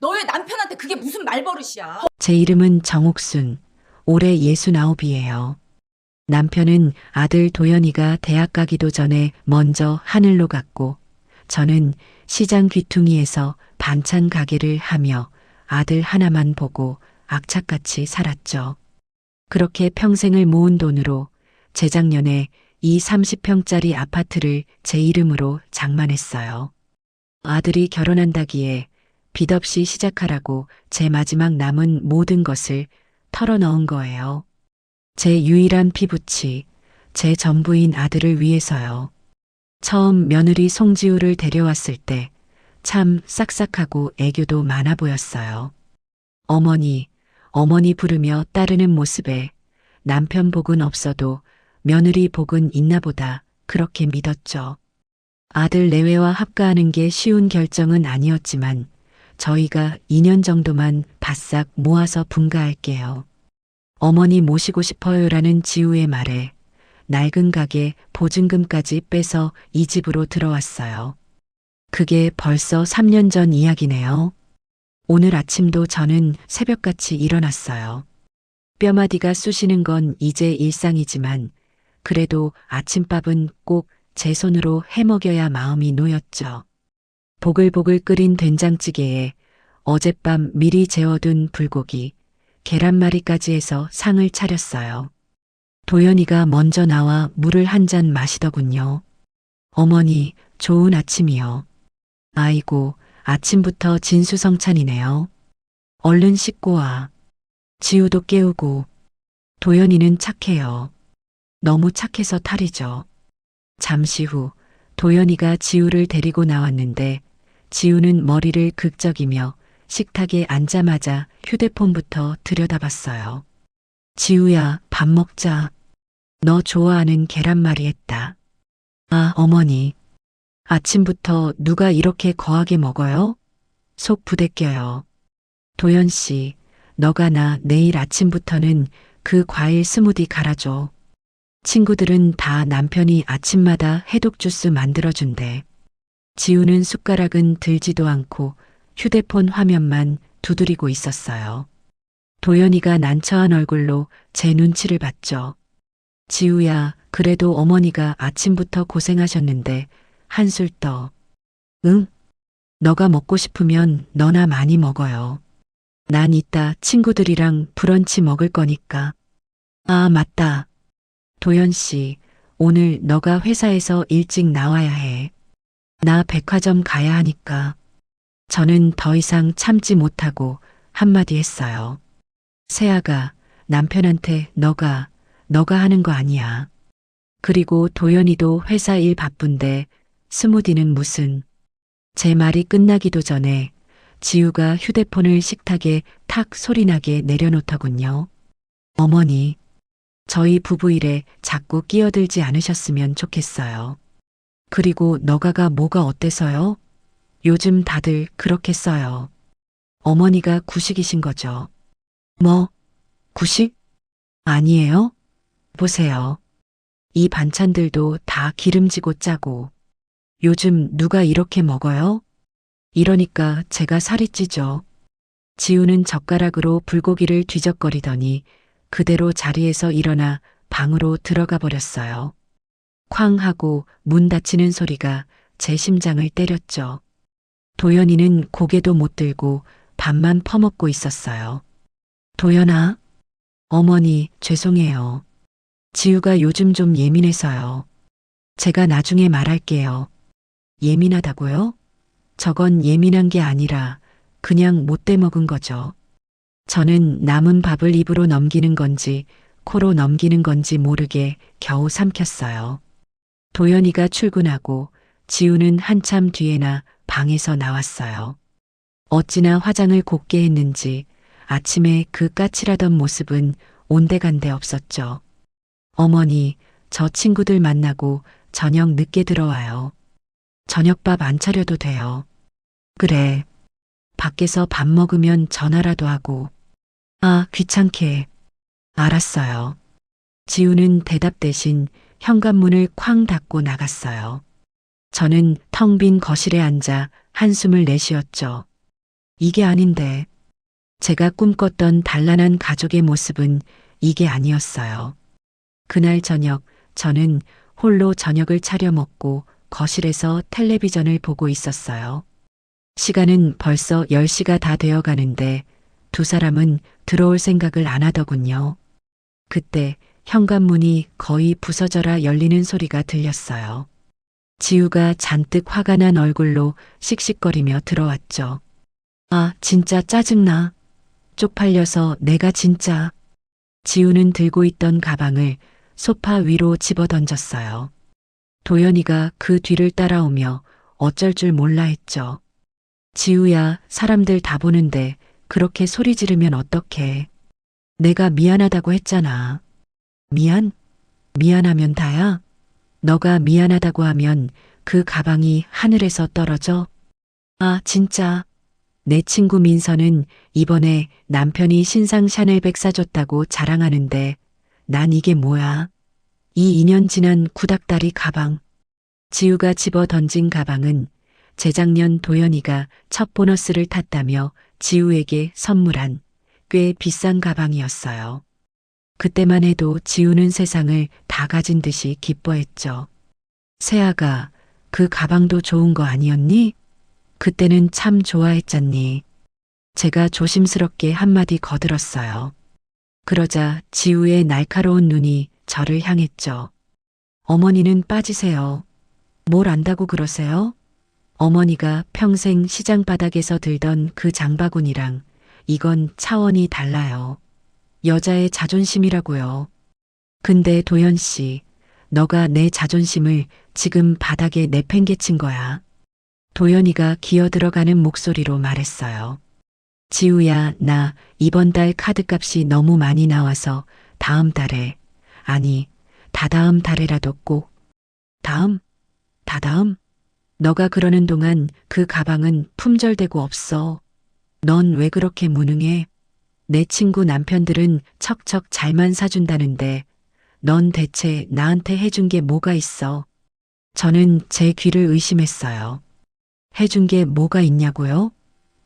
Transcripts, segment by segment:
너의 남편한테 그게 무슨 말버릇이야? 제 이름은 정옥순. 올해 69이에요. 남편은 아들 도연이가 대학 가기도 전에 먼저 하늘로 갔고, 저는 시장 귀퉁이에서 반찬 가게를 하며 아들 하나만 보고 악착같이 살았죠. 그렇게 평생을 모은 돈으로 재작년에 이 30평짜리 아파트를 제 이름으로 장만했어요. 아들이 결혼한다기에 빚 없이 시작하라고 제 마지막 남은 모든 것을 털어넣은 거예요. 제 유일한 피부치, 제 전부인 아들을 위해서요. 처음 며느리 송지우를 데려왔을 때 참 싹싹하고 애교도 많아 보였어요. 어머니, 어머니 부르며 따르는 모습에 남편 복은 없어도 며느리 복은 있나 보다 그렇게 믿었죠. 아들 내외와 합가하는 게 쉬운 결정은 아니었지만 저희가 2년 정도만 바싹 모아서 분가할게요. 어머니 모시고 싶어요라는 지우의 말에 낡은 가게 보증금까지 빼서 이 집으로 들어왔어요. 그게 벌써 3년 전 이야기네요. 오늘 아침도 저는 새벽같이 일어났어요. 뼈마디가 쑤시는 건 이제 일상이지만 그래도 아침밥은 꼭 제 손으로 해먹여야 마음이 놓였죠. 보글보글 끓인 된장찌개에 어젯밤 미리 재워둔 불고기, 계란말이까지 해서 상을 차렸어요. 도연이가 먼저 나와 물을 한 잔 마시더군요. 어머니, 좋은 아침이요. 아이고, 아침부터 진수성찬이네요. 얼른 씻고 와. 지우도 깨우고. 도연이는 착해요. 너무 착해서 탈이죠. 잠시 후 도연이가 지우를 데리고 나왔는데 지우는 머리를 극적이며 식탁에 앉자마자 휴대폰부터 들여다봤어요. 지우야, 밥 먹자. 너 좋아하는 계란말이 했다. 아, 어머니. 아침부터 누가 이렇게 거하게 먹어요? 속 부대껴요. 도연 씨, 너가 나 내일 아침부터는 그 과일 스무디 갈아줘. 친구들은 다 남편이 아침마다 해독 주스 만들어준대. 지우는 숟가락은 들지도 않고 휴대폰 화면만 두드리고 있었어요. 도연이가 난처한 얼굴로 제 눈치를 봤죠. 지우야, 그래도 어머니가 아침부터 고생하셨는데 한술 떠. 응? 너가 먹고 싶으면 너나 많이 먹어요. 난 이따 친구들이랑 브런치 먹을 거니까. 아, 맞다. 도연 씨, 오늘 너가 회사에서 일찍 나와야 해. 나 백화점 가야 하니까. 저는 더 이상 참지 못하고 한마디 했어요. 세아가 남편한테 너가 하는 거 아니야. 그리고 도연이도 회사 일 바쁜데 스무디는 무슨. 제 말이 끝나기도 전에 지우가 휴대폰을 식탁에 탁 소리나게 내려놓더군요. 어머니, 저희 부부 일에 자꾸 끼어들지 않으셨으면 좋겠어요. 그리고 너가가 뭐가 어때서요? 요즘 다들 그렇게 써요. 어머니가 구식이신 거죠. 뭐, 구식? 아니에요? 보세요. 이 반찬들도 다 기름지고 짜고. 요즘 누가 이렇게 먹어요? 이러니까 제가 살이 찌죠. 지우는 젓가락으로 불고기를 뒤적거리더니 그대로 자리에서 일어나 방으로 들어가 버렸어요. 쾅 하고 문 닫히는 소리가 제 심장을 때렸죠. 도연이는 고개도 못 들고 밥만 퍼먹고 있었어요. 도연아, 어머니, 죄송해요. 지우가 요즘 좀 예민해서요. 제가 나중에 말할게요. 예민하다고요? 저건 예민한 게 아니라 그냥 못돼 먹은 거죠. 저는 남은 밥을 입으로 넘기는 건지 코로 넘기는 건지 모르게 겨우 삼켰어요. 도연이가 출근하고 지우는 한참 뒤에나 방에서 나왔어요. 어찌나 화장을 곱게 했는지 아침에 그 까칠하던 모습은 온데간데 없었죠. 어머니, 저 친구들 만나고 저녁 늦게 들어와요. 저녁밥 안 차려도 돼요. 그래. 밖에서 밥 먹으면 전화라도 하고. 아, 귀찮게. 알았어요. 지우는 대답 대신 현관문을 쾅 닫고 나갔어요. 저는 텅 빈 거실에 앉아 한숨을 내쉬었죠. 이게 아닌데. 제가 꿈꿨던 단란한 가족의 모습은 이게 아니었어요. 그날 저녁 저는 홀로 저녁을 차려 먹고 거실에서 텔레비전을 보고 있었어요. 시간은 벌써 10시가 다 되어 가는데 두 사람은 들어올 생각을 안 하더군요. 그때 현관문이 거의 부서져라 열리는 소리가 들렸어요. 지우가 잔뜩 화가 난 얼굴로 씩씩거리며 들어왔죠. 아, 진짜 짜증나. 쪽팔려서 내가 진짜. 지우는 들고 있던 가방을 소파 위로 집어 던졌어요. 도연이가 그 뒤를 따라오며 어쩔 줄 몰라 했죠. 지우야, 사람들 다 보는데 그렇게 소리 지르면 어떡해. 내가 미안하다고 했잖아. 미안? 미안하면 다야? 너가 미안하다고 하면 그 가방이 하늘에서 떨어져? 아, 진짜. 내 친구 민서는 이번에 남편이 신상 샤넬백 사줬다고 자랑하는데 난 이게 뭐야? 이 2년 지난 구닥다리 가방. 지우가 집어 던진 가방은 재작년 도연이가 첫 보너스를 탔다며 지우에게 선물한 꽤 비싼 가방이었어요. 그때만 해도 지우는 세상을 다 가진 듯이 기뻐했죠. 세아가 그 가방도 좋은 거 아니었니? 그때는 참 좋아했잖니. 제가 조심스럽게 한마디 거들었어요. 그러자 지우의 날카로운 눈이 저를 향했죠. 어머니는 빠지세요. 뭘 안다고 그러세요? 어머니가 평생 시장 바닥에서 들던 그 장바구니랑 이건 차원이 달라요. 여자의 자존심이라고요. 근데 도연 씨, 너가 내 자존심을 지금 바닥에 내팽개친 거야. 도연이가 기어들어가는 목소리로 말했어요. 지우야, 나 이번 달 카드값이 너무 많이 나와서 다음 달에, 아니, 다다음 달에라도 꼭. 다음? 다다음? 너가 그러는 동안 그 가방은 품절되고 없어. 넌 왜 그렇게 무능해? 내 친구 남편들은 척척 잘만 사준다는데 넌 대체 나한테 해준 게 뭐가 있어? 저는 제 귀를 의심했어요. 해준 게 뭐가 있냐고요?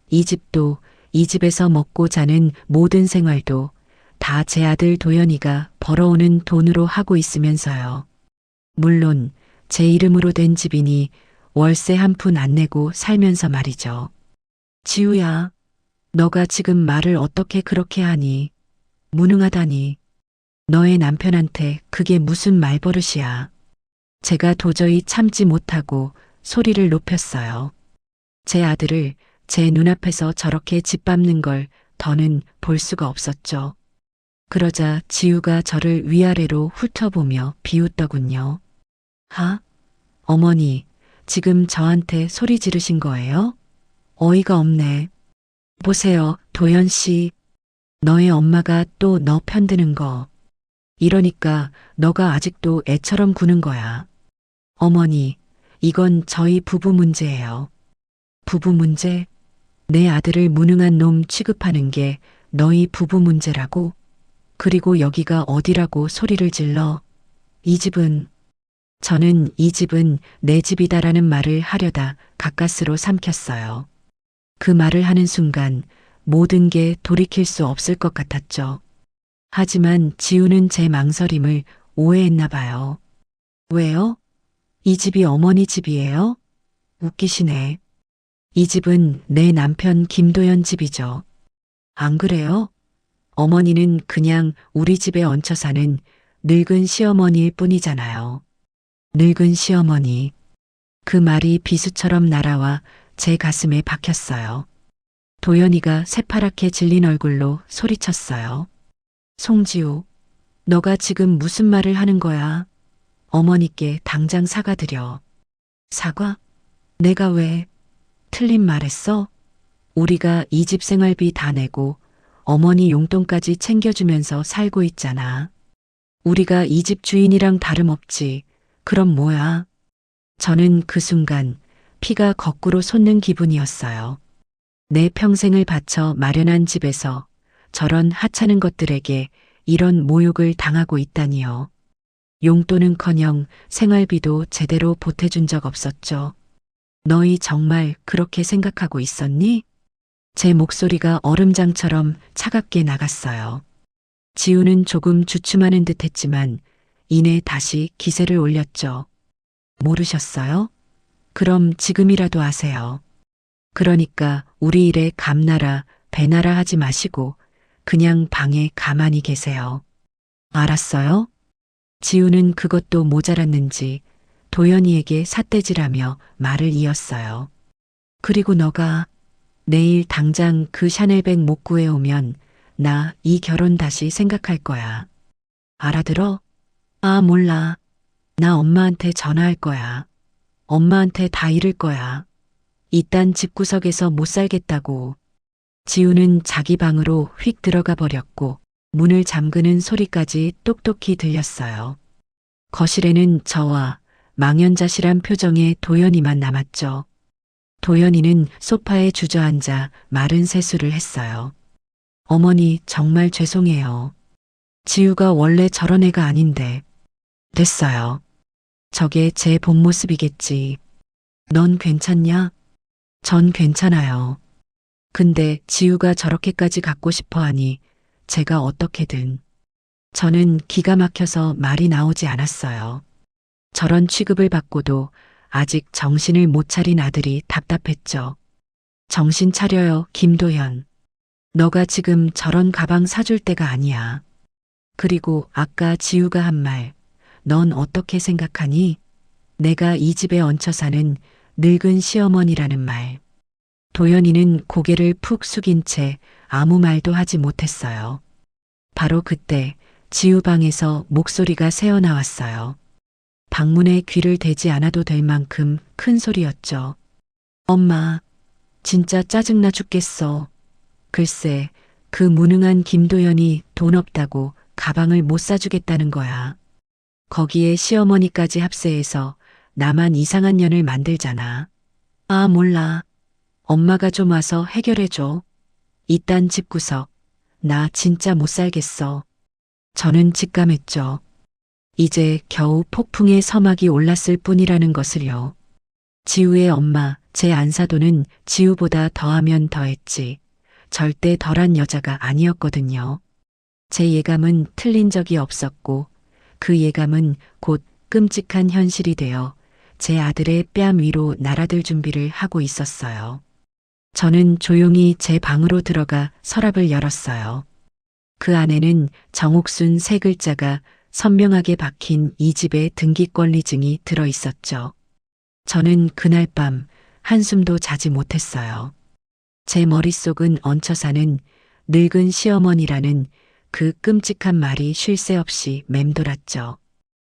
이 집도, 이 집에서 먹고 자는 모든 생활도 다 제 아들 도연이가 벌어오는 돈으로 하고 있으면서요. 물론 제 이름으로 된 집이니 월세 한 푼 안 내고 살면서 말이죠. 지우야, 너가 지금 말을 어떻게 그렇게 하니? 무능하다니. 너의 남편한테 그게 무슨 말버릇이야. 제가 도저히 참지 못하고 소리를 높였어요. 제 아들을 제 눈앞에서 저렇게 짓밟는 걸 더는 볼 수가 없었죠. 그러자 지우가 저를 위아래로 훑어보며 비웃더군요. 하? 어머니, 지금 저한테 소리 지르신 거예요? 어이가 없네. 보세요, 도연 씨. 너의 엄마가 또 너 편드는 거. 이러니까 너가 아직도 애처럼 구는 거야. 어머니, 이건 저희 부부 문제예요. 부부 문제? 내 아들을 무능한 놈 취급하는 게 너희 부부 문제라고? 그리고 여기가 어디라고 소리를 질러? 이 집은, 저는 이 집은 내 집이다라는 말을 하려다 가까스로 삼켰어요. 그 말을 하는 순간 모든 게 돌이킬 수 없을 것 같았죠. 하지만 지우는 제 망설임을 오해했나 봐요. 왜요? 이 집이 어머니 집이에요? 웃기시네. 이 집은 내 남편 김도연 집이죠. 안 그래요? 어머니는 그냥 우리 집에 얹혀 사는 늙은 시어머니일 뿐이잖아요. 늙은 시어머니. 그 말이 비수처럼 날아와 제 가슴에 박혔어요. 도연이가 새파랗게 질린 얼굴로 소리쳤어요. 송지우, 너가 지금 무슨 말을 하는 거야? 어머니께 당장 사과드려. 사과? 내가 왜? 틀린 말했어? 우리가 이 집 생활비 다 내고 어머니 용돈까지 챙겨주면서 살고 있잖아. 우리가 이 집 주인이랑 다름없지. 그럼 뭐야? 저는 그 순간 피가 거꾸로 솟는 기분이었어요. 내 평생을 바쳐 마련한 집에서 저런 하찮은 것들에게 이런 모욕을 당하고 있다니요. 용돈은커녕 생활비도 제대로 보태준 적 없었죠. 너희 정말 그렇게 생각하고 있었니? 제 목소리가 얼음장처럼 차갑게 나갔어요. 지우는 조금 주춤하는 듯 했지만 이내 다시 기세를 올렸죠. 모르셨어요? 그럼 지금이라도 아세요. 그러니까 우리 일에 감나라, 배나라 하지 마시고 그냥 방에 가만히 계세요. 알았어요? 지우는 그것도 모자랐는지 도연이에게 삿대질하며 말을 이었어요. 그리고 너가 내일 당장 그 샤넬백 못 구해오면 나 이 결혼 다시 생각할 거야. 알아들어? 아, 몰라. 나 엄마한테 전화할 거야. 엄마한테 다 이를 거야. 이딴 집구석에서 못 살겠다고. 지우는 자기 방으로 휙 들어가 버렸고 문을 잠그는 소리까지 똑똑히 들렸어요. 거실에는 저와 망연자실한 표정의 도연이만 남았죠. 도연이는 소파에 주저앉아 마른 세수를 했어요. 어머니, 정말 죄송해요. 지우가 원래 저런 애가 아닌데. 됐어요. 저게 제 본 모습이겠지. 넌 괜찮냐? 전 괜찮아요. 근데 지우가 저렇게까지 갖고 싶어 하니 제가 어떻게든. 저는 기가 막혀서 말이 나오지 않았어요. 저런 취급을 받고도 아직 정신을 못 차린 아들이 답답했죠. 정신 차려요, 김도현. 너가 지금 저런 가방 사줄 때가 아니야. 그리고 아까 지우가 한 말, 넌 어떻게 생각하니? 내가 이 집에 얹혀 사는 늙은 시어머니라는 말. 도연이는 고개를 푹 숙인 채 아무 말도 하지 못했어요. 바로 그때 지우 방에서 목소리가 새어나왔어요. 방문에 귀를 대지 않아도 될 만큼 큰 소리였죠. 엄마, 진짜 짜증나 죽겠어. 글쎄, 그 무능한 김도연이 돈 없다고 가방을 못 사주겠다는 거야. 거기에 시어머니까지 합세해서 나만 이상한 년을 만들잖아. 아, 몰라. 엄마가 좀 와서 해결해줘. 이딴 집구석, 나 진짜 못 살겠어. 저는 직감했죠. 이제 겨우 폭풍의 서막이 올랐을 뿐이라는 것을요. 지우의 엄마, 제 안사도는 지우보다 더하면 더했지. 절대 덜한 여자가 아니었거든요. 제 예감은 틀린 적이 없었고 그 예감은 곧 끔찍한 현실이 되어 제 아들의 뺨 위로 날아들 준비를 하고 있었어요. 저는 조용히 제 방으로 들어가 서랍을 열었어요. 그 안에는 정옥순 세 글자가 선명하게 박힌 이 집의 등기권리증이 들어 있었죠. 저는 그날 밤 한숨도 자지 못했어요. 제 머릿속은 얹혀 사는 늙은 시어머니라는 그 끔찍한 말이 쉴 새 없이 맴돌았죠.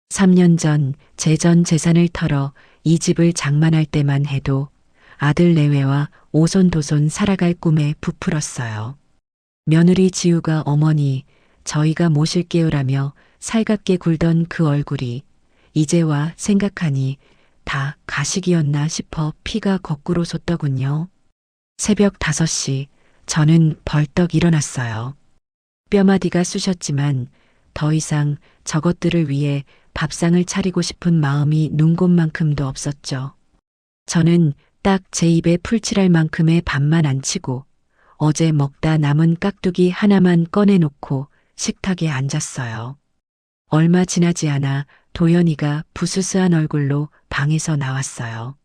3년 전 제 전 재산을 털어 이 집을 장만할 때만 해도 아들 내외와 오손도손 살아갈 꿈에 부풀었어요. 며느리 지우가 어머니, 저희가 모실게요라며 살갑게 굴던 그 얼굴이 이제와 생각하니 다 가식이었나 싶어 피가 거꾸로 솟더군요. 새벽 5시 저는 벌떡 일어났어요. 뼈마디가 쑤셨지만 더 이상 저것들을 위해 밥상을 차리고 싶은 마음이 눈곱만큼도 없었죠. 저는 딱 제 입에 풀칠할 만큼의 밥만 안 치고 어제 먹다 남은 깍두기 하나만 꺼내놓고 식탁에 앉았어요. 얼마 지나지 않아 도연이가 부스스한 얼굴로 방에서 나왔어요.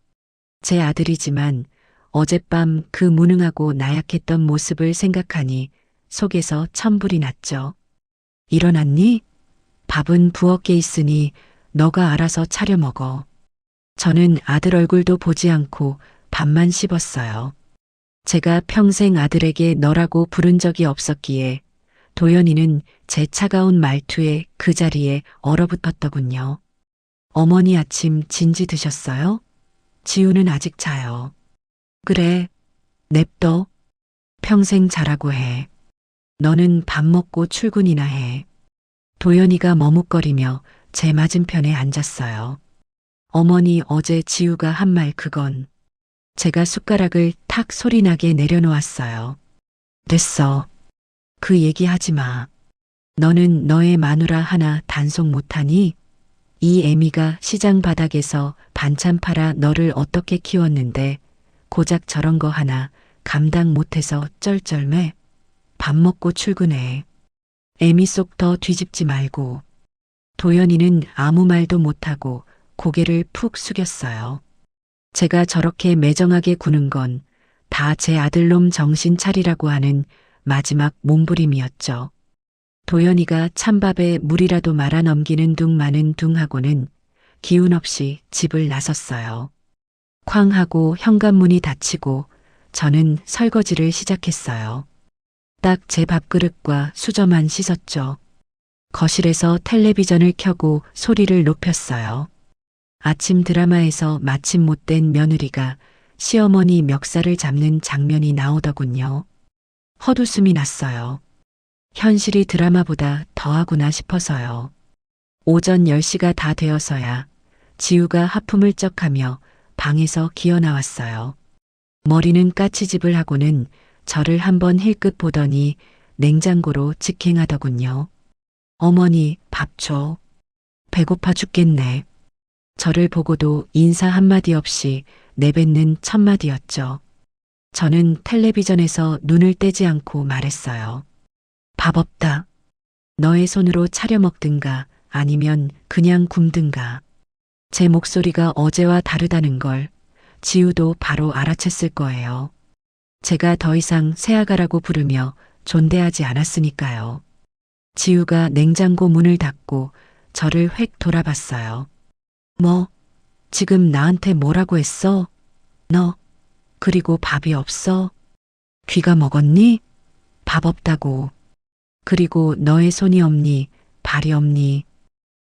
제 아들이지만 어젯밤 그 무능하고 나약했던 모습을 생각하니 속에서 천불이 났죠. 일어났니? 밥은 부엌에 있으니 너가 알아서 차려 먹어. 저는 아들 얼굴도 보지 않고 밥만 씹었어요. 제가 평생 아들에게 너라고 부른 적이 없었기에 도연이는 제 차가운 말투에 그 자리에 얼어붙었더군요. 어머니 아침 진지 드셨어요? 지우는 아직 자요. 그래, 냅둬. 평생 자라고 해. 너는 밥 먹고 출근이나 해. 도연이가 머뭇거리며 제 맞은편에 앉았어요. 어머니 어제 지우가 한 말 그건. 제가 숟가락을 탁 소리나게 내려놓았어요. 됐어. 그 얘기하지 마. 너는 너의 마누라 하나 단속 못하니? 이 애미가 시장 바닥에서 반찬 팔아 너를 어떻게 키웠는데 고작 저런 거 하나 감당 못해서 쩔쩔매. 밥 먹고 출근해. 애미 속 더 뒤집지 말고. 도연이는 아무 말도 못하고 고개를 푹 숙였어요. 제가 저렇게 매정하게 구는 건 다 제 아들놈 정신 차리라고 하는 마지막 몸부림이었죠. 도연이가 찬밥에 물이라도 말아 넘기는 둥 마는 둥 하고는 기운 없이 집을 나섰어요. 쾅 하고 현관문이 닫히고 저는 설거지를 시작했어요. 딱 제 밥그릇과 수저만 씻었죠. 거실에서 텔레비전을 켜고 소리를 높였어요. 아침 드라마에서 마침 못된 며느리가 시어머니 멱살을 잡는 장면이 나오더군요. 헛웃음이 났어요. 현실이 드라마보다 더하구나 싶어서요. 오전 10시가 다 되어서야 지우가 하품을 쩍하며 방에서 기어 나왔어요. 머리는 까치집을 하고는 저를 한번 힐끗 보더니 냉장고로 직행하더군요. 어머니, 밥 줘. 배고파 죽겠네. 저를 보고도 인사 한마디 없이 내뱉는 첫마디였죠. 저는 텔레비전에서 눈을 떼지 않고 말했어요. 밥 없다. 너의 손으로 차려 먹든가 아니면 그냥 굶든가. 제 목소리가 어제와 다르다는 걸 지우도 바로 알아챘을 거예요. 제가 더 이상 새아가라고 부르며 존대하지 않았으니까요. 지우가 냉장고 문을 닫고 저를 획 돌아봤어요. 뭐, 지금 나한테 뭐라고 했어? 너, 그리고 밥이 없어? 귀가 먹었니? 밥 없다고. 그리고 너의 손이 없니? 발이 없니?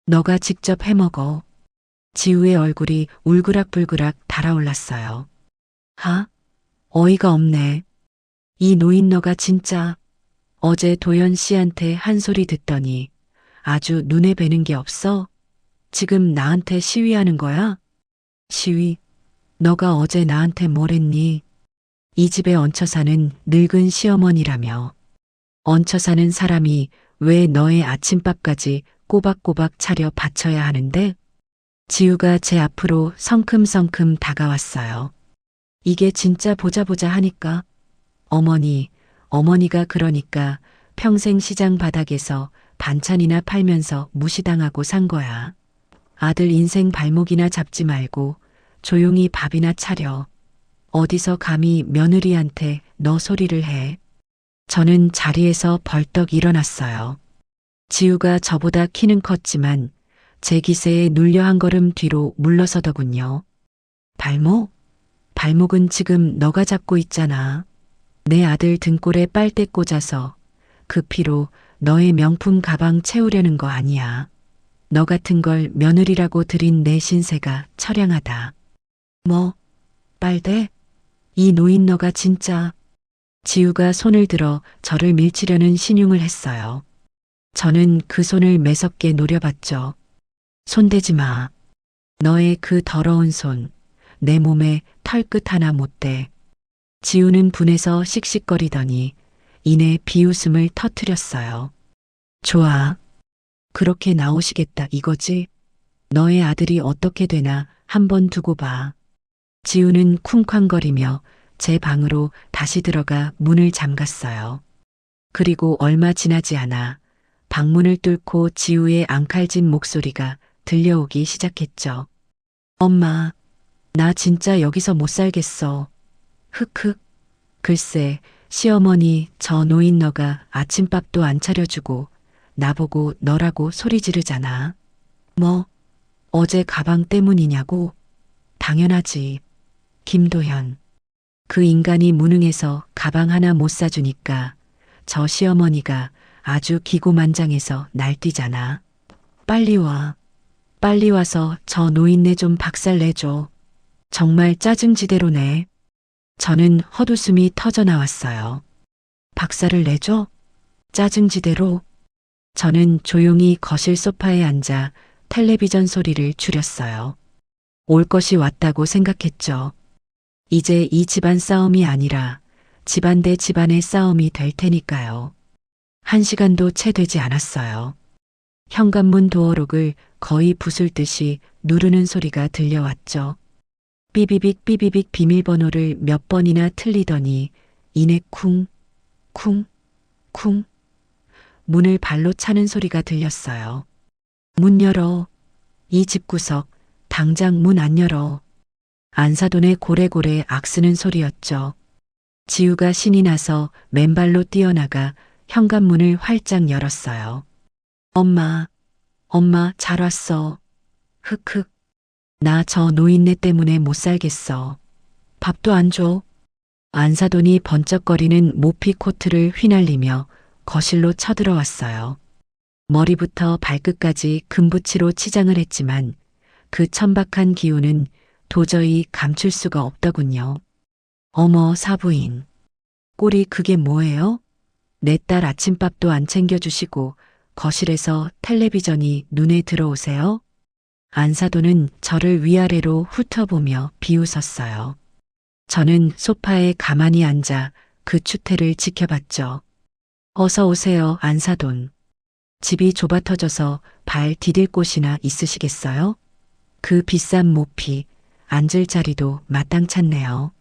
너가 직접 해먹어. 지우의 얼굴이 울그락불그락 달아올랐어요. 하? 어이가 없네. 이 노인 너가 진짜 어제 도연 씨한테 한 소리 듣더니 아주 눈에 뵈는 게 없어? 지금 나한테 시위하는 거야? 시위? 너가 어제 나한테 뭘 했니? 이 집에 얹혀 사는 늙은 시어머니라며. 얹혀 사는 사람이 왜 너의 아침밥까지 꼬박꼬박 차려 바쳐야 하는데? 지우가 제 앞으로 성큼성큼 다가왔어요. 이게 진짜 보자 하니까. 어머니가 그러니까 평생 시장 바닥에서 반찬이나 팔면서 무시당하고 산 거야. 아들 인생 발목이나 잡지 말고 조용히 밥이나 차려. 어디서 감히 며느리한테 너 소리를 해. 저는 자리에서 벌떡 일어났어요. 지우가 저보다 키는 컸지만 제 기세에 눌려 한 걸음 뒤로 물러서더군요. 발목? 발목은 지금 너가 잡고 있잖아. 내 아들 등골에 빨대 꽂아서 그 피로 너의 명품 가방 채우려는 거 아니야. 너 같은 걸 며느리라고 들인 내 신세가 처량하다. 뭐? 빨대? 이 노인 너가 진짜. 지우가 손을 들어 저를 밀치려는 신용을 했어요. 저는 그 손을 매섭게 노려봤죠. 손대지 마. 너의 그 더러운 손, 내 몸에 털끝 하나 못 대. 지우는 분해서 씩씩거리더니 이내 비웃음을 터뜨렸어요. 좋아. 그렇게 나오시겠다 이거지? 너의 아들이 어떻게 되나 한번 두고 봐. 지우는 쿵쾅거리며 제 방으로 다시 들어가 문을 잠갔어요. 그리고 얼마 지나지 않아 방문을 뚫고 지우의 앙칼진 목소리가 들려오기 시작했죠. 엄마, 나 진짜 여기서 못 살겠어. 흑흑. 글쎄, 시어머니 저 노인 너가 아침밥도 안 차려주고 나보고 너라고 소리 지르잖아. 뭐, 어제 가방 때문이냐고? 당연하지. 김도현. 그 인간이 무능해서 가방 하나 못 사주니까 저 시어머니가 아주 기고만장해서 날뛰잖아. 빨리 와. 빨리 와서 저 노인네 좀 박살내줘. 정말 짜증지대로네. 저는 헛웃음이 터져 나왔어요. 박살을 내줘? 짜증지대로? 저는 조용히 거실 소파에 앉아 텔레비전 소리를 줄였어요. 올 것이 왔다고 생각했죠. 이제 이 집안 싸움이 아니라 집안 대 집안의 싸움이 될 테니까요. 1시간도 채 되지 않았어요. 현관문 도어록을 거의 부술 듯이 누르는 소리가 들려왔죠. 삐비빅 비밀번호를 몇 번이나 틀리더니 이내 쿵, 쿵, 쿵. 문을 발로 차는 소리가 들렸어요. 문 열어. 이 집구석, 당장 문 안 열어. 안사돈의 고래고래 악쓰는 소리였죠. 지우가 신이 나서 맨발로 뛰어나가 현관문을 활짝 열었어요. 엄마, 엄마 잘 왔어. 흑흑. 나 저 노인네 때문에 못 살겠어. 밥도 안 줘. 안사돈이 번쩍거리는 모피 코트를 휘날리며 거실로 쳐들어왔어요. 머리부터 발끝까지 금붙이로 치장을 했지만 그 천박한 기운은 도저히 감출 수가 없더군요. 어머 사부인. 꼴이 그게 뭐예요? 내 딸 아침밥도 안 챙겨주시고 거실에서 텔레비전이 눈에 들어오세요? 안사돈은 저를 위아래로 훑어보며 비웃었어요. 저는 소파에 가만히 앉아 그 추태를 지켜봤죠. 어서 오세요, 안사돈. 집이 좁아 터져서 발 디딜 곳이나 있으시겠어요? 그 비싼 모피, 앉을 자리도 마땅찮네요.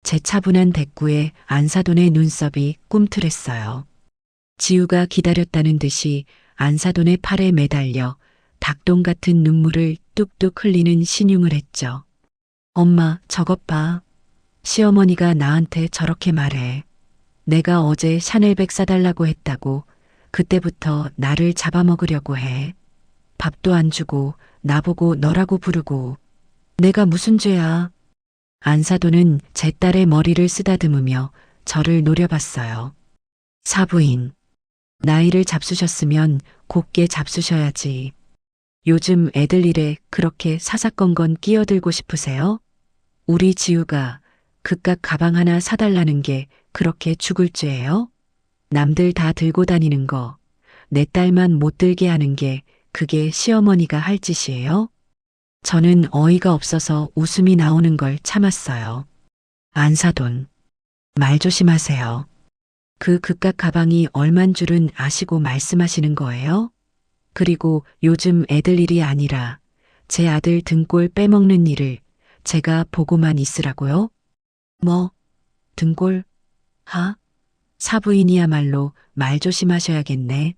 제 차분한 대꾸에 안사돈의 눈썹이 꿈틀했어요. 지우가 기다렸다는 듯이 안사돈의 팔에 매달려 닭똥 같은 눈물을 뚝뚝 흘리는 신용을 했죠. 엄마, 저것 봐. 시어머니가 나한테 저렇게 말해. 내가 어제 샤넬백 사달라고 했다고 그때부터 나를 잡아먹으려고 해. 밥도 안 주고 나보고 너라고 부르고. 내가 무슨 죄야. 안사돈은 제 딸의 머리를 쓰다듬으며 저를 노려봤어요. 사부인. 나이를 잡수셨으면 곱게 잡수셔야지. 요즘 애들 일에 그렇게 사사건건 끼어들고 싶으세요? 우리 지우가 그깟 가방 하나 사달라는 게 그렇게 죽을 죄예요? 남들 다 들고 다니는 거, 내 딸만 못 들게 하는 게 그게 시어머니가 할 짓이에요? 저는 어이가 없어서 웃음이 나오는 걸 참았어요. 안사돈, 말 조심하세요. 그 그깟 가방이 얼만 줄은 아시고 말씀하시는 거예요? 그리고 요즘 애들 일이 아니라 제 아들 등골 빼먹는 일을 제가 보고만 있으라고요? 뭐, 등골? 하? 사부인이야말로 말 조심하셔야겠네.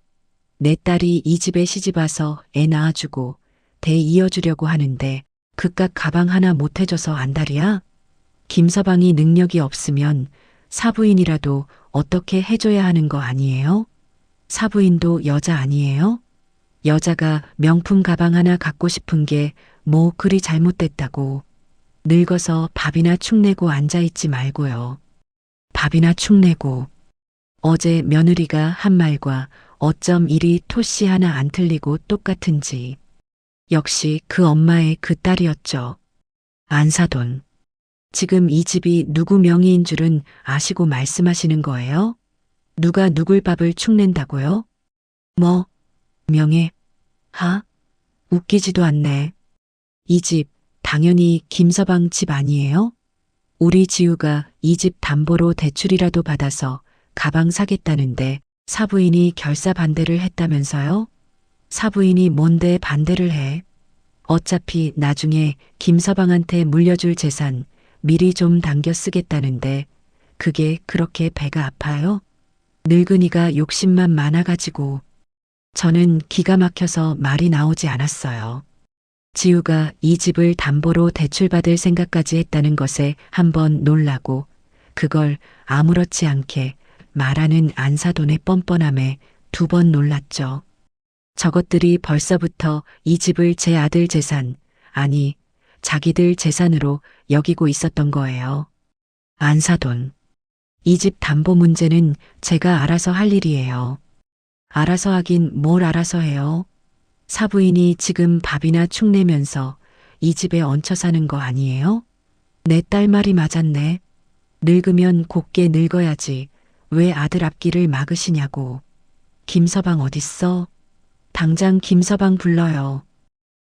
내 딸이 이 집에 시집와서 애 낳아주고 대 이어주려고 하는데 그깟 가방 하나 못 해줘서 안달이야? 김서방이 능력이 없으면 사부인이라도 어떻게 해줘야 하는 거 아니에요? 사부인도 여자 아니에요? 여자가 명품 가방 하나 갖고 싶은 게 뭐 그리 잘못됐다고. 늙어서 밥이나 축내고 앉아있지 말고요. 밥이나 축내고. 어제 며느리가 한 말과 어쩜 이리 토씨 하나 안 틀리고 똑같은지. 역시 그 엄마의 그 딸이었죠. 안사돈. 지금 이 집이 누구 명의인 줄은 아시고 말씀하시는 거예요? 누가 누굴 밥을 축낸다고요? 뭐, 명예? 하? 웃기지도 않네. 이 집, 당연히 김서방 집 아니에요? 우리 지우가 이 집 담보로 대출이라도 받아서 가방 사겠다는데 사부인이 결사 반대를 했다면서요? 사부인이 뭔데 반대를 해? 어차피 나중에 김서방한테 물려줄 재산 미리 좀 당겨 쓰겠다는데 그게 그렇게 배가 아파요? 늙은이가 욕심만 많아가지고. 저는 기가 막혀서 말이 나오지 않았어요. 지우가 이 집을 담보로 대출받을 생각까지 했다는 것에 한번 놀라고 그걸 아무렇지 않게 말하는 안사돈의 뻔뻔함에 두 번 놀랐죠. 저것들이 벌써부터 이 집을 제 아들 재산, 아니 자기들 재산으로 여기고 있었던 거예요. 안사돈. 이 집 담보 문제는 제가 알아서 할 일이에요. 알아서 하긴 뭘 알아서 해요. 사부인이 지금 밥이나 축내면서 이 집에 얹혀 사는 거 아니에요? 내 딸 말이 맞았네. 늙으면 곱게 늙어야지 왜 아들 앞길을 막으시냐고. 김서방 어딨어? 당장 김서방 불러요.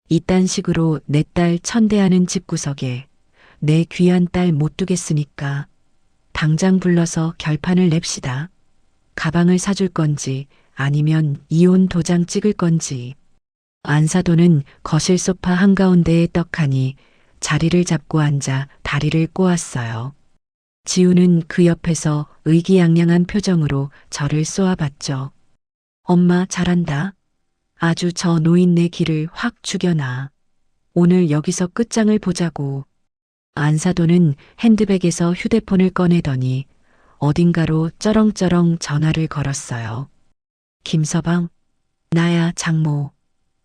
이딴 식으로 내 딸 천대하는 집구석에 내 귀한 딸 못 두겠으니까 당장 불러서 결판을 냅시다. 가방을 사줄 건지 아니면 이혼 도장 찍을 건지. 안사돈은 거실 소파 한가운데에 떡하니 자리를 잡고 앉아 다리를 꼬았어요. 지우는 그 옆에서 의기양양한 표정으로 저를 쏘아봤죠. 엄마 잘한다. 아주 저 노인네 기를 확 죽여놔. 오늘 여기서 끝장을 보자고. 안사돈은 핸드백에서 휴대폰을 꺼내더니 어딘가로 쩌렁쩌렁 전화를 걸었어요. 김서방, 나야 장모.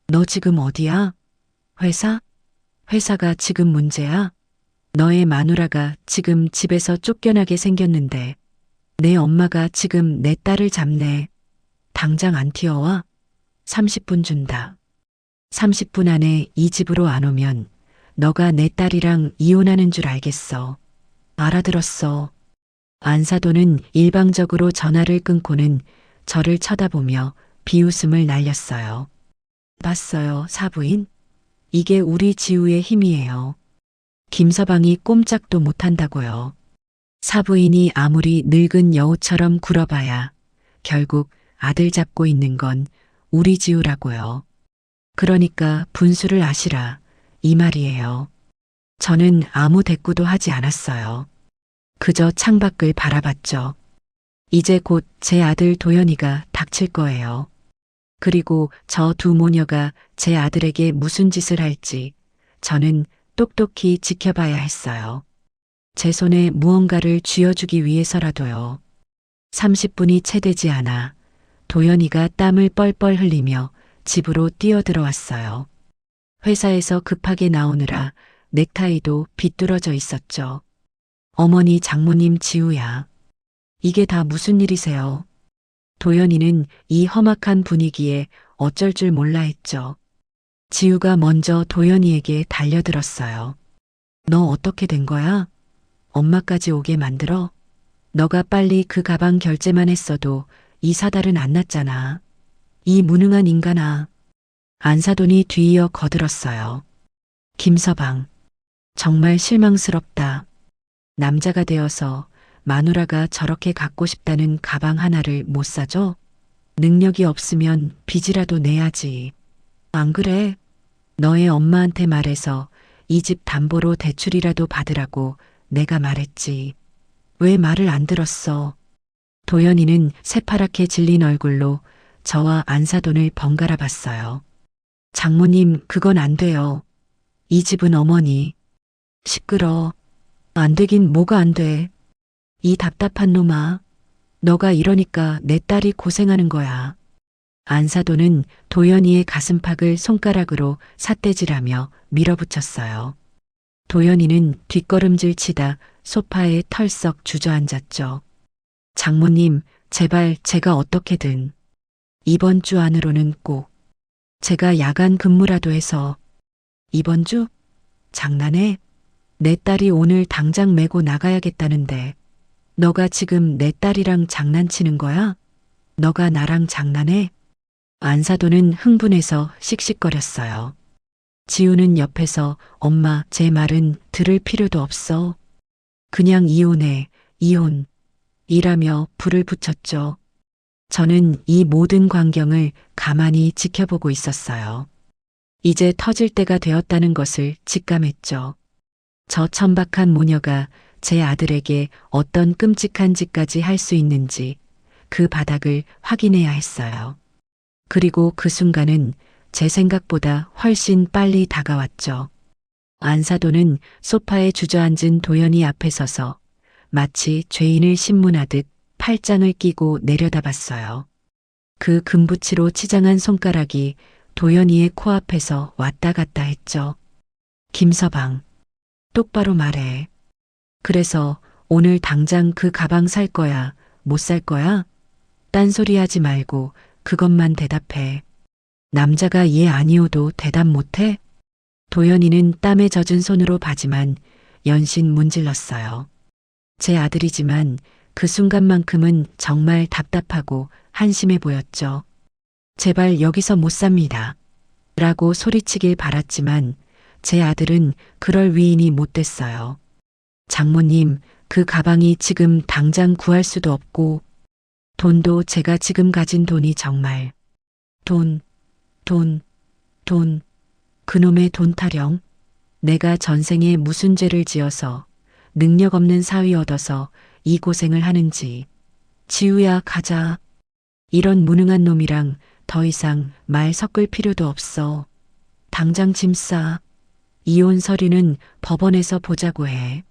너 지금 어디야? 회사? 회사가 지금 문제야? 너의 마누라가 지금 집에서 쫓겨나게 생겼는데 내 엄마가 지금 내 딸을 잡네. 당장 안 튀어와? 30분 준다. 30분 안에 이 집으로 안 오면 너가 내 딸이랑 이혼하는 줄 알겠어. 알아들었어. 안사돈은 일방적으로 전화를 끊고는 저를 쳐다보며 비웃음을 날렸어요. 봤어요, 사부인? 이게 우리 지우의 힘이에요. 김서방이 꼼짝도 못한다고요. 사부인이 아무리 늙은 여우처럼 굴어봐야 결국 아들 잡고 있는 건 우리 지우라고요. 그러니까 분수를 아시라 이 말이에요. 저는 아무 대꾸도 하지 않았어요. 그저 창밖을 바라봤죠. 이제 곧 제 아들 도연이가 닥칠 거예요. 그리고 저 두 모녀가 제 아들에게 무슨 짓을 할지 저는 똑똑히 지켜봐야 했어요. 제 손에 무언가를 쥐어주기 위해서라도요. 30분이 채 되지 않아 도연이가 땀을 뻘뻘 흘리며 집으로 뛰어들어왔어요. 회사에서 급하게 나오느라 넥타이도 비뚤어져 있었죠. 어머니 장모님 지우야. 이게 다 무슨 일이세요? 도연이는 이 험악한 분위기에 어쩔 줄 몰라 했죠. 지우가 먼저 도연이에게 달려들었어요. 너 어떻게 된 거야? 엄마까지 오게 만들어? 너가 빨리 그 가방 결제만 했어도 이 사달은 안 났잖아. 이 무능한 인간아. 안사돈이 뒤이어 거들었어요. 김서방, 정말 실망스럽다. 남자가 되어서 마누라가 저렇게 갖고 싶다는 가방 하나를 못 사줘? 능력이 없으면 빚이라도 내야지. 안 그래? 너의 엄마한테 말해서 이 집 담보로 대출이라도 받으라고 내가 말했지. 왜 말을 안 들었어? 도연이는 새파랗게 질린 얼굴로 저와 안사돈을 번갈아 봤어요. 장모님, 그건 안 돼요. 이 집은 어머니. 시끄러. 안 되긴 뭐가 안 돼. 이 답답한 놈아. 너가 이러니까 내 딸이 고생하는 거야. 안사돈은 도연이의 가슴팍을 손가락으로 삿대질하며 밀어붙였어요. 도연이는 뒷걸음질 치다 소파에 털썩 주저앉았죠. 장모님, 제발 제가 어떻게든. 이번 주 안으로는 꼭. 제가 야간 근무라도 해서. 이번 주? 장난해? 내 딸이 오늘 당장 메고 나가야겠다는데. 너가 지금 내 딸이랑 장난치는 거야? 너가 나랑 장난해? 안사돈은 흥분해서 씩씩거렸어요. 지우는 옆에서 엄마 제 말은 들을 필요도 없어. 그냥 이혼해, 이혼. 이라며 불을 붙였죠. 저는 이 모든 광경을 가만히 지켜보고 있었어요. 이제 터질 때가 되었다는 것을 직감했죠. 저 천박한 모녀가 제 아들에게 어떤 끔찍한 짓까지 할 수 있는지 그 바닥을 확인해야 했어요. 그리고 그 순간은 제 생각보다 훨씬 빨리 다가왔죠. 안사돈은 소파에 주저앉은 도연이 앞에 서서 마치 죄인을 신문하듯 팔짱을 끼고 내려다봤어요. 그 금붙이로 치장한 손가락이 도연이의 코앞에서 왔다 갔다 했죠. 김서방, 똑바로 말해. 그래서 오늘 당장 그 가방 살 거야, 못 살 거야? 딴소리 하지 말고 그것만 대답해. 남자가 얘 아니어도 대답 못해? 도연이는 땀에 젖은 손으로 바지만 연신 문질렀어요. 제 아들이지만 그 순간만큼은 정말 답답하고 한심해 보였죠. 제발 여기서 못 삽니다. 라고 소리치길 바랐지만 제 아들은 그럴 위인이 못 됐어요. 장모님, 그 가방이 지금 당장 구할 수도 없고 돈도 제가 지금 가진 돈이 정말 돈, 그놈의 돈 타령. 내가 전생에 무슨 죄를 지어서 능력 없는 사위 얻어서 이 고생을 하는지. 지우야, 가자. 이런 무능한 놈이랑 더 이상 말 섞을 필요도 없어. 당장 짐 싸. 이혼 서류는 법원에서 보자고 해.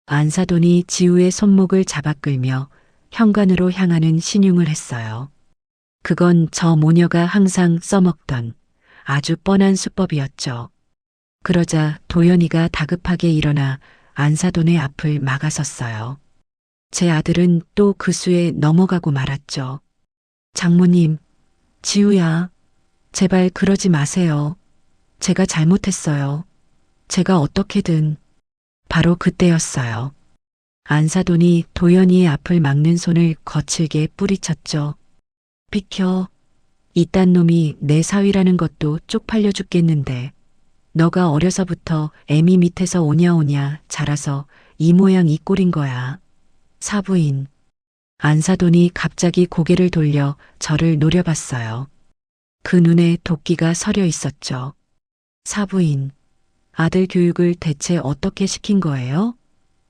안사돈이 지우의 손목을 잡아 끌며 현관으로 향하는 신용을 했어요. 그건 저 모녀가 항상 써먹던 아주 뻔한 수법이었죠. 그러자 도연이가 다급하게 일어나 안사돈의 앞을 막아섰어요. 제 아들은 또 그 수에 넘어가고 말았죠. 장모님, 지우야, 제발 그러지 마세요. 제가 잘못했어요. 제가 어떻게든. 바로 그때였어요. 안사돈이 도연이의 앞을 막는 손을 거칠게 뿌리쳤죠. 비켜. 이딴 놈이 내 사위라는 것도 쪽팔려 죽겠는데. 너가 어려서부터 애미 밑에서 오냐 자라서 이 모양 이 꼴인 거야. 사부인. 안사돈이 갑자기 고개를 돌려 저를 노려봤어요. 그 눈에 도끼가 서려 있었죠. 사부인. 아들 교육을 대체 어떻게 시킨 거예요?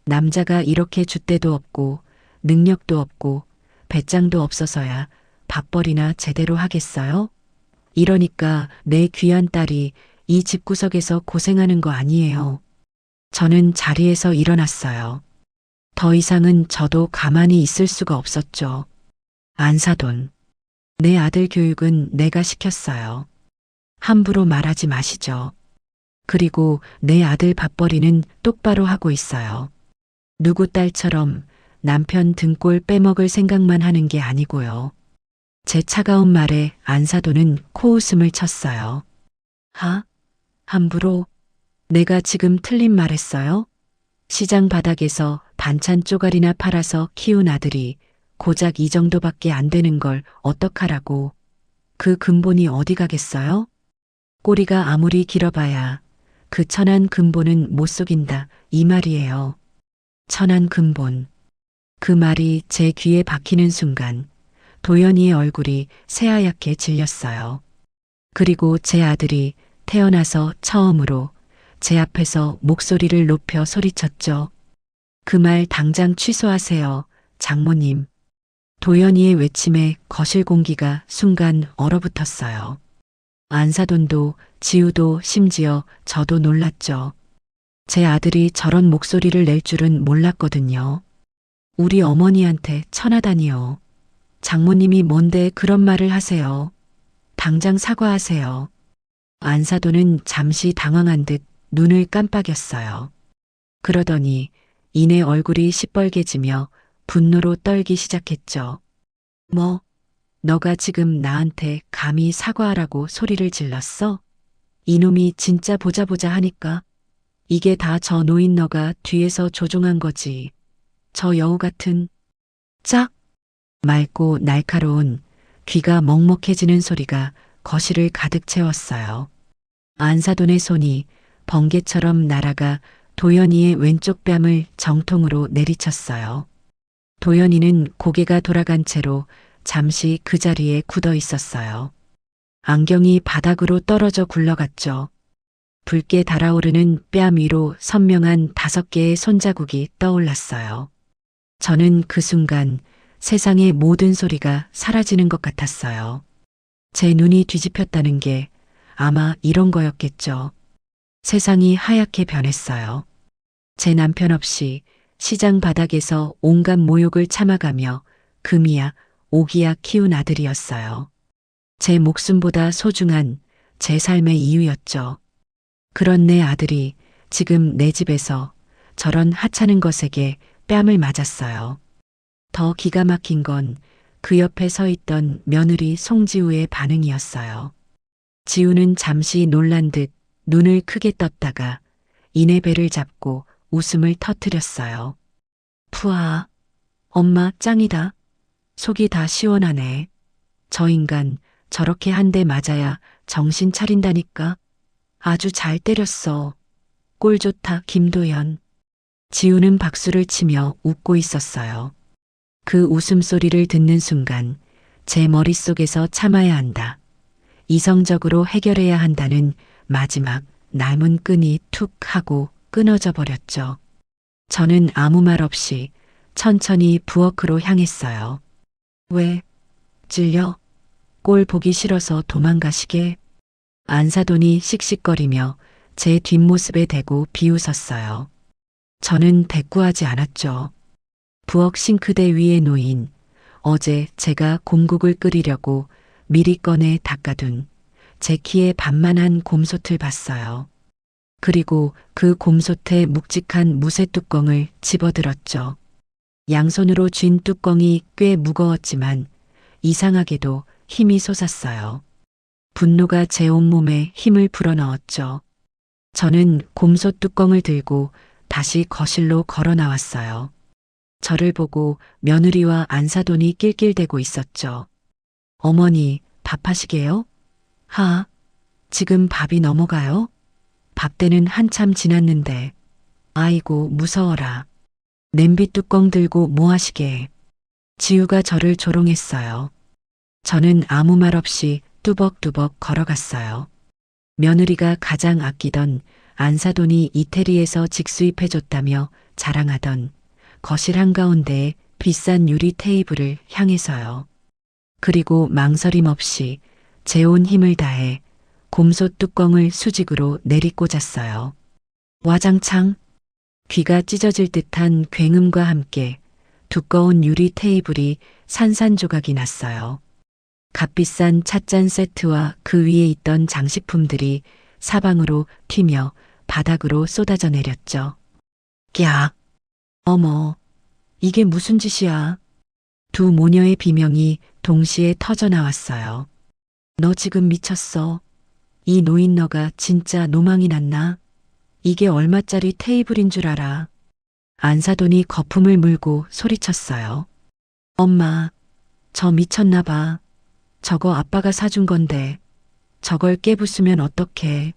남자가 이렇게 줏대도 없고 능력도 없고 배짱도 없어서야 밥벌이나 제대로 하겠어요? 이러니까 내 귀한 딸이 이 집구석에서 고생하는 거 아니에요. 저는 자리에서 일어났어요. 더 이상은 저도 가만히 있을 수가 없었죠. 안사돈. 내 아들 교육은 내가 시켰어요. 함부로 말하지 마시죠. 그리고 내 아들 밥벌이는 똑바로 하고 있어요. 누구 딸처럼 남편 등골 빼먹을 생각만 하는 게 아니고요. 제 차가운 말에 안사돈은 코웃음을 쳤어요. 함부로? 내가 지금 틀린 말 했어요? 시장 바닥에서 반찬 쪼가리나 팔아서 키운 아들이 고작 이 정도밖에 안 되는 걸 어떡하라고. 그 근본이 어디 가겠어요? 꼬리가 아무리 길어봐야 그 천한 근본은 못 속인다, 이 말이에요. 천한 근본. 그 말이 제 귀에 박히는 순간 도연이의 얼굴이 새하얗게 질렸어요. 그리고 제 아들이 태어나서 처음으로 제 앞에서 목소리를 높여 소리쳤죠. 그 말 당장 취소하세요, 장모님. 도연이의 외침에 거실 공기가 순간 얼어붙었어요. 안사돈도 지우도 심지어 저도 놀랐죠. 제 아들이 저런 목소리를 낼 줄은 몰랐거든요. 우리 어머니한테 천하다니요. 장모님이 뭔데 그런 말을 하세요. 당장 사과하세요. 안사돈은 잠시 당황한 듯 눈을 깜빡였어요. 그러더니 이내 얼굴이 시뻘개지며 분노로 떨기 시작했죠. 뭐? 너가 지금 나한테 감히 사과하라고 소리를 질렀어? 이놈이 진짜 보자 하니까 이게 다 저 노인 너가 뒤에서 조종한 거지. 저 여우 같은. 짝! 맑고 날카로운 귀가 먹먹해지는 소리가 거실을 가득 채웠어요. 안사돈의 손이 번개처럼 날아가 도연이의 왼쪽 뺨을 정통으로 내리쳤어요. 도연이는 고개가 돌아간 채로 잠시 그 자리에 굳어 있었어요. 안경이 바닥으로 떨어져 굴러갔죠. 붉게 달아오르는 뺨 위로 선명한 5개의 손자국이 떠올랐어요. 저는 그 순간 세상의 모든 소리가 사라지는 것 같았어요. 제 눈이 뒤집혔다는 게 아마 이런 거였겠죠. 세상이 하얗게 변했어요. 제 남편 없이 시장 바닥에서 온갖 모욕을 참아가며 금이야 오기야 키운 아들이었어요. 제 목숨보다 소중한 제 삶의 이유였죠. 그런 내 아들이 지금 내 집에서 저런 하찮은 것에게 뺨을 맞았어요. 더 기가 막힌 건 그 옆에 서 있던 며느리 송지우의 반응이었어요. 지우는 잠시 놀란 듯 눈을 크게 떴다가 이내 배를 잡고 웃음을 터뜨렸어요. 푸아, 엄마 짱이다. 속이 다 시원하네. 저 인간 저렇게 한 대 맞아야 정신 차린다니까. 아주 잘 때렸어. 꼴 좋다, 김도연. 지우는 박수를 치며 웃고 있었어요. 그 웃음소리를 듣는 순간 제 머릿속에서 참아야 한다. 이성적으로 해결해야 한다는 마지막 남은 끈이 툭 하고 끊어져 버렸죠. 저는 아무 말 없이 천천히 부엌으로 향했어요. 왜? 찔려? 꼴 보기 싫어서 도망가시게? 안사돈이 씩씩거리며 제 뒷모습에 대고 비웃었어요. 저는 대꾸하지 않았죠. 부엌 싱크대 위에 놓인 어제 제가 곰국을 끓이려고 미리 꺼내 닦아둔 제 키에 반만한 곰솥을 봤어요. 그리고 그 곰솥의 묵직한 무쇠 뚜껑을 집어들었죠. 양손으로 쥔 뚜껑이 꽤 무거웠지만 이상하게도 힘이 솟았어요. 분노가 제 온몸에 힘을 불어넣었죠. 저는 곰솥 뚜껑을 들고 다시 거실로 걸어 나왔어요. 저를 보고 며느리와 안사돈이 낄낄대고 있었죠. 어머니, 밥하시게요? 지금 밥이 넘어가요? 밥때는 한참 지났는데. 아이고, 무서워라. 냄비 뚜껑 들고 뭐 하시게. 지우가 저를 조롱했어요. 저는 아무 말 없이 뚜벅뚜벅 걸어갔어요. 며느리가 가장 아끼던 안사돈이 이태리에서 직수입해줬다며 자랑하던 거실 한가운데에 비싼 유리 테이블을 향해서요. 그리고 망설임 없이 제 온 힘을 다해 곰솥 뚜껑을 수직으로 내리꽂았어요. 와장창 귀가 찢어질 듯한 굉음과 함께 두꺼운 유리 테이블이 산산조각이 났어요. 값비싼 찻잔 세트와 그 위에 있던 장식품들이 사방으로 튀며 바닥으로 쏟아져 내렸죠. 깍! 어머, 이게 무슨 짓이야? 두 모녀의 비명이 동시에 터져 나왔어요. 너 지금 미쳤어. 이 노인 너가 진짜 노망이 났나? 이게 얼마짜리 테이블인 줄 알아? 안사돈이 거품을 물고 소리쳤어요. 엄마, 저 미쳤나 봐. 저거 아빠가 사준 건데 저걸 깨부수면 어떡해.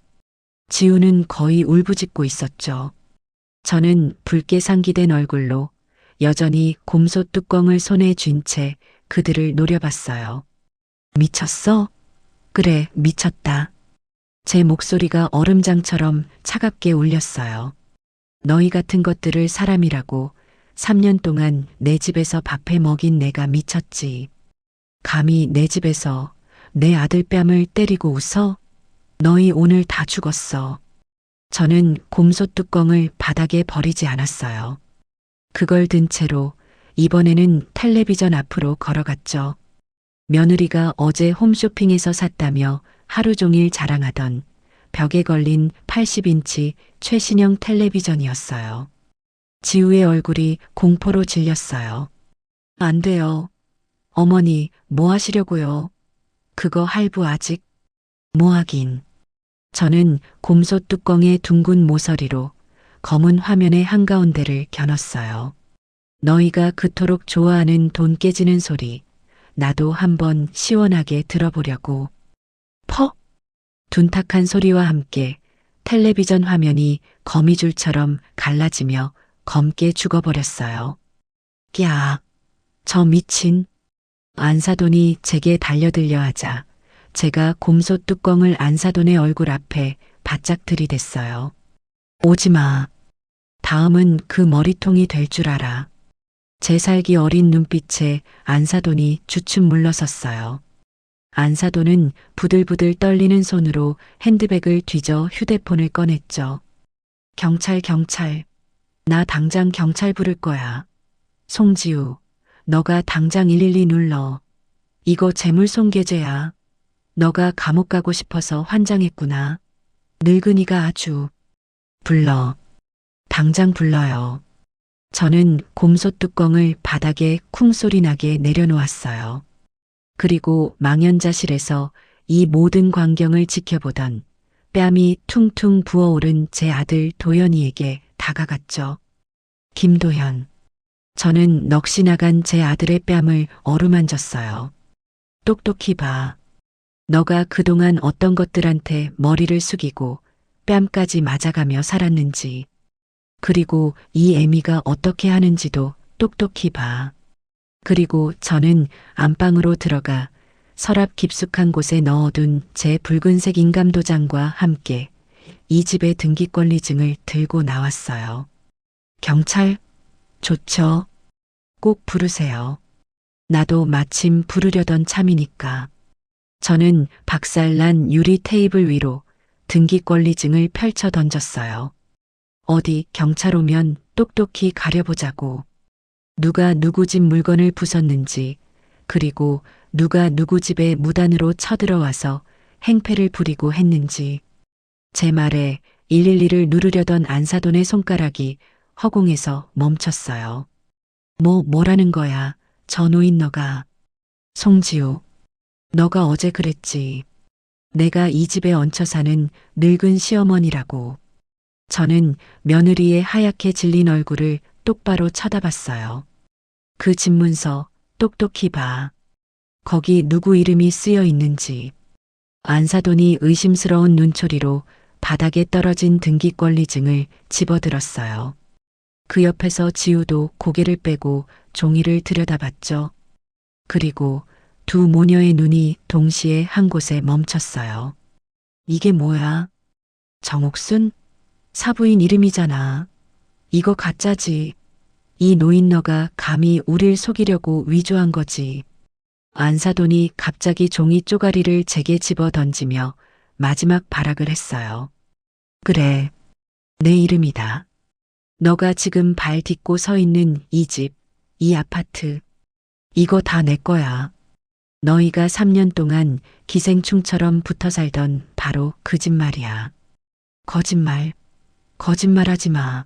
지우는 거의 울부짖고 있었죠. 저는 붉게 상기된 얼굴로 여전히 곰솥 뚜껑을 손에 쥔 채 그들을 노려봤어요. 미쳤어? 그래, 미쳤다. 제 목소리가 얼음장처럼 차갑게 울렸어요. 너희 같은 것들을 사람이라고 3년 동안 내 집에서 밥해 먹인 내가 미쳤지. 감히 내 집에서 내 아들 뺨을 때리고 웃어? 너희 오늘 다 죽었어. 저는 곰솥 뚜껑을 바닥에 버리지 않았어요. 그걸 든 채로 이번에는 텔레비전 앞으로 걸어갔죠. 며느리가 어제 홈쇼핑에서 샀다며 하루 종일 자랑하던 벽에 걸린 80인치 최신형 텔레비전이었어요. 지우의 얼굴이 공포로 질렸어요. 안 돼요. 어머니, 뭐 하시려고요? 그거 할부 아직? 뭐 하긴. 저는 곰솥 뚜껑의 둥근 모서리로 검은 화면의 한가운데를 겨눴어요. 너희가 그토록 좋아하는 돈 깨지는 소리, 나도 한번 시원하게 들어보려고. 퍽! 둔탁한 소리와 함께 텔레비전 화면이 거미줄처럼 갈라지며 검게 죽어버렸어요. 깍! 저 미친! 안사돈이 제게 달려들려 하자 제가 곰솥 뚜껑을 안사돈의 얼굴 앞에 바짝 들이댔어요. 오지마. 다음은 그 머리통이 될 줄 알아. 제 살기 어린 눈빛에 안사돈이 주춤 물러섰어요. 안사돈은 부들부들 떨리는 손으로 핸드백을 뒤져 휴대폰을 꺼냈죠. 경찰. 나 당장 경찰 부를 거야. 송지우, 너가 당장 112 눌러. 이거 재물손괴죄야. 너가 감옥 가고 싶어서 환장했구나. 늙은이가 아주. 불러. 당장 불러요. 저는 곰솥 뚜껑을 바닥에 쿵소리 나게 내려놓았어요. 그리고 망연자실에서 이 모든 광경을 지켜보던 뺨이 퉁퉁 부어오른 제 아들 도연이에게 다가갔죠. 김도현. 저는 넋이 나간 제 아들의 뺨을 어루만졌어요. 똑똑히 봐. 너가 그동안 어떤 것들한테 머리를 숙이고 뺨까지 맞아가며 살았는지, 그리고 이 애미가 어떻게 하는지도 똑똑히 봐. 그리고 저는 안방으로 들어가 서랍 깊숙한 곳에 넣어둔 제 붉은색 인감도장과 함께 이 집의 등기권리증을 들고 나왔어요. 경찰? 좋죠. 꼭 부르세요. 나도 마침 부르려던 참이니까. 저는 박살난 유리 테이블 위로 등기권리증을 펼쳐 던졌어요. 어디 경찰 오면 똑똑히 가려보자고. 누가 누구 집 물건을 부쉈는지, 그리고 누가 누구 집에 무단으로 쳐들어와서 행패를 부리고 했는지. 제 말에 112를 누르려던 안사돈의 손가락이 허공에서 멈췄어요. 뭐라는 거야, 저 노인 너가. 송지우, 너가 어제 그랬지. 내가 이 집에 얹혀 사는 늙은 시어머니라고. 저는 며느리의 하얗게 질린 얼굴을 똑바로 쳐다봤어요. 그 집문서 똑똑히 봐. 거기 누구 이름이 쓰여 있는지. 안사돈이 의심스러운 눈초리로 바닥에 떨어진 등기권리증을 집어들었어요. 그 옆에서 지우도 고개를 빼고 종이를 들여다봤죠. 그리고 두 모녀의 눈이 동시에 한 곳에 멈췄어요. 이게 뭐야? 정옥순? 사부인 이름이잖아. 이거 가짜지. 이 노인 너가 감히 우릴 속이려고 위조한 거지. 안사돈이 갑자기 종이 쪼가리를 제게 집어 던지며 마지막 발악을 했어요. 그래, 내 이름이다. 너가 지금 발 딛고 서 있는 이 집, 이 아파트, 이거 다 내 거야. 너희가 3년 동안 기생충처럼 붙어 살던 바로 그 집 말이야. 거짓말, 거짓말하지 마.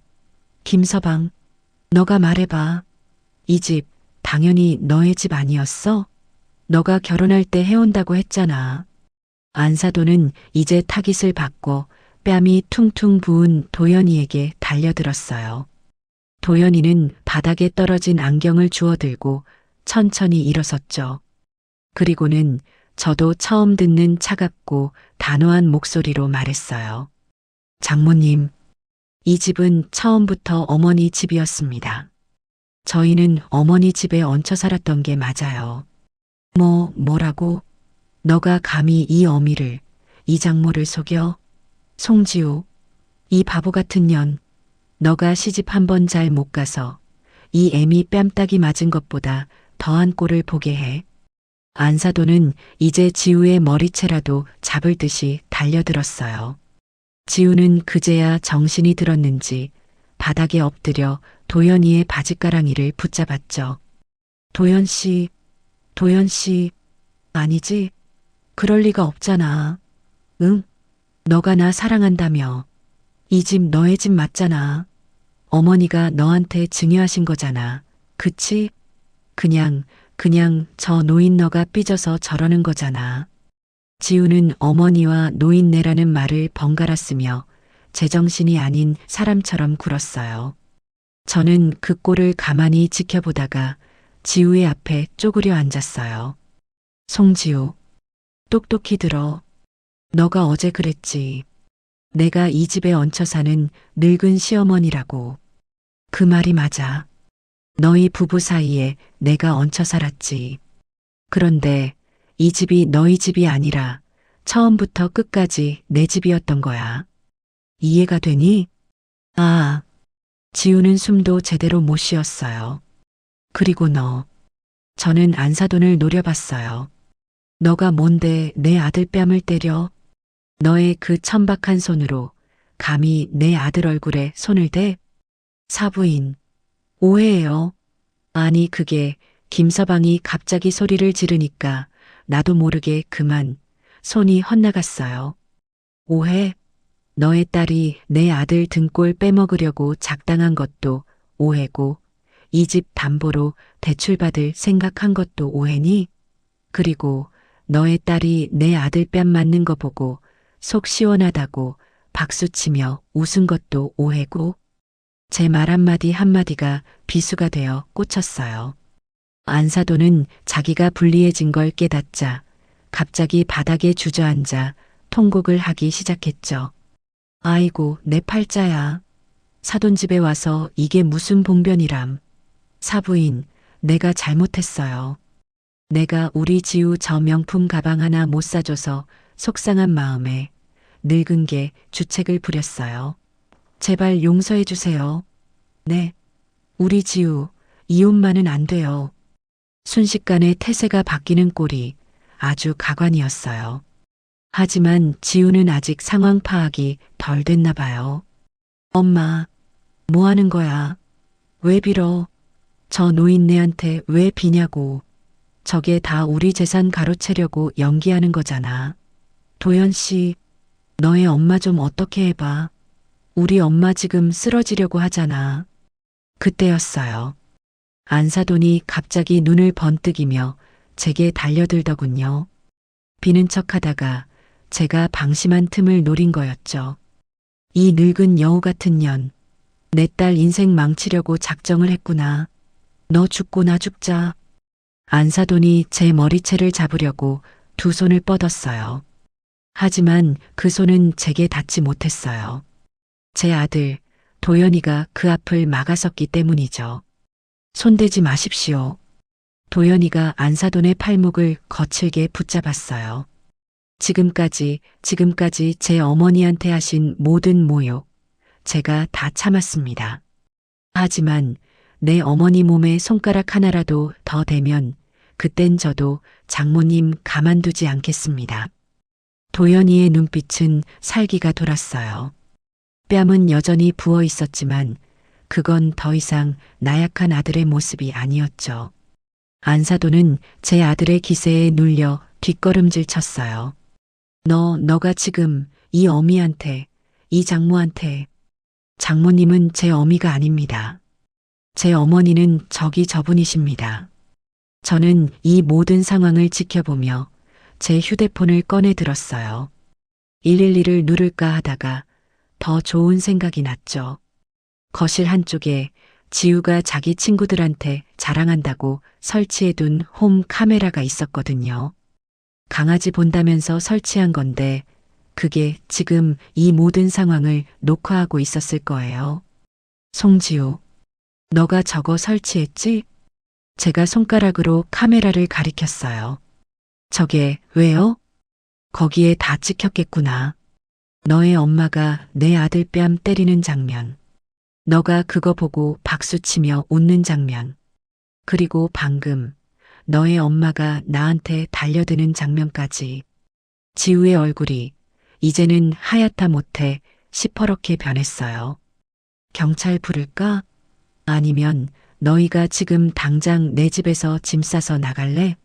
김서방, 너가 말해봐. 이 집 당연히 너의 집 아니었어? 너가 결혼할 때 해온다고 했잖아. 안사돈은 이제 타깃을 바꿔 뺨이 퉁퉁 부은 도연이에게 달려들었어요. 도연이는 바닥에 떨어진 안경을 주워들고 천천히 일어섰죠. 그리고는 저도 처음 듣는 차갑고 단호한 목소리로 말했어요. 장모님, 이 집은 처음부터 어머니 집이었습니다. 저희는 어머니 집에 얹혀 살았던 게 맞아요. 뭐라고? 너가 감히 이 어미를, 이 장모를 속여? 송지우, 이 바보 같은 년, 너가 시집 한 번 잘 못 가서 이 애미 뺨따기 맞은 것보다 더한 꼴을 보게 해. 안사돈은 이제 지우의 머리채라도 잡을 듯이 달려들었어요. 지우는 그제야 정신이 들었는지 바닥에 엎드려 도연이의 바짓가랑이를 붙잡았죠. 도연 씨, 아니지? 그럴 리가 없잖아. 응? 너가 나 사랑한다며. 이 집 너의 집 맞잖아. 어머니가 너한테 증여하신 거잖아. 그치? 그냥 저 노인 너가 삐져서 저러는 거잖아. 지우는 어머니와 노인네라는 말을 번갈아 쓰며 제정신이 아닌 사람처럼 굴었어요. 저는 그 꼴을 가만히 지켜보다가 지우의 앞에 쪼그려 앉았어요. 송지우, 똑똑히 들어. 너가 어제 그랬지. 내가 이 집에 얹혀 사는 늙은 시어머니라고. 그 말이 맞아. 너희 부부 사이에 내가 얹혀 살았지. 그런데 이 집이 너희 집이 아니라 처음부터 끝까지 내 집이었던 거야. 이해가 되니? 아, 지우는 숨도 제대로 못 쉬었어요. 그리고 너. 저는 안사돈을 노려봤어요. 너가 뭔데 내 아들 뺨을 때려? 너의 그 천박한 손으로 감히 내 아들 얼굴에 손을 대? 사부인, 오해예요. 아니 그게 김서방이 갑자기 소리를 지르니까 나도 모르게 그만 손이 헛나갔어요. 오해? 너의 딸이 내 아들 등골 빼먹으려고 작당한 것도 오해고 이 집 담보로 대출받을 생각한 것도 오해니? 그리고 너의 딸이 내 아들 뺨 맞는 거 보고 속 시원하다고 박수치며 웃은 것도 오해고 제 말 한마디 한마디가 비수가 되어 꽂혔어요. 안사돈은 자기가 불리해진 걸 깨닫자 갑자기 바닥에 주저앉아 통곡을 하기 시작했죠. 아이고 내 팔자야. 사돈집에 와서 이게 무슨 봉변이람. 사부인, 내가 잘못했어요. 내가 우리 지우 저 명품 가방 하나 못 사줘서 속상한 마음에 늙은 게 주책을 부렸어요. 제발 용서해 주세요. 네. 우리 지우, 이혼만은 안 돼요. 순식간에 태세가 바뀌는 꼴이 아주 가관이었어요. 하지만 지우는 아직 상황 파악이 덜 됐나 봐요. 엄마, 뭐 하는 거야? 왜 빌어? 저 노인네한테 왜 비냐고. 저게 다 우리 재산 가로채려고 연기하는 거잖아. 도연 씨, 너의 엄마 좀 어떻게 해봐. 우리 엄마 지금 쓰러지려고 하잖아. 그때였어요. 안사돈이 갑자기 눈을 번뜩이며 제게 달려들더군요. 비는 척 하다가 제가 방심한 틈을 노린 거였죠. 이 늙은 여우 같은 년, 내 딸 인생 망치려고 작정을 했구나. 너 죽고 나 죽자. 안사돈이 제 머리채를 잡으려고 두 손을 뻗었어요. 하지만 그 손은 제게 닿지 못했어요. 제 아들, 도연이가 그 앞을 막아섰기 때문이죠. 손대지 마십시오. 도연이가 안사돈의 팔목을 거칠게 붙잡았어요. 지금까지 제 어머니한테 하신 모든 모욕, 제가 다 참았습니다. 하지만 내 어머니 몸에 손가락 하나라도 더 대면 그땐 저도 장모님 가만두지 않겠습니다. 도연이의 눈빛은 살기가 돌았어요. 뺨은 여전히 부어 있었지만 그건 더 이상 나약한 아들의 모습이 아니었죠. 안사돈은 제 아들의 기세에 눌려 뒷걸음질 쳤어요. 너가 지금 이 어미한테, 이 장모한테, 장모님은 제 어미가 아닙니다. 제 어머니는 저분이십니다. 저는 이 모든 상황을 지켜보며 제 휴대폰을 꺼내 들었어요. 112를 누를까 하다가 더 좋은 생각이 났죠. 거실 한쪽에 지우가 자기 친구들한테 자랑한다고 설치해둔 홈 카메라가 있었거든요. 강아지 본다면서 설치한 건데 그게 지금 이 모든 상황을 녹화하고 있었을 거예요. 송지우, 너가 저거 설치했지? 제가 손가락으로 카메라를 가리켰어요. 저게 왜요? 거기에 다 찍혔겠구나. 너의 엄마가 내 아들 뺨 때리는 장면. 너가 그거 보고 박수치며 웃는 장면. 그리고 방금 너의 엄마가 나한테 달려드는 장면까지. 지우의 얼굴이 이제는 하얗다 못해 시퍼렇게 변했어요. 경찰 부를까? 아니면 너희가 지금 당장 내 집에서 짐 싸서 나갈래?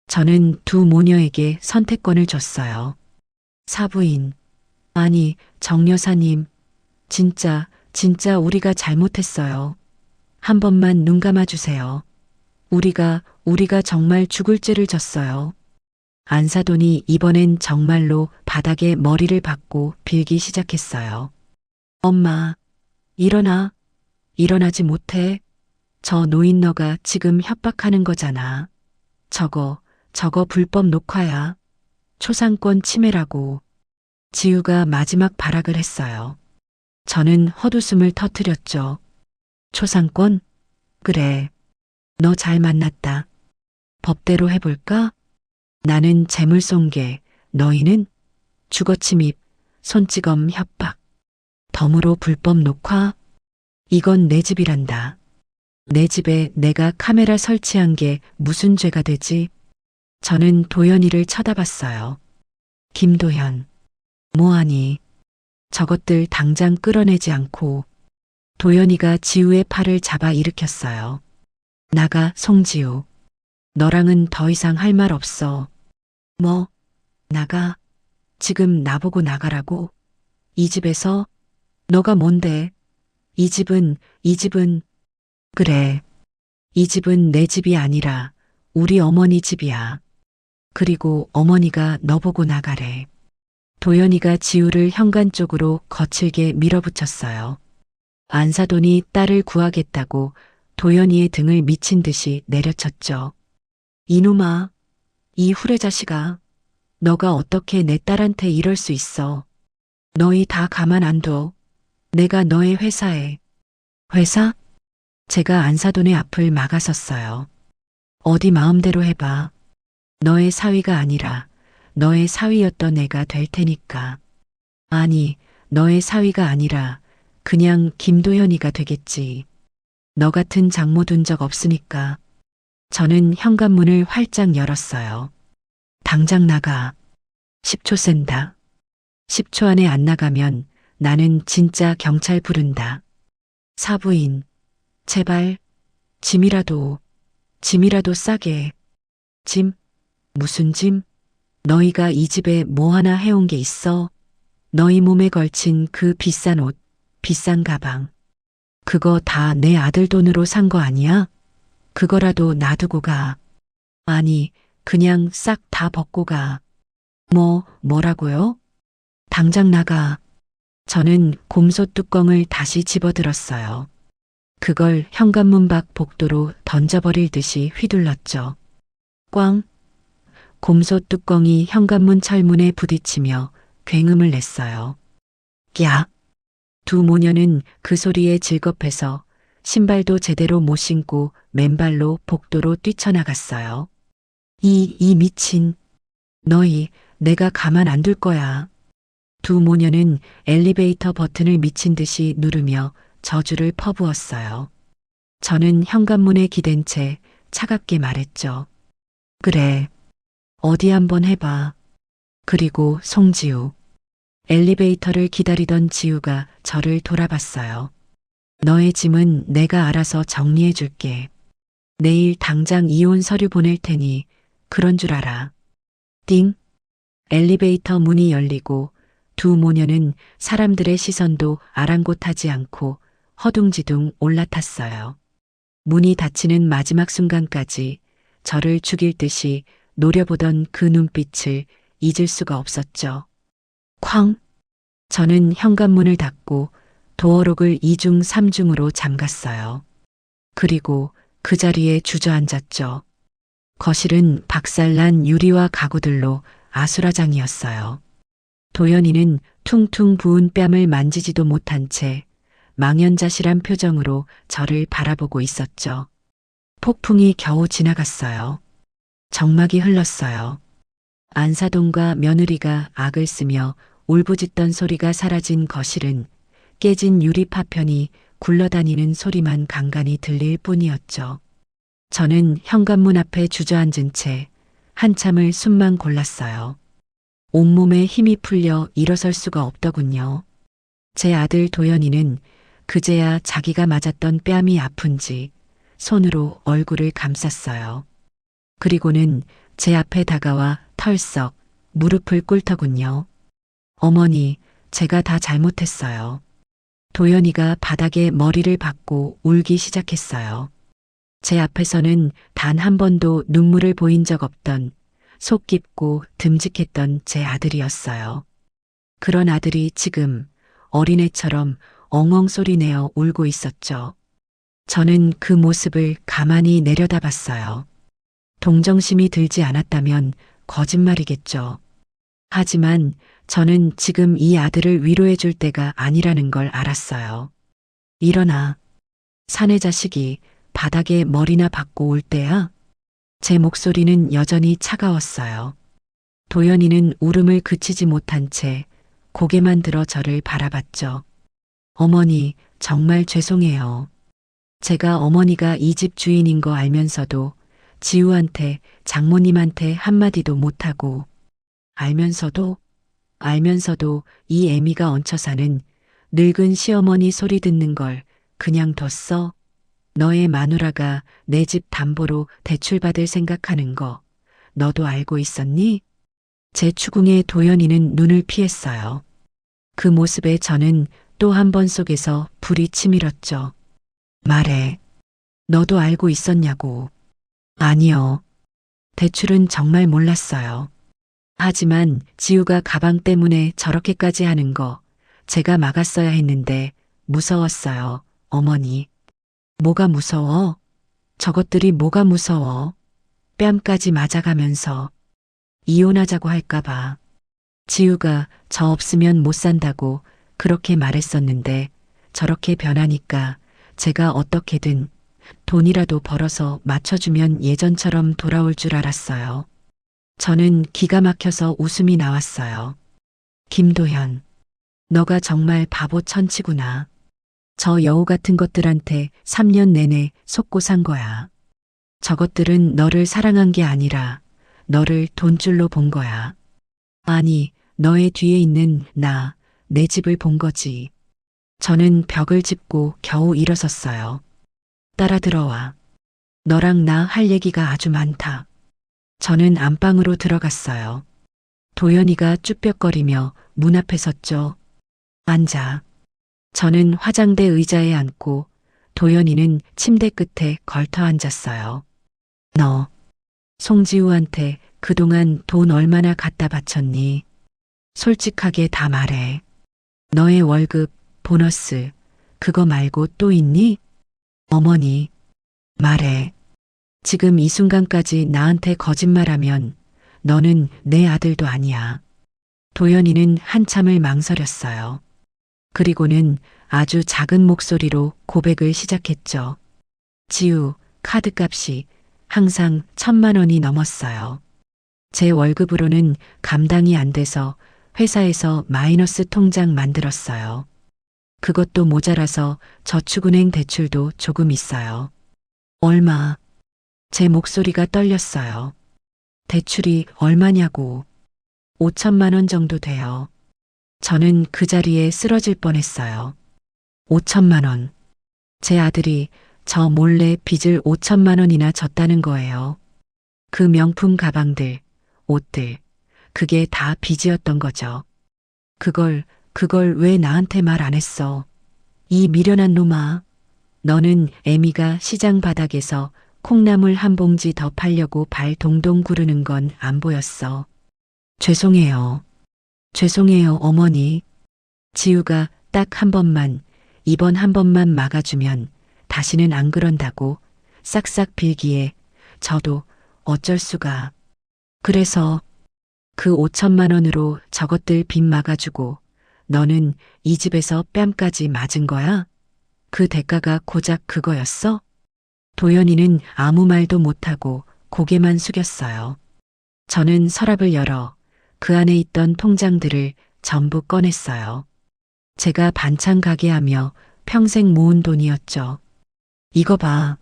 저는 두 모녀에게 선택권을 줬어요. 사부인, 아니 정 여사님, 진짜 우리가 잘못했어요. 한 번만 눈 감아주세요. 우리가 정말 죽을 죄를 졌어요. 안사돈이 이번엔 정말로 바닥에 머리를 박고 빌기 시작했어요. 엄마, 일어나. 일어나지 못해. 저 노인 너가 지금 협박하는 거잖아. 저거 불법 녹화야. 초상권 침해라고. 지우가 마지막 발악을 했어요. 저는 헛웃음을 터뜨렸죠. 초상권? 그래. 너 잘 만났다. 법대로 해볼까? 나는 재물손괴, 너희는 주거침입, 손찌검 협박, 덤으로 불법 녹화? 이건 내 집이란다. 내 집에 내가 카메라 설치한 게 무슨 죄가 되지? 저는 도연이를 쳐다봤어요. 김도현, 뭐하니? 저것들 당장 끌어내지 않고. 도연이가 지우의 팔을 잡아 일으켰어요. 나가, 송지우. 너랑은 더 이상 할 말 없어. 뭐? 나가? 지금 나보고 나가라고? 이 집에서? 너가 뭔데? 이 집은, 그래. 이 집은 내 집이 아니라 우리 어머니 집이야. 그리고 어머니가 너보고 나가래. 도연이가 지우를 현관 쪽으로 거칠게 밀어붙였어요. 안사돈이 딸을 구하겠다고 도연이의 등을 미친 듯이 내려쳤죠. 이놈아, 이 후레자식아, 너가 어떻게 내 딸한테 이럴 수 있어. 너희 다 가만 안 둬. 내가 너의 회사에. 회사? 제가 안사돈의 앞을 막아섰어요. 어디 마음대로 해봐. 너의 사위가 아니라 너의 사위였던 애가 될 테니까. 아니, 너의 사위가 아니라 그냥 김도연이가 되겠지. 너 같은 장모 둔 적 없으니까. 저는 현관문을 활짝 열었어요. 당장 나가. 10초 센다. 10초 안에 안 나가면 나는 진짜 경찰 부른다. 사부인, 제발, 짐이라도 싸게. 짐? 무슨 짐? 너희가 이 집에 뭐 하나 해온 게 있어? 너희 몸에 걸친 그 비싼 옷, 비싼 가방. 그거 다 내 아들 돈으로 산 거 아니야? 그거라도 놔두고 가. 아니, 그냥 싹 다 벗고 가. 뭐라고요? 당장 나가. 저는 곰소 뚜껑을 다시 집어들었어요. 그걸 현관문 밖 복도로 던져버릴 듯이 휘둘렀죠. 꽝! 곰소 뚜껑이 현관문 철문에 부딪히며 굉음을 냈어요. 야! 두 모녀는 그 소리에 질겁해서 신발도 제대로 못 신고 맨발로 복도로 뛰쳐나갔어요. 이 미친. 너희, 내가 가만 안 둘 거야. 두 모녀는 엘리베이터 버튼을 미친 듯이 누르며 저주를 퍼부었어요. 저는 현관문에 기댄 채 차갑게 말했죠. 그래. 어디 한번 해봐. 그리고 송지우. 엘리베이터를 기다리던 지우가 저를 돌아봤어요. 너의 짐은 내가 알아서 정리해 줄게. 내일 당장 이혼 서류 보낼 테니 그런 줄 알아. 띵. 엘리베이터 문이 열리고 두 모녀는 사람들의 시선도 아랑곳하지 않고 허둥지둥 올라탔어요. 문이 닫히는 마지막 순간까지 저를 죽일 듯이 노려보던 그 눈빛을 잊을 수가 없었죠. 쾅! 저는 현관문을 닫고 도어록을 2중 3중으로 잠갔어요. 그리고 그 자리에 주저앉았죠. 거실은 박살난 유리와 가구들로 아수라장이었어요. 도연이는 퉁퉁 부은 뺨을 만지지도 못한 채 망연자실한 표정으로 저를 바라보고 있었죠. 폭풍이 겨우 지나갔어요. 정막이 흘렀어요. 안사돈과 며느리가 악을 쓰며 울부짖던 소리가 사라진 거실은 깨진 유리 파편이 굴러다니는 소리만 간간히 들릴 뿐이었죠. 저는 현관문 앞에 주저앉은 채 한참을 숨만 골랐어요. 온몸에 힘이 풀려 일어설 수가 없더군요. 제 아들 도연이는 그제야 자기가 맞았던 뺨이 아픈지 손으로 얼굴을 감쌌어요. 그리고는 제 앞에 다가와 털썩 무릎을 꿇더군요. 어머니, 제가 다 잘못했어요. 도연이가 바닥에 머리를 박고 울기 시작했어요. 제 앞에서는 단 한 번도 눈물을 보인 적 없던 속 깊고 듬직했던 제 아들이었어요. 그런 아들이 지금 어린애처럼 엉엉 소리내어 울고 있었죠. 저는 그 모습을 가만히 내려다봤어요. 동정심이 들지 않았다면 거짓말이겠죠. 하지만 저는 지금 이 아들을 위로해 줄 때가 아니라는 걸 알았어요. 일어나. 사내 자식이 바닥에 머리나 박고 올 때야? 제 목소리는 여전히 차가웠어요. 도연이는 울음을 그치지 못한 채 고개만 들어 저를 바라봤죠. 어머니, 정말 죄송해요. 제가 어머니가 이 집 주인인 거 알면서도 지우한테, 장모님한테 한마디도 못하고, 알면서도 이 애미가 얹혀 사는 늙은 시어머니 소리 듣는 걸 그냥 뒀어. 너의 마누라가 내 집 담보로 대출받을 생각하는 거 너도 알고 있었니? 제 추궁에 도연이는 눈을 피했어요. 그 모습에 저는 또 한 번 속에서 불이 치밀었죠. 말해. 너도 알고 있었냐고. 아니요. 대출은 정말 몰랐어요. 하지만 지우가 가방 때문에 저렇게까지 하는 거 제가 막았어야 했는데 무서웠어요, 어머니. 뭐가 무서워? 저것들이 뭐가 무서워? 뺨까지 맞아가면서 이혼하자고 할까봐. 지우가 저 없으면 못 산다고 그렇게 말했었는데 저렇게 변하니까 제가 어떻게든 돈이라도 벌어서 맞춰주면 예전처럼 돌아올 줄 알았어요. 저는 기가 막혀서 웃음이 나왔어요. 김도현, 너가 정말 바보 천치구나. 저 여우 같은 것들한테 3년 내내 속고 산 거야. 저것들은 너를 사랑한 게 아니라 너를 돈줄로 본 거야. 아니, 너의 뒤에 있는 나, 내 집을 본 거지. 저는 벽을 짚고 겨우 일어섰어요. 따라 들어와. 너랑 나 할 얘기가 아주 많다. 저는 안방으로 들어갔어요. 도연이가 쭈뼛거리며 문 앞에 섰죠. 앉아. 저는 화장대 의자에 앉고 도연이는 침대 끝에 걸터 앉았어요. 너, 송지우한테 그동안 돈 얼마나 갖다 바쳤니? 솔직하게 다 말해. 너의 월급, 보너스, 그거 말고 또 있니? 어머니, 말해. 지금 이 순간까지 나한테 거짓말하면 너는 내 아들도 아니야. 도연이는 한참을 망설였어요. 그리고는 아주 작은 목소리로 고백을 시작했죠. 지우, 카드값이 항상 1,000만 원이 넘었어요. 제 월급으로는 감당이 안 돼서 회사에서 마이너스 통장 만들었어요. 그것도 모자라서 저축은행 대출도 조금 있어요. 얼마? 제 목소리가 떨렸어요. 대출이 얼마냐고. 5천만 원 정도 돼요. 저는 그 자리에 쓰러질 뻔했어요. 5천만 원. 제 아들이 저 몰래 빚을 5천만 원이나 졌다는 거예요. 그 명품 가방들, 옷들, 그게 다 빚이었던 거죠. 그걸 왜 나한테 말 안 했어? 이 미련한 놈아. 너는 애미가 시장 바닥에서 콩나물 한 봉지 더 팔려고 발 동동 구르는 건 안 보였어. 죄송해요. 죄송해요, 어머니. 지우가 딱 한 번만, 이번 한 번만 막아주면 다시는 안 그런다고 싹싹 빌기에 저도 어쩔 수가. 그래서 그 5천만 원으로 저것들 빚 막아주고 너는 이 집에서 뺨까지 맞은 거야? 그 대가가 고작 그거였어? 도연이는 아무 말도 못하고 고개만 숙였어요. 저는 서랍을 열어 그 안에 있던 통장들을 전부 꺼냈어요. 제가 반찬 가게 하며 평생 모은 돈이었죠. 이거 봐.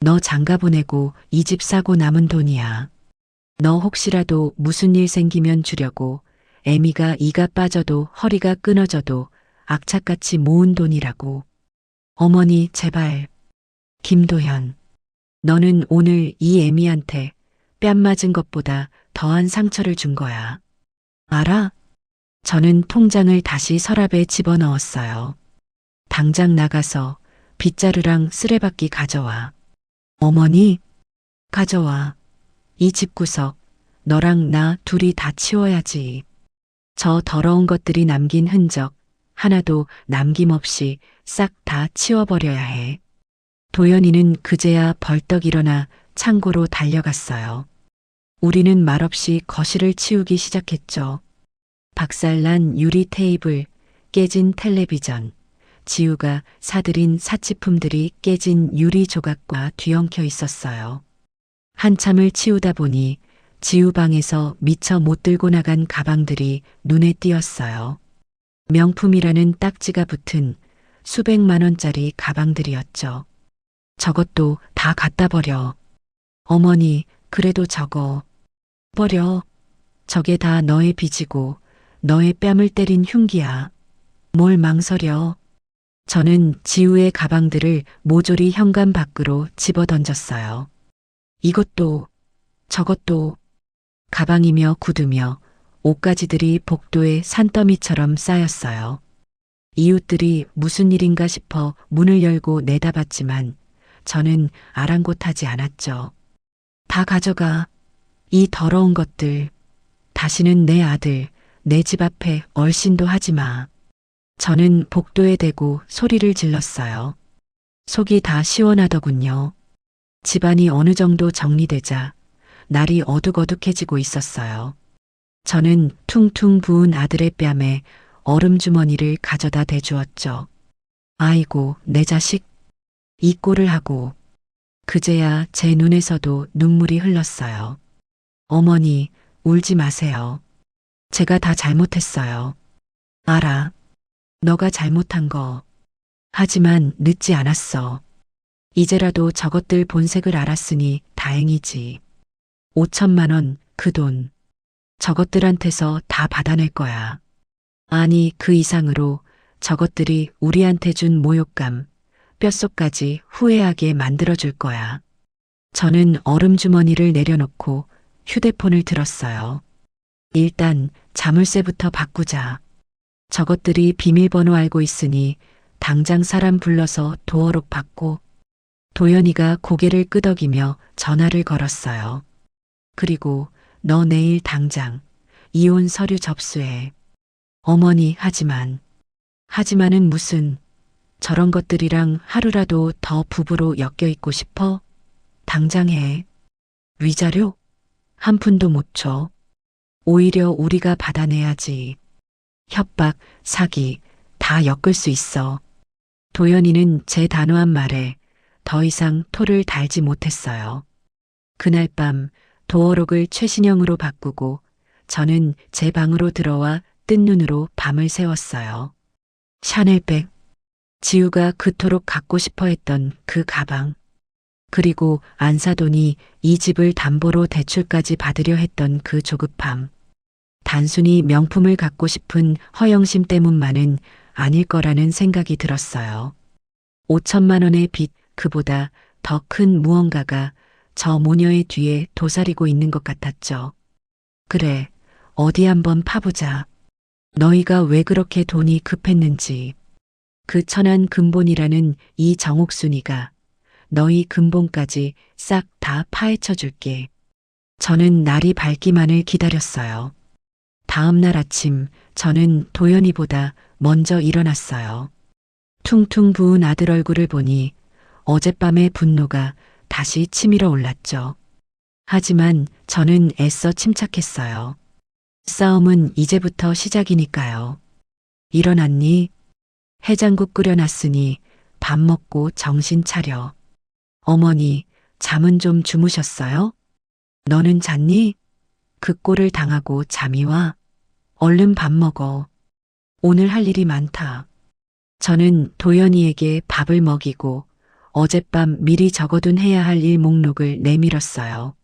너 장가 보내고 이 집 사고 남은 돈이야. 너 혹시라도 무슨 일 생기면 주려고 애미가 이가 빠져도 허리가 끊어져도 악착같이 모은 돈이라고. 어머니 제발. 김도현. 너는 오늘 이 애미한테 뺨 맞은 것보다 더한 상처를 준 거야. 알아? 저는 통장을 다시 서랍에 집어넣었어요. 당장 나가서 빗자루랑 쓰레받기 가져와. 어머니? 가져와. 이 집구석 너랑 나 둘이 다 치워야지. 저 더러운 것들이 남긴 흔적 하나도 남김없이 싹 다 치워버려야 해. 도연이는 그제야 벌떡 일어나 창고로 달려갔어요. 우리는 말없이 거실을 치우기 시작했죠. 박살난 유리 테이블, 깨진 텔레비전, 지우가 사들인 사치품들이 깨진 유리 조각과 뒤엉켜 있었어요. 한참을 치우다 보니 지우 방에서 미처 못 들고 나간 가방들이 눈에 띄었어요. 명품이라는 딱지가 붙은 수백만 원짜리 가방들이었죠. 저것도 다 갖다 버려. 어머니, 그래도 저거. 버려. 저게 다 너의 빚이고 너의 뺨을 때린 흉기야. 뭘 망설여. 저는 지우의 가방들을 모조리 현관 밖으로 집어던졌어요. 이것도 저것도 가방이며 구두며 옷가지들이 복도에 산더미처럼 쌓였어요. 이웃들이 무슨 일인가 싶어 문을 열고 내다봤지만 저는 아랑곳하지 않았죠. 다 가져가. 이 더러운 것들. 다시는 내 아들, 내 집 앞에 얼씬도 하지 마. 저는 복도에 대고 소리를 질렀어요. 속이 다 시원하더군요. 집안이 어느 정도 정리되자 날이 어둑어둑해지고 있었어요. 저는 퉁퉁 부은 아들의 뺨에 얼음 주머니를 가져다 대주었죠. 아이고, 내 자식. 이 꼴을 하고. 그제야 제 눈에서도 눈물이 흘렀어요. 어머니, 울지 마세요. 제가 다 잘못했어요. 알아. 너가 잘못한 거. 하지만 늦지 않았어. 이제라도 저것들 본색을 알았으니 다행이지. 5천만 원, 그 돈. 저것들한테서 다 받아낼 거야. 아니, 그 이상으로 저것들이 우리한테 준 모욕감, 뼛속까지 후회하게 만들어줄 거야. 저는 얼음주머니를 내려놓고 휴대폰을 들었어요. 일단 자물쇠부터 바꾸자. 저것들이 비밀번호 알고 있으니 당장 사람 불러서 도어록 받고. 도연이가 고개를 끄덕이며 전화를 걸었어요. 그리고 너 내일 당장 이혼 서류 접수해. 어머니, 하지만은 무슨, 저런 것들이랑 하루라도 더 부부로 엮여 있고 싶어? 당장 해. 위자료? 한 푼도 못 줘. 오히려 우리가 받아내야지. 협박, 사기, 다 엮을 수 있어. 도연이는 제 단호한 말에 더 이상 토를 달지 못했어요. 그날 밤 도어록을 최신형으로 바꾸고 저는 제 방으로 들어와 뜬 눈으로 밤을 새웠어요. 샤넬백, 지우가 그토록 갖고 싶어 했던 그 가방, 그리고 안사돈이 이 집을 담보로 대출까지 받으려 했던 그 조급함. 단순히 명품을 갖고 싶은 허영심 때문만은 아닐 거라는 생각이 들었어요. 5천만 원의 빚, 그보다 더 큰 무언가가 저 모녀의 뒤에 도사리고 있는 것 같았죠. 그래, 어디 한번 파보자. 너희가 왜 그렇게 돈이 급했는지. 그 천한 근본이라는 이 정옥순이가 너희 근본까지 싹 다 파헤쳐 줄게. 저는 날이 밝기만을 기다렸어요. 다음 날 아침 저는 도연이보다 먼저 일어났어요. 퉁퉁 부은 아들 얼굴을 보니 어젯밤의 분노가 다시 치밀어 올랐죠. 하지만 저는 애써 침착했어요. 싸움은 이제부터 시작이니까요. 일어났니? 해장국 끓여놨으니 밥 먹고 정신 차려. 어머니, 잠은 좀 주무셨어요? 너는 잤니? 그 꼴을 당하고 잠이 와? 얼른 밥 먹어. 오늘 할 일이 많다. 저는 도연이에게 밥을 먹이고 어젯밤 미리 적어둔 해야 할 일 목록을 내밀었어요.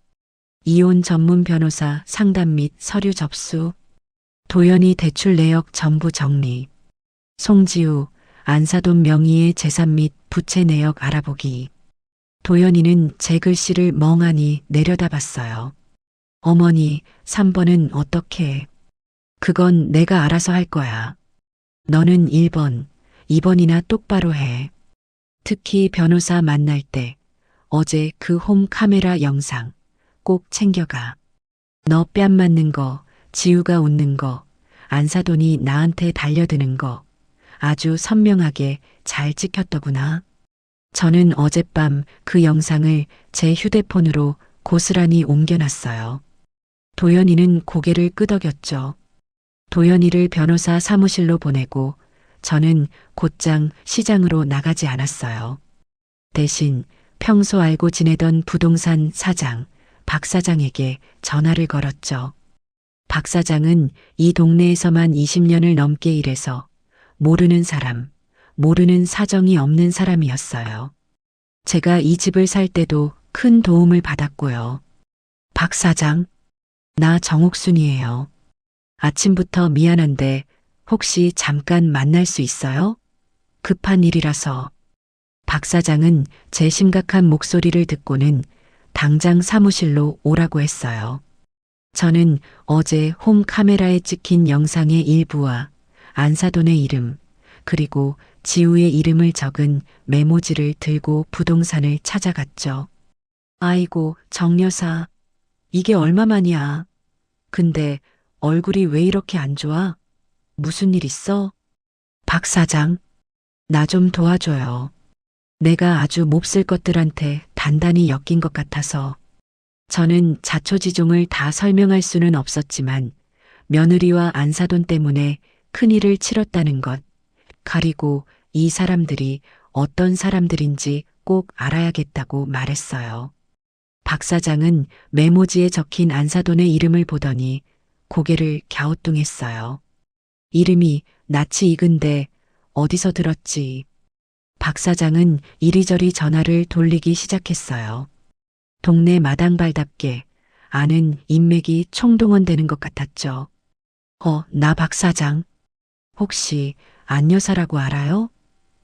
이혼 전문 변호사 상담 및 서류 접수, 도연이 대출 내역 전부 정리, 송지우, 안사돈 명의의 재산 및 부채 내역 알아보기. 도연이는 제 글씨를 멍하니 내려다봤어요. 어머니, 3번은 어떻게? 그건 내가 알아서 할 거야. 너는 1번, 2번이나 똑바로 해. 특히 변호사 만날 때 어제 그 홈 카메라 영상 꼭 챙겨가. 너 뺨 맞는 거, 지우가 웃는 거, 안사돈이 나한테 달려드는 거 아주 선명하게 잘 찍혔더구나. 저는 어젯밤 그 영상을 제 휴대폰으로 고스란히 옮겨놨어요. 도연이는 고개를 끄덕였죠. 도연이를 변호사 사무실로 보내고 저는 곧장 시장으로 나가지 않았어요. 대신 평소 알고 지내던 부동산 사장, 박 사장에게 전화를 걸었죠. 박 사장은 이 동네에서만 20년을 넘게 일해서 모르는 사람, 모르는 사정이 없는 사람이었어요. 제가 이 집을 살 때도 큰 도움을 받았고요. 박 사장, 나 정옥순이에요. 아침부터 미안한데 혹시 잠깐 만날 수 있어요? 급한 일이라서. 박 사장은 제 심각한 목소리를 듣고는 당장 사무실로 오라고 했어요. 저는 어제 홈 카메라에 찍힌 영상의 일부와 안사돈의 이름, 그리고 지우의 이름을 적은 메모지를 들고 부동산을 찾아갔죠. 아이고, 정 여사. 이게 얼마만이야? 근데 얼굴이 왜 이렇게 안 좋아? 무슨 일 있어? 박 사장, 나 좀 도와줘요. 내가 아주 몹쓸 것들한테 단단히 엮인 것 같아서. 저는 자초지종을 다 설명할 수는 없었지만 며느리와 안사돈 때문에 큰일을 치렀다는 것, 그리고 이 사람들이 어떤 사람들인지 꼭 알아야겠다고 말했어요. 박 사장은 메모지에 적힌 안사돈의 이름을 보더니 고개를 갸우뚱했어요. 이름이 낯이 익은데 어디서 들었지? 박 사장은 이리저리 전화를 돌리기 시작했어요. 동네 마당발답게 아는 인맥이 총동원되는 것 같았죠. 나 박 사장. 혹시 안 여사라고 알아요?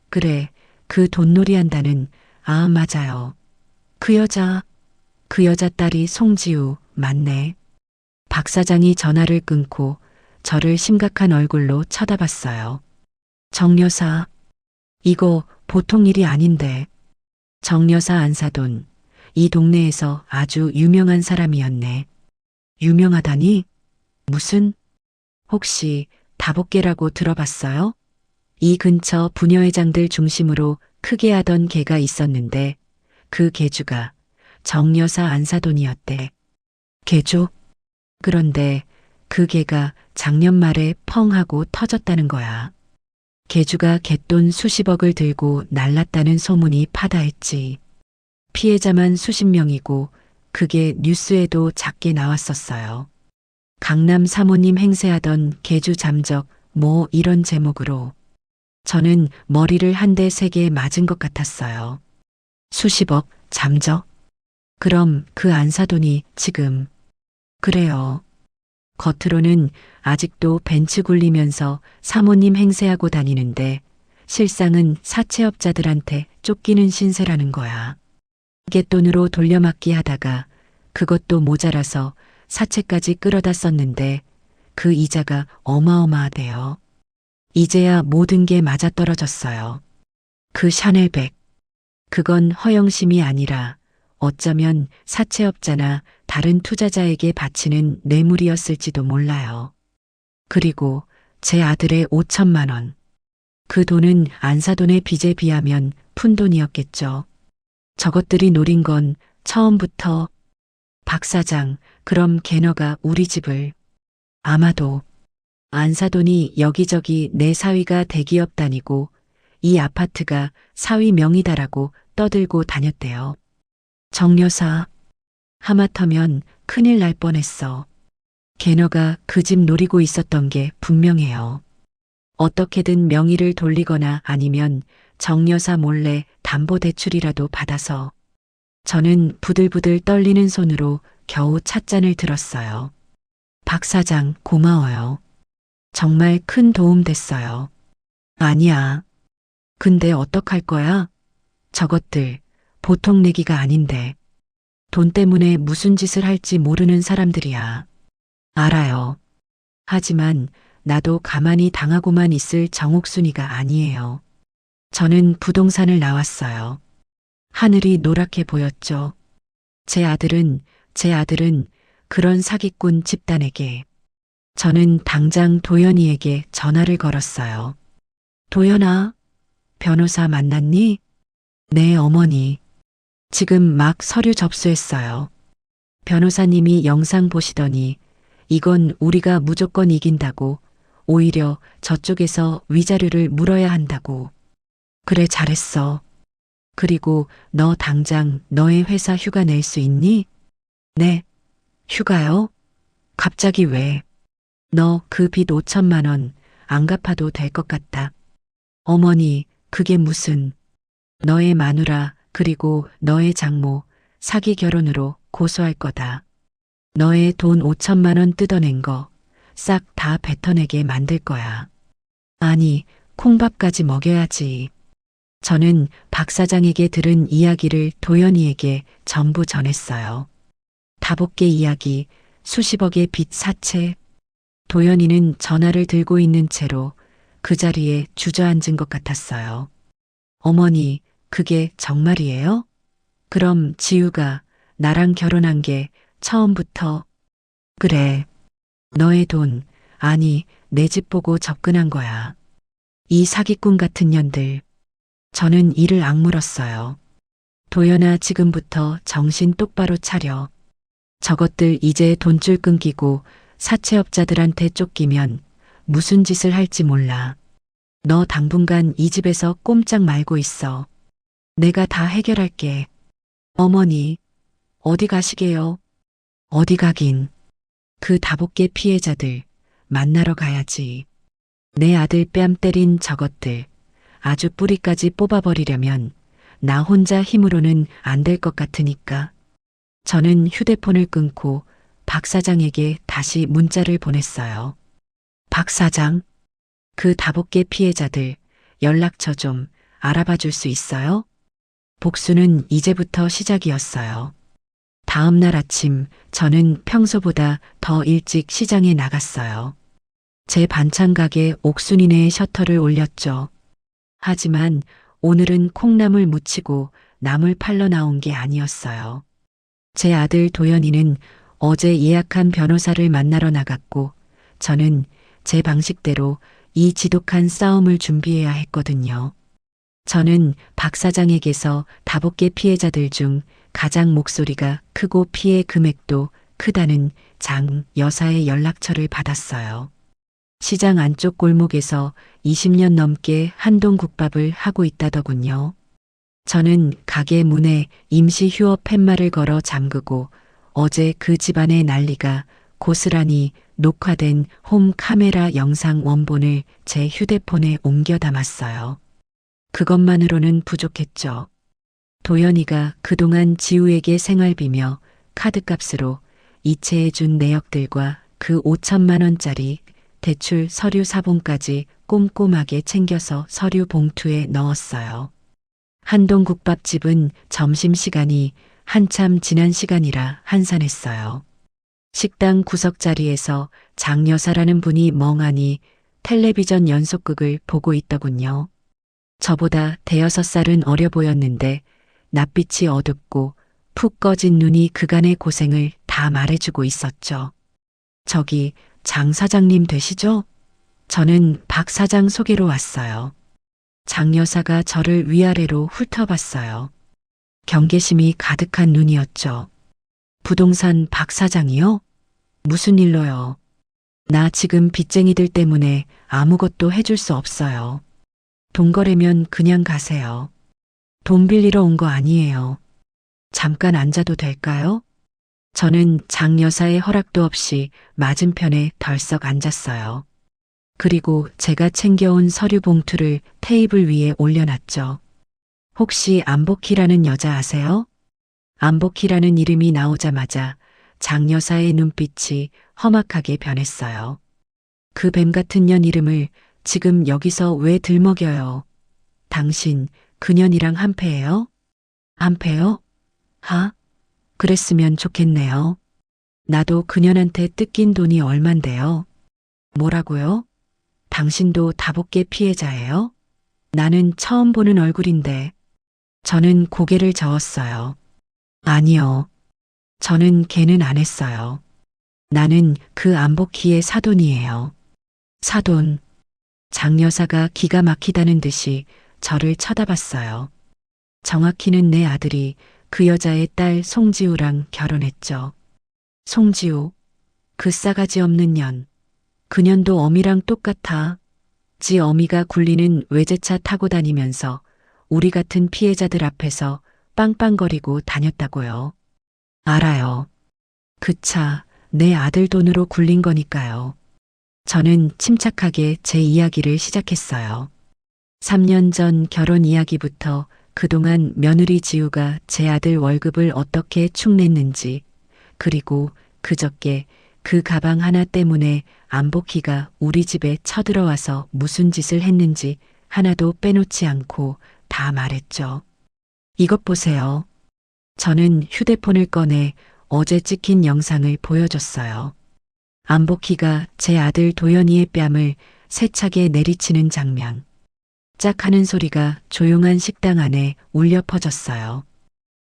그래, 그 돈놀이 한다는, 맞아요. 그 여자 딸이 송지우, 맞네. 박 사장이 전화를 끊고 저를 심각한 얼굴로 쳐다봤어요. 정 여사, 이거 보통 일이 아닌데. 정 여사 안사돈, 이 동네에서 아주 유명한 사람이었네. 유명하다니? 무슨? 혹시 다복계라고 들어봤어요? 이 근처 부녀회장들 중심으로 크게 하던 개가 있었는데 그 개주가 정 여사 안사돈이었대. 개주? 그런데 그 개가 작년 말에 펑 하고 터졌다는 거야. 개주가 갯돈 수십억을 들고 날랐다는 소문이 파다했지. 피해자만 수십 명이고 그게 뉴스에도 작게 나왔었어요. 강남 사모님 행세하던 개주 잠적 뭐 이런 제목으로. 저는 머리를 한 대 세게 맞은 것 같았어요. 수십억 잠적? 그럼 그 안사돈이 지금. 그래요. 겉으로는 아직도 벤츠 굴리면서 사모님 행세하고 다니는데 실상은 사채업자들한테 쫓기는 신세라는 거야. 갯돈으로 돌려막기 하다가 그것도 모자라서 사채까지 끌어다 썼는데 그 이자가 어마어마하대요. 이제야 모든 게 맞아떨어졌어요. 그 샤넬백. 그건 허영심이 아니라 어쩌면 사채업자나 다른 투자자에게 바치는 뇌물이었을지도 몰라요. 그리고 제 아들의 5천만 원. 그 돈은 안사돈의 빚에 비하면 푼돈이었겠죠. 저것들이 노린 건 처음부터. 박 사장, 그럼 걔너가 우리 집을. 아마도. 안사돈이 여기저기 내 사위가 대기업 다니고 이 아파트가 사위 명의다라고 떠들고 다녔대요. 정 여사, 하마터면 큰일 날 뻔했어. 걔너가 그 집 노리고 있었던 게 분명해요. 어떻게든 명의를 돌리거나 아니면 정 여사 몰래 담보대출이라도 받아서. 저는 부들부들 떨리는 손으로 겨우 찻잔을 들었어요. 박 사장, 고마워요. 정말 큰 도움 됐어요. 아니야. 근데 어떡할 거야? 저것들 보통 내기가 아닌데. 돈 때문에 무슨 짓을 할지 모르는 사람들이야. 알아요. 하지만 나도 가만히 당하고만 있을 정옥순이가 아니에요. 저는 부동산을 나왔어요. 하늘이 노랗게 보였죠. 제 아들은 그런 사기꾼 집단에게. 저는 당장 도연이에게 전화를 걸었어요. 도연아, 변호사 만났니? 네, 어머니. 지금 막 서류 접수했어요. 변호사님이 영상 보시더니 이건 우리가 무조건 이긴다고, 오히려 저쪽에서 위자료를 물어야 한다고. 그래, 잘했어. 그리고 너 당장 너의 회사 휴가 낼 수 있니? 네. 휴가요? 갑자기 왜? 너 그 빚 5천만 원 안 갚아도 될 것 같다. 어머니, 그게 무슨. 너의 마누라 그리고 너의 장모 사기 결혼으로 고소할 거다. 너의 돈 5천만 원 뜯어낸 거 싹 다 뱉어내게 만들 거야. 아니, 콩밥까지 먹여야지. 저는 박 사장에게 들은 이야기를 도연이에게 전부 전했어요. 다복계 이야기, 수십억의 빚 사채. 도연이는 전화를 들고 있는 채로 그 자리에 주저앉은 것 같았어요. 어머니, 그게 정말이에요? 그럼 지우가 나랑 결혼한 게 처음부터. 그래. 너의 돈, 아니, 내 집 보고 접근한 거야. 이 사기꾼 같은 년들. 저는 이를 악물었어요. 도연아, 지금부터 정신 똑바로 차려. 저것들 이제 돈줄 끊기고 사채업자들한테 쫓기면 무슨 짓을 할지 몰라. 너 당분간 이 집에서 꼼짝 말고 있어. 내가 다 해결할게. 어머니, 어디 가시게요? 어디 가긴. 그 다복계 피해자들 만나러 가야지. 내 아들 뺨 때린 저것들 아주 뿌리까지 뽑아버리려면 나 혼자 힘으로는 안 될 것 같으니까. 저는 휴대폰을 끊고 박 사장에게 다시 문자를 보냈어요. 박 사장, 그 다복계 피해자들 연락처 좀 알아봐 줄 수 있어요? 복수는 이제부터 시작이었어요. 다음 날 아침 저는 평소보다 더 일찍 시장에 나갔어요. 제 반찬 가게 옥순이네의 셔터를 올렸죠. 하지만 오늘은 콩나물 무치고 나물 팔러 나온 게 아니었어요. 제 아들 도연이는 어제 예약한 변호사를 만나러 나갔고 저는 제 방식대로 이 지독한 싸움을 준비해야 했거든요. 저는 박 사장에게서 다복계 피해자들 중 가장 목소리가 크고 피해 금액도 크다는 장 여사의 연락처를 받았어요. 시장 안쪽 골목에서 20년 넘게 한동국밥을 하고 있다더군요. 저는 가게 문에 임시 휴업 팻말을 걸어 잠그고 어제 그 집안의 난리가 고스란히 녹화된 홈 카메라 영상 원본을 제 휴대폰에 옮겨 담았어요. 그것만으로는 부족했죠. 도연이가 그동안 지우에게 생활비며 카드값으로 이체해준 내역들과 그 5천만 원짜리 대출 서류 사본까지 꼼꼼하게 챙겨서 서류 봉투에 넣었어요. 한동국밥집은 점심시간이 한참 지난 시간이라 한산했어요. 식당 구석자리에서 장 여사라는 분이 멍하니 텔레비전 연속극을 보고 있더군요. 저보다 대여섯 살은 어려 보였는데 낯빛이 어둡고 푹 꺼진 눈이 그간의 고생을 다 말해주고 있었죠. 저기 장 사장님 되시죠? 저는 박 사장 소개로 왔어요. 장 여사가 저를 위아래로 훑어봤어요. 경계심이 가득한 눈이었죠. 부동산 박 사장이요? 무슨 일로요? 나 지금 빚쟁이들 때문에 아무것도 해줄 수 없어요. 돈 거래면 그냥 가세요. 돈 빌리러 온 거 아니에요. 잠깐 앉아도 될까요? 저는 장 여사의 허락도 없이 맞은편에 덜썩 앉았어요. 그리고 제가 챙겨온 서류 봉투를 테이블 위에 올려놨죠. 혹시 안복희라는 여자 아세요? 안복희라는 이름이 나오자마자 장 여사의 눈빛이 험악하게 변했어요. 그 뱀 같은 년 이름을 지금 여기서 왜 들먹여요? 당신 그년이랑 한패예요? 한패요? 하? 그랬으면 좋겠네요. 나도 그년한테 뜯긴 돈이 얼만데요. 뭐라고요? 당신도 다복계 피해자예요? 나는 처음 보는 얼굴인데. 저는 고개를 저었어요. 아니요. 저는 걔는 안 했어요. 나는 그 안복희의 사돈이에요. 사돈. 장 여사가 기가 막히다는 듯이 저를 쳐다봤어요. 정확히는 내 아들이 그 여자의 딸 송지우랑 결혼했죠. 송지우. 그 싸가지 없는 년. 그년도 어미랑 똑같아. 지 어미가 굴리는 외제차 타고 다니면서 우리 같은 피해자들 앞에서 빵빵거리고 다녔다고요. 알아요. 그 차 내 아들 돈으로 굴린 거니까요. 저는 침착하게 제 이야기를 시작했어요. 3년 전 결혼 이야기부터 그동안 며느리 지우가 제 아들 월급을 어떻게 축냈는지, 그리고 그저께 그 가방 하나 때문에 안복희가 우리 집에 쳐들어와서 무슨 짓을 했는지 하나도 빼놓지 않고 다 말했죠. 이것 보세요. 저는 휴대폰을 꺼내 어제 찍힌 영상을 보여줬어요. 안복희가 제 아들 도연이의 뺨을 세차게 내리치는 장면. 짝 하는 소리가 조용한 식당 안에 울려 퍼졌어요.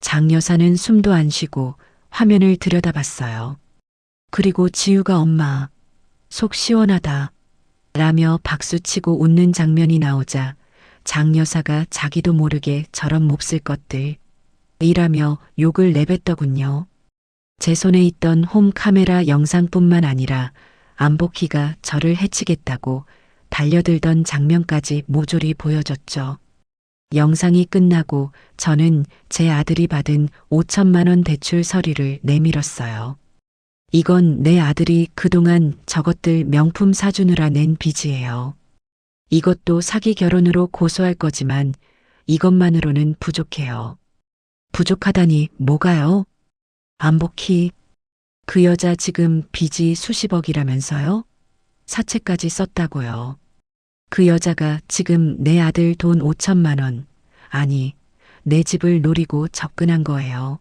장 여사는 숨도 안 쉬고 화면을 들여다봤어요. 그리고 지우가 엄마, 속 시원하다 라며 박수치고 웃는 장면이 나오자 장 여사가 자기도 모르게 저런 몹쓸 것들 이라며 욕을 내뱉더군요. 제 손에 있던 홈 카메라 영상뿐만 아니라 안복희가 저를 해치겠다고 달려들던 장면까지 모조리 보여줬죠. 영상이 끝나고 저는 제 아들이 받은 5천만 원 대출 서류를 내밀었어요. 이건 내 아들이 그동안 저것들 명품 사주느라 낸 빚이에요. 이것도 사기 결혼으로 고소할 거지만 이것만으로는 부족해요. 부족하다니 뭐가요? 안복희, 그 여자 지금 빚이 수십억이라면서요? 사채까지 썼다고요. 그 여자가 지금 내 아들 돈 5천만 원, 아니, 내 집을 노리고 접근한 거예요.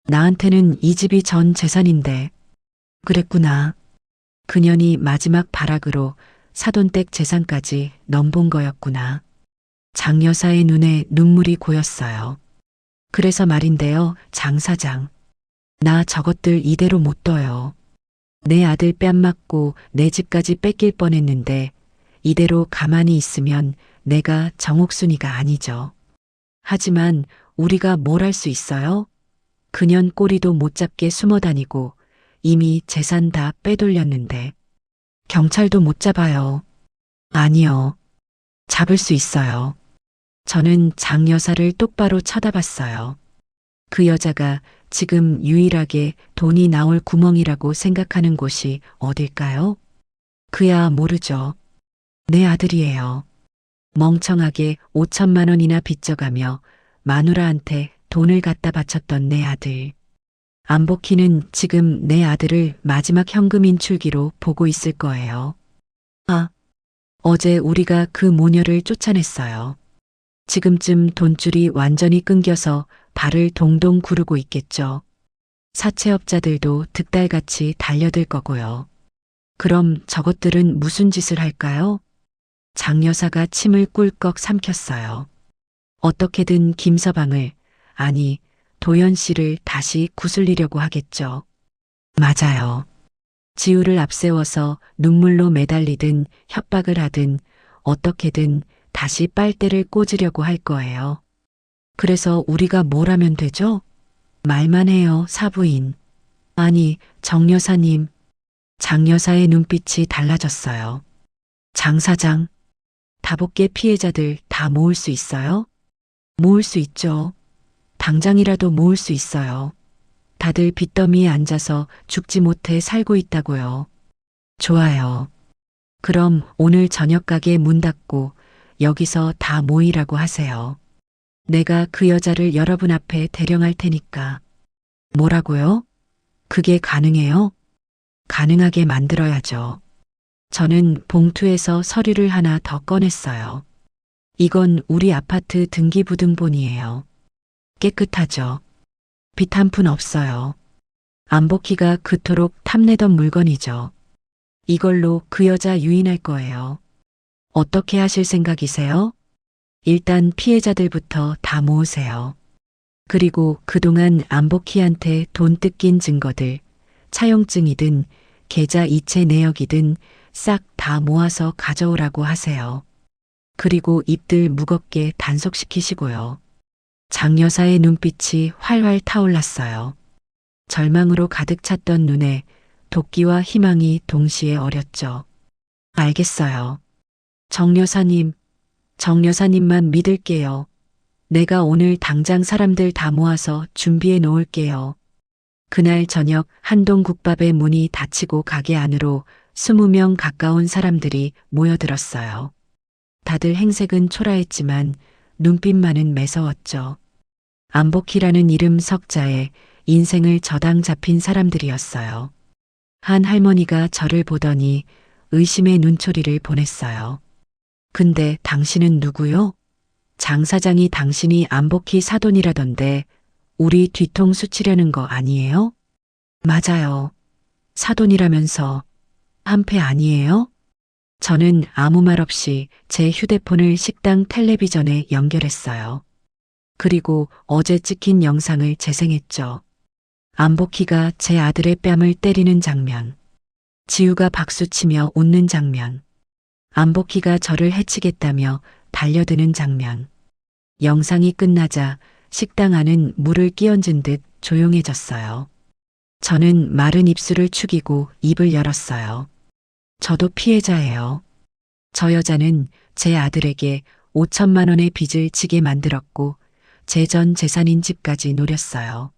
나한테는 이 집이 전 재산인데. 그랬구나. 그년이 마지막 발악으로 사돈댁 재산까지 넘본 거였구나. 장 여사의 눈에 눈물이 고였어요. 그래서 말인데요, 장 사장. 나 저것들 이대로 못 둬요. 내 아들 뺨 맞고 내 집까지 뺏길 뻔했는데 이대로 가만히 있으면 내가 정옥순이가 아니죠. 하지만 우리가 뭘 할 수 있어요? 그년 꼬리도 못 잡게 숨어 다니고 이미 재산 다 빼돌렸는데. 경찰도 못 잡아요. 아니요. 잡을 수 있어요. 저는 장 여사를 똑바로 쳐다봤어요. 그 여자가 지금 유일하게 돈이 나올 구멍이라고 생각하는 곳이 어딜까요? 그야 모르죠. 내 아들이에요. 멍청하게 5천만 원이나 빚져가며 마누라한테 돈을 갖다 바쳤던 내 아들. 안복희는 지금 내 아들을 마지막 현금 인출기로 보고 있을 거예요. 아, 어제 우리가 그 모녀를 쫓아냈어요. 지금쯤 돈줄이 완전히 끊겨서 발을 동동 구르고 있겠죠. 사채업자들도 득달같이 달려들 거고요. 그럼 저것들은 무슨 짓을 할까요? 장 여사가 침을 꿀꺽 삼켰어요. 어떻게든 김서방을, 아니, 도연 씨를 다시 구슬리려고 하겠죠. 맞아요. 지우를 앞세워서 눈물로 매달리든 협박을 하든 어떻게든 다시 빨대를 꽂으려고 할 거예요. 그래서 우리가 뭘 하면 되죠? 말만 해요, 사부인. 아니, 정 여사님. 장 여사의 눈빛이 달라졌어요. 장 사장, 다복계 피해자들 다 모을 수 있어요? 모을 수 있죠. 당장이라도 모을 수 있어요. 다들 빚더미에 앉아서 죽지 못해 살고 있다고요. 좋아요. 그럼 오늘 저녁 가게 문 닫고 여기서 다 모이라고 하세요. 내가 그 여자를 여러분 앞에 대령할 테니까. 뭐라고요? 그게 가능해요? 가능하게 만들어야죠. 저는 봉투에서 서류를 하나 더 꺼냈어요. 이건 우리 아파트 등기부등본이에요. 깨끗하죠. 빚 한 푼 없어요. 안복희가 그토록 탐내던 물건이죠. 이걸로 그 여자 유인할 거예요. 어떻게 하실 생각이세요? 일단 피해자들부터 다 모으세요. 그리고 그동안 안복희한테 돈 뜯긴 증거들, 차용증이든 계좌 이체 내역이든 싹 다 모아서 가져오라고 하세요. 그리고 입들 무겁게 단속시키시고요. 장 여사의 눈빛이 활활 타올랐어요. 절망으로 가득 찼던 눈에 도끼와 희망이 동시에 어렸죠. 알겠어요. 정 여사님, 정 여사님만 믿을게요. 내가 오늘 당장 사람들 다 모아서 준비해 놓을게요. 그날 저녁 한동국밥의 문이 닫히고 가게 안으로 20명 가까운 사람들이 모여들었어요. 다들 행색은 초라했지만 눈빛만은 매서웠죠. 안복희라는 이름 석자에 인생을 저당 잡힌 사람들이었어요. 한 할머니가 저를 보더니 의심의 눈초리를 보냈어요. 근데 당신은 누구요? 장 사장이 당신이 안복희 사돈이라던데 우리 뒤통수 치려는 거 아니에요? 맞아요. 사돈이라면서 한패 아니에요? 저는 아무 말 없이 제 휴대폰을 식당 텔레비전에 연결했어요. 그리고 어제 찍힌 영상을 재생했죠. 안복희가 제 아들의 뺨을 때리는 장면. 지우가 박수치며 웃는 장면. 안복희가 저를 해치겠다며 달려드는 장면. 영상이 끝나자 식당 안은 물을 끼얹은 듯 조용해졌어요. 저는 마른 입술을 축이고 입을 열었어요. 저도 피해자예요. 저 여자는 제 아들에게 5천만 원의 빚을 지게 만들었고 제 전 재산인 집까지 노렸어요.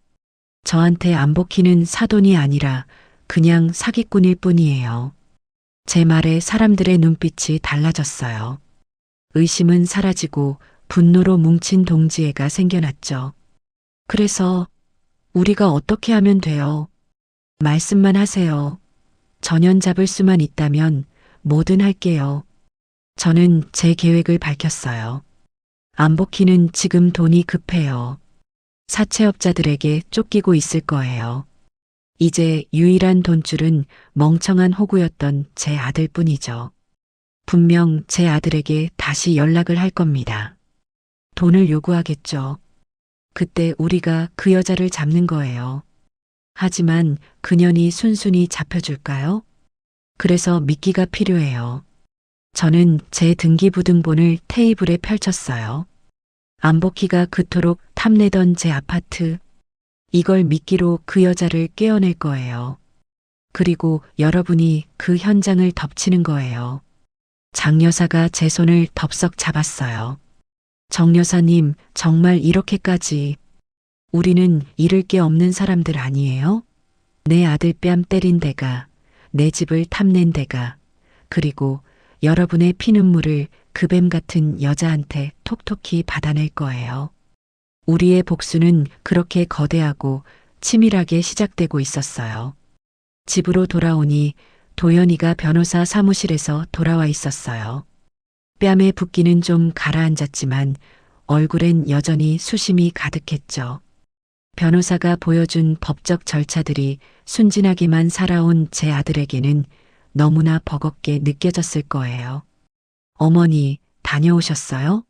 저한테 안복희는 사돈이 아니라 그냥 사기꾼일 뿐이에요. 제 말에 사람들의 눈빛이 달라졌어요. 의심은 사라지고 분노로 뭉친 동지애가 생겨났죠. 그래서 우리가 어떻게 하면 돼요? 말씀만 하세요. 전연 잡을 수만 있다면 뭐든 할게요. 저는 제 계획을 밝혔어요. 안복희는 지금 돈이 급해요. 사채업자들에게 쫓기고 있을 거예요. 이제 유일한 돈줄은 멍청한 호구였던 제 아들뿐이죠. 분명 제 아들에게 다시 연락을 할 겁니다. 돈을 요구하겠죠. 그때 우리가 그 여자를 잡는 거예요. 하지만 그년이 순순히 잡혀줄까요? 그래서 미끼가 필요해요. 저는 제 등기부등본을 테이블에 펼쳤어요. 안복희가 그토록 탐내던 제 아파트. 이걸 미끼로 그 여자를 깨어낼 거예요. 그리고 여러분이 그 현장을 덮치는 거예요. 장 여사가 제 손을 덥석 잡았어요. 정 여사님, 정말 이렇게까지. 우리는 잃을 게 없는 사람들 아니에요? 내 아들 뺨 때린 데가, 내 집을 탐낸 데가, 그리고 여러분의 피눈물을 그 뱀 같은 여자한테 톡톡히 받아낼 거예요. 우리의 복수는 그렇게 거대하고 치밀하게 시작되고 있었어요. 집으로 돌아오니 도연이가 변호사 사무실에서 돌아와 있었어요. 뺨에 붓기는 좀 가라앉았지만 얼굴엔 여전히 수심이 가득했죠. 변호사가 보여준 법적 절차들이 순진하게만 살아온 제 아들에게는 너무나 버겁게 느껴졌을 거예요. 어머니, 다녀오셨어요?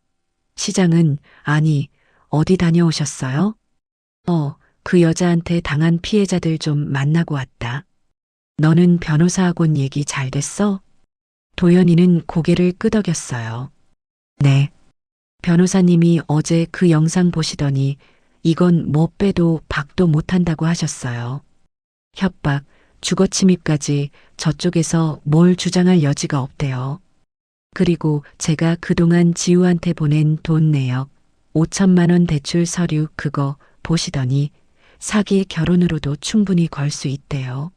시장은, 아니, 어디 다녀오셨어요? 그 여자한테 당한 피해자들 좀 만나고 왔다. 너는 변호사 학원 얘기 잘 됐어? 도연이는 고개를 끄덕였어요. 네. 변호사님이 어제 그 영상 보시더니 이건 뭐 빼도 박도 못한다고 하셨어요. 협박, 주거침입까지 저쪽에서 뭘 주장할 여지가 없대요. 그리고 제가 그동안 지우한테 보낸 돈 내역, 5천만 원 대출 서류 그거 보시더니 사기 결혼으로도 충분히 걸 수 있대요.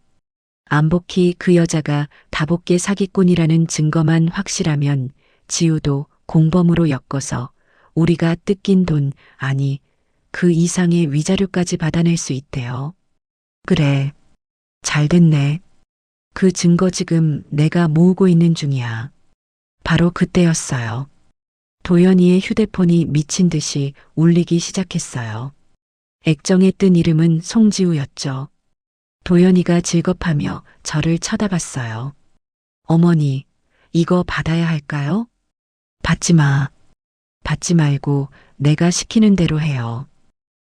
안복희 그 여자가 다복계 사기꾼이라는 증거만 확실하면 지우도 공범으로 엮어서 우리가 뜯긴 돈, 아니 그 이상의 위자료까지 받아낼 수 있대요. 그래, 잘 됐네. 그 증거 지금 내가 모으고 있는 중이야. 바로 그때였어요. 도연이의 휴대폰이 미친 듯이 울리기 시작했어요. 액정에 뜬 이름은 송지우였죠. 도연이가 질겁하며 저를 쳐다봤어요. 어머니, 이거 받아야 할까요? 받지 마. 받지 말고 내가 시키는 대로 해요.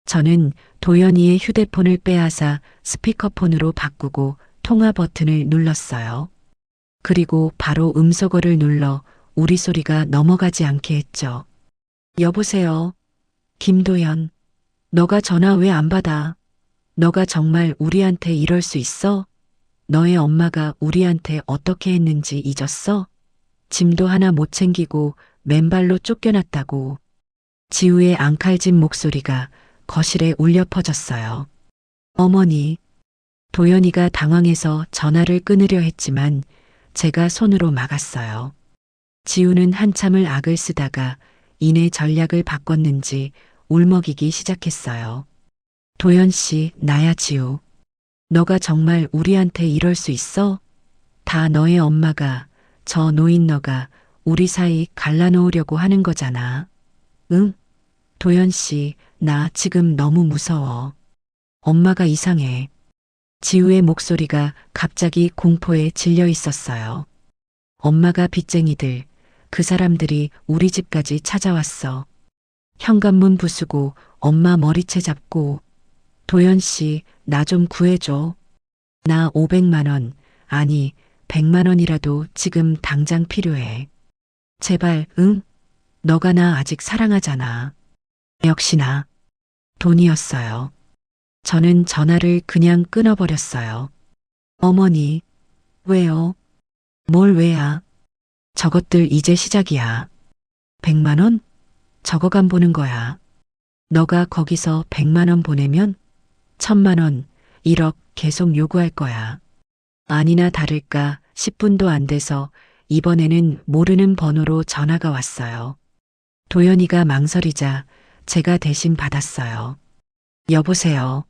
저는 도연이의 휴대폰을 빼앗아 스피커폰으로 바꾸고 통화 버튼을 눌렀어요. 그리고 바로 음소거를 눌러 우리 소리가 넘어가지 않게 했죠. 여보세요. 김도연. 너가 전화 왜 안 받아? 너가 정말 우리한테 이럴 수 있어? 너의 엄마가 우리한테 어떻게 했는지 잊었어? 짐도 하나 못 챙기고 맨발로 쫓겨났다고. 지우의 앙칼진 목소리가 거실에 울려 퍼졌어요. 어머니. 도연이가 당황해서 전화를 끊으려 했지만 제가 손으로 막았어요. 지우는 한참을 악을 쓰다가 이내 전략을 바꿨는지 울먹이기 시작했어요. 도연 씨, 나야 지우. 너가 정말 우리한테 이럴 수 있어? 다 너의 엄마가, 저 노인 너가 우리 사이 갈라놓으려고 하는 거잖아. 응? 도연 씨, 나 지금 너무 무서워. 엄마가 이상해. 지우의 목소리가 갑자기 공포에 질려 있었어요. 엄마가 빚쟁이들, 그 사람들이 우리 집까지 찾아왔어. 현관문 부수고 엄마 머리채 잡고. 도연 씨, 나 좀 구해줘. 나 500만 원, 아니 100만 원이라도 지금 당장 필요해. 제발, 응? 너가 나 아직 사랑하잖아. 역시나 돈이었어요. 저는 전화를 그냥 끊어버렸어요. 어머니, 왜요? 뭘 왜야? 저것들 이제 시작이야. 100만 원? 저거 간 보는 거야. 너가 거기서 100만 원 보내면 1000만 원, 1억 계속 요구할 거야. 아니나 다를까 10분도 안 돼서 이번에는 모르는 번호로 전화가 왔어요. 도연이가 망설이자 제가 대신 받았어요. 여보세요.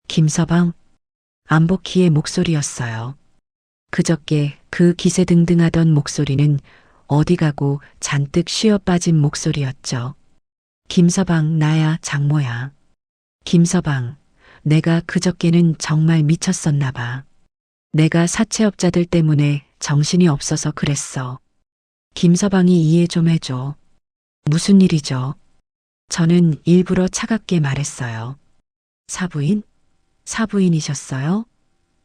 김서방? 안복희의 목소리였어요. 그저께 그 기세등등하던 목소리는 어디 가고 잔뜩 쉬어 빠진 목소리였죠. 김서방, 나야, 장모야. 김서방, 내가 그저께는 정말 미쳤었나 봐. 내가 사채업자들 때문에 정신이 없어서 그랬어. 김서방이 이해 좀 해줘. 무슨 일이죠? 저는 일부러 차갑게 말했어요. 사부인? 사부인이셨어요?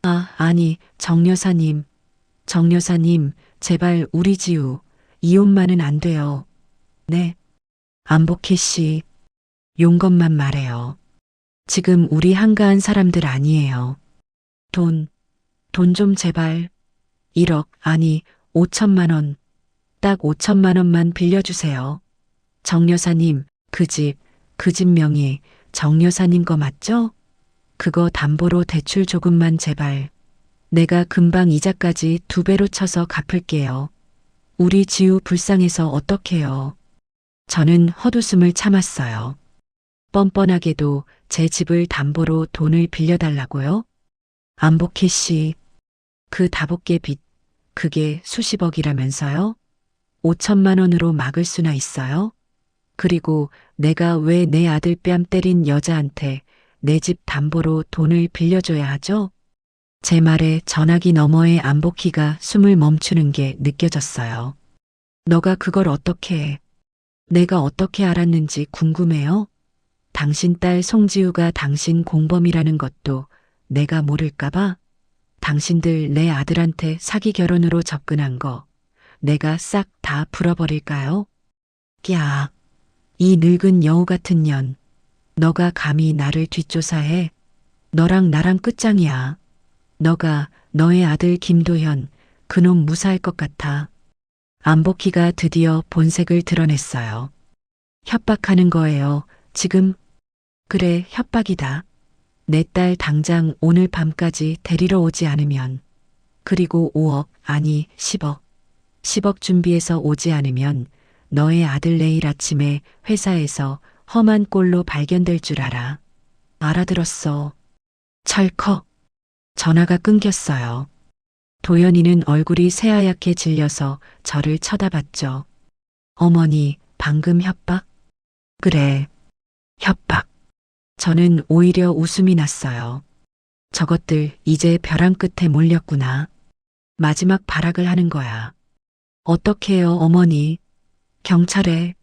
아, 아니, 정 여사님. 정 여사님, 제발 우리 지우, 이혼만은 안 돼요. 네. 안복희 씨, 용건만 말해요. 지금 우리 한가한 사람들 아니에요. 돈 좀 제발. 1억, 아니, 5천만 원. 딱 5천만 원만 빌려주세요. 정 여사님, 그 집 명의 정 여사님 거 맞죠? 그거 담보로 대출 조금만 제발. 내가 금방 이자까지 2배로 쳐서 갚을게요. 우리 지우 불쌍해서 어떡해요. 저는 헛웃음을 참았어요. 뻔뻔하게도 제 집을 담보로 돈을 빌려달라고요? 안복희 씨, 그 다복계 빚, 그게 수십억이라면서요? 5천만 원으로 막을 수나 있어요? 그리고 내가 왜 내 아들 뺨 때린 여자한테 내 집 담보로 돈을 빌려줘야 하죠? 제 말에 전화기 너머의 안복희가 숨을 멈추는 게 느껴졌어요. 너가 그걸 어떻게 해? 내가 어떻게 알았는지 궁금해요? 당신 딸 송지우가 당신 공범이라는 것도 내가 모를까봐? 당신들 내 아들한테 사기 결혼으로 접근한 거 내가 싹 다 풀어버릴까요? 야, 이 늙은 여우 같은 년. 너가 감히 나를 뒷조사해? 너랑 나랑 끝장이야. 너가 너의 아들 김도현 그놈 무사할 것 같아. 안복희가 드디어 본색을 드러냈어요. 협박하는 거예요. 지금? 그래, 협박이다. 내 딸 당장 오늘 밤까지 데리러 오지 않으면. 그리고 5억, 아니 10억. 10억 준비해서 오지 않으면 너의 아들 내일 아침에 회사에서 험한 꼴로 발견될 줄 알아. 알아들었어. 철컥. 전화가 끊겼어요. 도연이는 얼굴이 새하얗게 질려서 저를 쳐다봤죠. 어머니, 방금 협박? 그래, 협박. 저는 오히려 웃음이 났어요. 저것들 이제 벼랑 끝에 몰렸구나. 마지막 발악을 하는 거야. 어떻게 해요, 어머니? 경찰에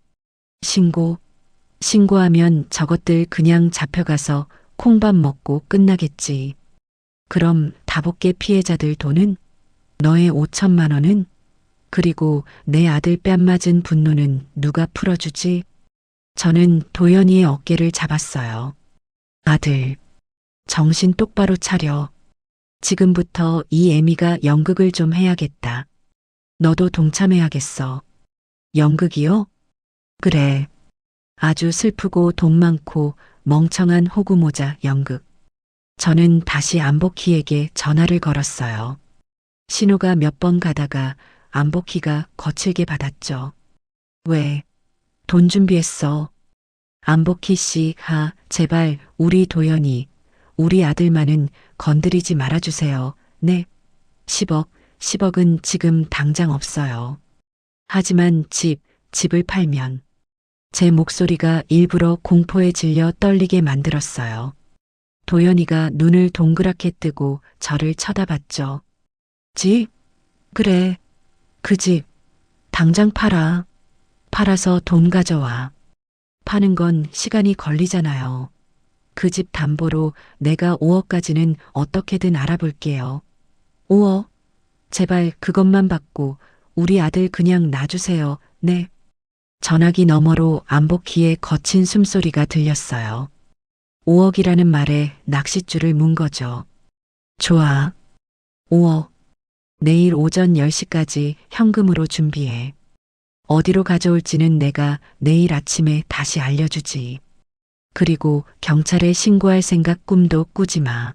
신고하면 저것들 그냥 잡혀가서 콩밥 먹고 끝나겠지. 그럼 다복계 피해자들 돈은? 너의 5천만 원은? 그리고 내 아들 뺨 맞은 분노는 누가 풀어주지? 저는 도연이의 어깨를 잡았어요. 아들, 정신 똑바로 차려. 지금부터 이 애미가 연극을 좀 해야겠다. 너도 동참해야겠어. 연극이요? 그래. 아주 슬프고 돈 많고 멍청한 호구모자 연극. 저는 다시 안복희에게 전화를 걸었어요. 신호가 몇 번 가다가 안복희가 거칠게 받았죠. 왜? 돈 준비했어. 안복희 씨, 제발 우리 도연이, 우리 아들만은 건드리지 말아주세요. 네. 10억은 지금 당장 없어요. 하지만 집을 팔면. 제 목소리가 일부러 공포에 질려 떨리게 만들었어요. 도연이가 눈을 동그랗게 뜨고 저를 쳐다봤죠. 집? 그래. 그 집. 당장 팔아. 팔아서 돈 가져와. 파는 건 시간이 걸리잖아요. 그 집 담보로 내가 5억까지는 어떻게든 알아볼게요. 5억? 제발 그것만 받고 우리 아들 그냥 놔주세요. 네. 전화기 너머로 안복희의 거친 숨소리가 들렸어요. 5억이라는 말에 낚싯줄을 문 거죠. 좋아. 5억. 내일 오전 10시까지 현금으로 준비해. 어디로 가져올지는 내가 내일 아침에 다시 알려주지. 그리고 경찰에 신고할 생각 꿈도 꾸지 마.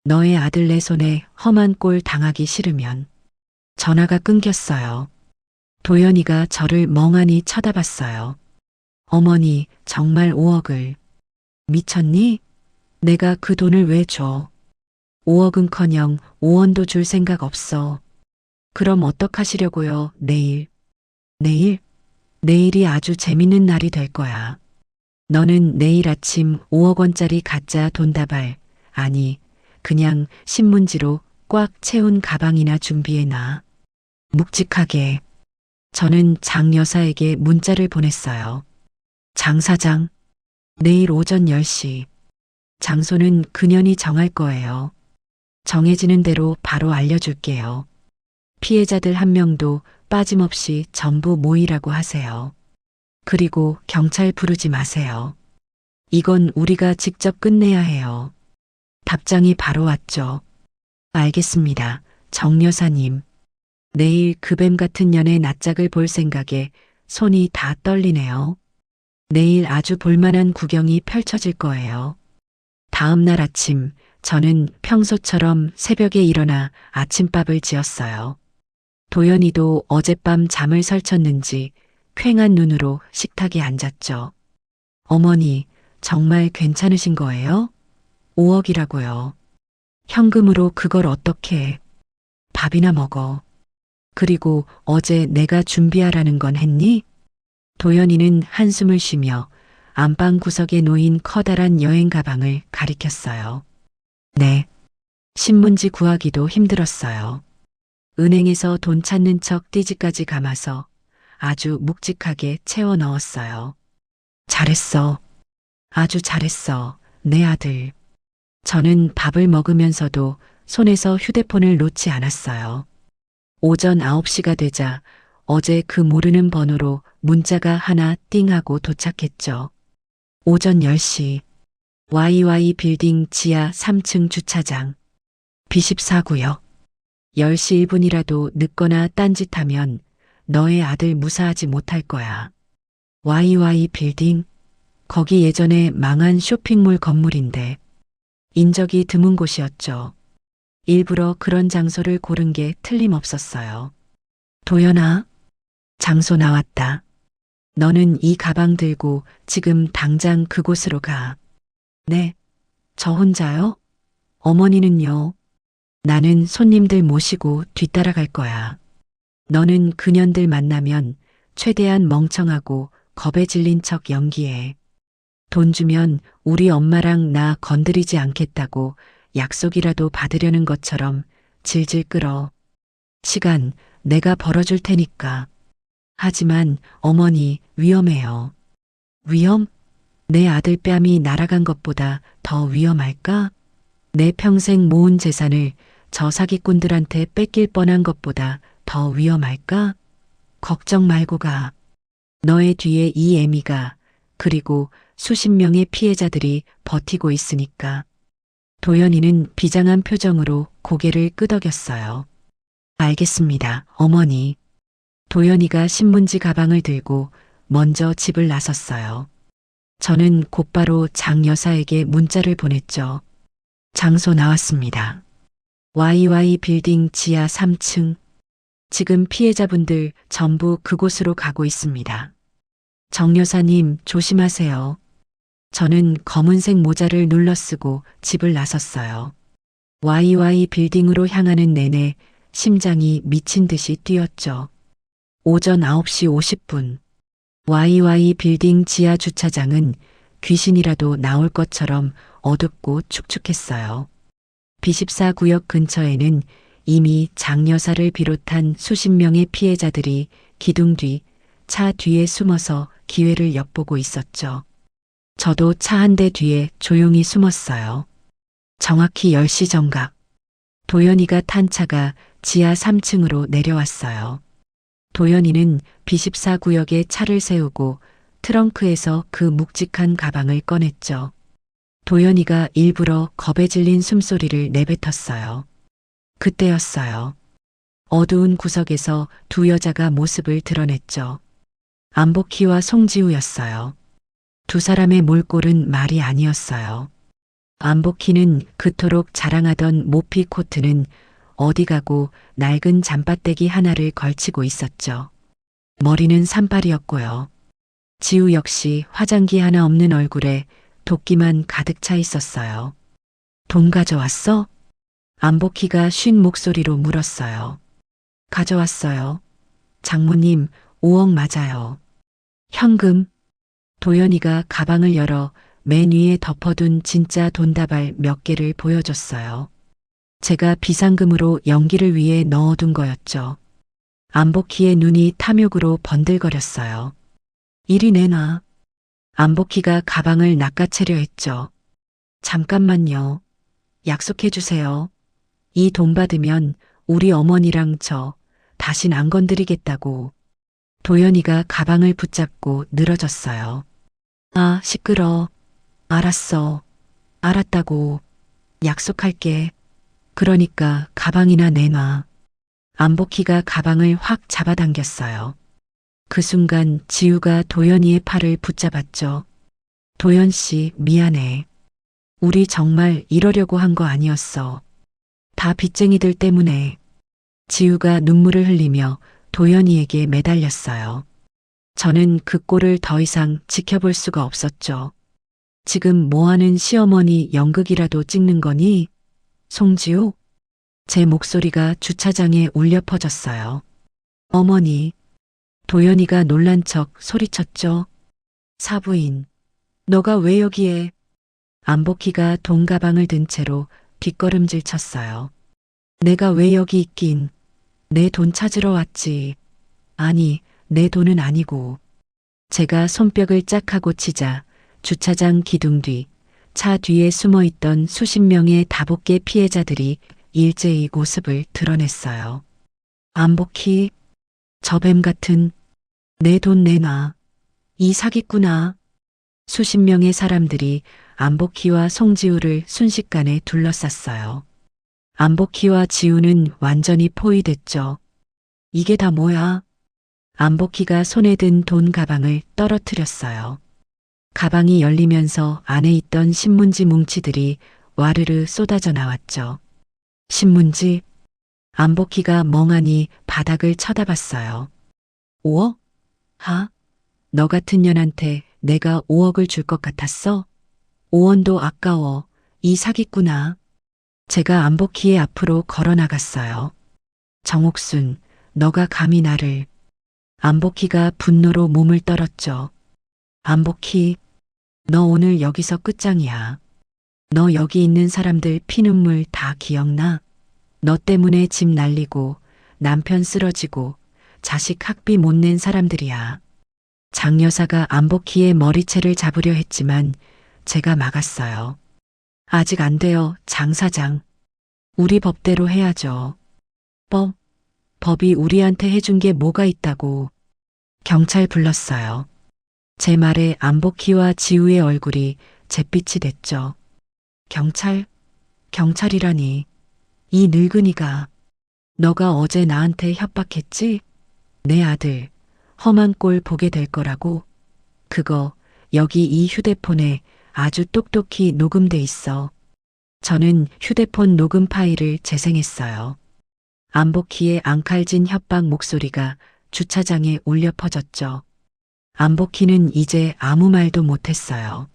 너의 아들 내 손에 험한 꼴 당하기 싫으면. 전화가 끊겼어요. 도연이가 저를 멍하니 쳐다봤어요. 어머니, 정말 5억을. 미쳤니? 내가 그 돈을 왜 줘? 5억은커녕 5원도 줄 생각 없어. 그럼 어떡하시려고요, 내일? 내일? 내일이 아주 재밌는 날이 될 거야. 너는 내일 아침 5억 원짜리 가짜 돈다발, 아니, 그냥 신문지로 꽉 채운 가방이나 준비해놔. 묵직하게. 저는 장 여사에게 문자를 보냈어요. 장 사장, 내일 오전 10시. 장소는 그년이 정할 거예요. 정해지는 대로 바로 알려줄게요. 피해자들 한 명도 빠짐없이 전부 모이라고 하세요. 그리고 경찰 부르지 마세요. 이건 우리가 직접 끝내야 해요. 답장이 바로 왔죠. 알겠습니다. 정 여사님. 내일 그 뱀 같은 년의 낯짝을 볼 생각에 손이 다 떨리네요. 내일 아주 볼만한 구경이 펼쳐질 거예요. 다음 날 아침, 저는 평소처럼 새벽에 일어나 아침밥을 지었어요. 도연이도 어젯밤 잠을 설쳤는지 퀭한 눈으로 식탁에 앉았죠. 어머니, 정말 괜찮으신 거예요? 5억이라고요. 현금으로 그걸 어떻게 밥이나 먹어. 그리고 어제 내가 준비하라는 건 했니? 도연이는 한숨을 쉬며 안방 구석에 놓인 커다란 여행 가방을 가리켰어요. 네. 신문지 구하기도 힘들었어요. 은행에서 돈 찾는 척 띠지까지 감아서 아주 묵직하게 채워 넣었어요. 잘했어. 아주 잘했어. 내 아들. 저는 밥을 먹으면서도 손에서 휴대폰을 놓지 않았어요. 오전 9시가 되자 어제 그 모르는 번호로 문자가 하나 띵하고 도착했죠. 오전 10시. YY 빌딩 지하 3층 주차장. B14구역. 10시 1분이라도 늦거나 딴짓하면 너의 아들 무사하지 못할 거야. YY 빌딩? 거기 예전에 망한 쇼핑몰 건물인데 인적이 드문 곳이었죠. 일부러 그런 장소를 고른 게 틀림없었어요. 도연아, 장소 나왔다. 너는 이 가방 들고 지금 당장 그곳으로 가. 네, 저 혼자요? 어머니는요? 나는 손님들 모시고 뒤따라갈 거야. 너는 그년들 만나면 최대한 멍청하고 겁에 질린 척 연기해. 돈 주면 우리 엄마랑 나 건드리지 않겠다고 약속이라도 받으려는 것처럼 질질 끌어. 시간 내가 벌어줄 테니까. 하지만 어머니 위험해요. 위험? 내 아들 뺨이 날아간 것보다 더 위험할까? 내 평생 모은 재산을 저 사기꾼들한테 뺏길 뻔한 것보다 더 위험할까? 걱정 말고 가. 너의 뒤에 이 애미가 그리고 수십 명의 피해자들이 버티고 있으니까. 도연이는 비장한 표정으로 고개를 끄덕였어요. 알겠습니다, 어머니. 도연이가 신문지 가방을 들고 먼저 집을 나섰어요. 저는 곧바로 장 여사에게 문자를 보냈죠. 장소 나왔습니다. YY 빌딩 지하 3층. 지금 피해자분들 전부 그곳으로 가고 있습니다. 정 여사님 조심하세요. 저는 검은색 모자를 눌러쓰고 집을 나섰어요. YY 빌딩으로 향하는 내내 심장이 미친 듯이 뛰었죠. 오전 9시 50분. YY 빌딩 지하 주차장은 귀신이라도 나올 것처럼 어둡고 축축했어요. B14구역 근처에는 이미 장 여사를 비롯한 수십 명의 피해자들이 기둥 뒤, 차 뒤에 숨어서 기회를 엿보고 있었죠. 저도 차 한 대 뒤에 조용히 숨었어요. 정확히 10시 정각. 도연이가 탄 차가 지하 3층으로 내려왔어요. 도연이는 B14구역에 차를 세우고 트렁크에서 그 묵직한 가방을 꺼냈죠. 도연이가 일부러 겁에 질린 숨소리를 내뱉었어요. 그때였어요. 어두운 구석에서 두 여자가 모습을 드러냈죠. 안복희와 송지우였어요. 두 사람의 몰골은 말이 아니었어요. 안복희는 그토록 자랑하던 모피 코트는 어디 가고 낡은 잠바떼기 하나를 걸치고 있었죠. 머리는 산발이었고요. 지우 역시 화장기 하나 없는 얼굴에 도끼만 가득 차 있었어요. 돈 가져왔어? 안복희가 쉰 목소리로 물었어요. 가져왔어요. 장모님, 5억 맞아요. 현금. 도연이가 가방을 열어 맨 위에 덮어둔 진짜 돈다발 몇 개를 보여줬어요. 제가 비상금으로 연기를 위해 넣어둔 거였죠. 안복희의 눈이 탐욕으로 번들거렸어요. 이리 내놔. 안복희가 가방을 낚아채려 했죠. 잠깐만요. 약속해 주세요. 이 돈 받으면 우리 어머니랑 저 다신 안 건드리겠다고. 도연이가 가방을 붙잡고 늘어졌어요. 아, 시끄러. 알았어. 알았다고. 약속할게. 그러니까 가방이나 내놔. 안복희가 가방을 확 잡아당겼어요. 그 순간 지우가 도연이의 팔을 붙잡았죠. 도연 씨, 미안해. 우리 정말 이러려고 한 거 아니었어. 다 빚쟁이들 때문에. 지우가 눈물을 흘리며 도연이에게 매달렸어요. 저는 그 꼴을 더 이상 지켜볼 수가 없었죠. 지금 뭐하는 시어머니 연극이라도 찍는 거니? 송지우? 제 목소리가 주차장에 울려 퍼졌어요. 어머니. 도연이가 놀란 척 소리쳤죠. 사부인. 너가 왜 여기에? 안복희가 돈 가방을 든 채로 뒷걸음질 쳤어요. 내가 왜 여기 있긴. 내 돈 찾으러 왔지. 아니, 내 돈은 아니고. 제가 손뼉을 짝 하고 치자 주차장 기둥 뒤, 차 뒤에 숨어 있던 수십 명의 다복계 피해자들이 일제히 모습을 드러냈어요. 안복희, 저 뱀 같은, 내 돈 내놔. 이 사기꾼아. 수십 명의 사람들이 안복희와 송지우를 순식간에 둘러쌌어요. 안복희와 지우는 완전히 포위됐죠. 이게 다 뭐야? 안복희가 손에 든 돈 가방을 떨어뜨렸어요. 가방이 열리면서 안에 있던 신문지 뭉치들이 와르르 쏟아져 나왔죠. 신문지? 안복희가 멍하니 바닥을 쳐다봤어요. 5억? 하? 너 같은 년한테 내가 5억을 줄 것 같았어? 5원도 아까워. 이 사기꾼아. 제가 안복희의 앞으로 걸어 나갔어요. 정옥순, 너가 감히 나를. 안복희가 분노로 몸을 떨었죠. 안복희, 너 오늘 여기서 끝장이야. 너 여기 있는 사람들 피눈물 다 기억나? 너 때문에 집 날리고 남편 쓰러지고 자식 학비 못 낸 사람들이야. 장 여사가 안복희의 머리채를 잡으려 했지만 제가 막았어요. 아직 안 돼요, 장 사장. 우리 법대로 해야죠. 법이 우리한테 해준 게 뭐가 있다고. 경찰 불렀어요. 제 말에 안복희와 지우의 얼굴이 잿빛이 됐죠. 경찰이라니. 이 늙은이가. 너가 어제 나한테 협박했지? 내 아들 험한 꼴 보게 될 거라고. 그거 여기 이 휴대폰에 아주 똑똑히 녹음돼 있어. 저는 휴대폰 녹음 파일을 재생했어요. 안복희의 앙칼진 협박 목소리가 주차장에 울려 퍼졌죠. 안복희는 이제 아무 말도 못했어요.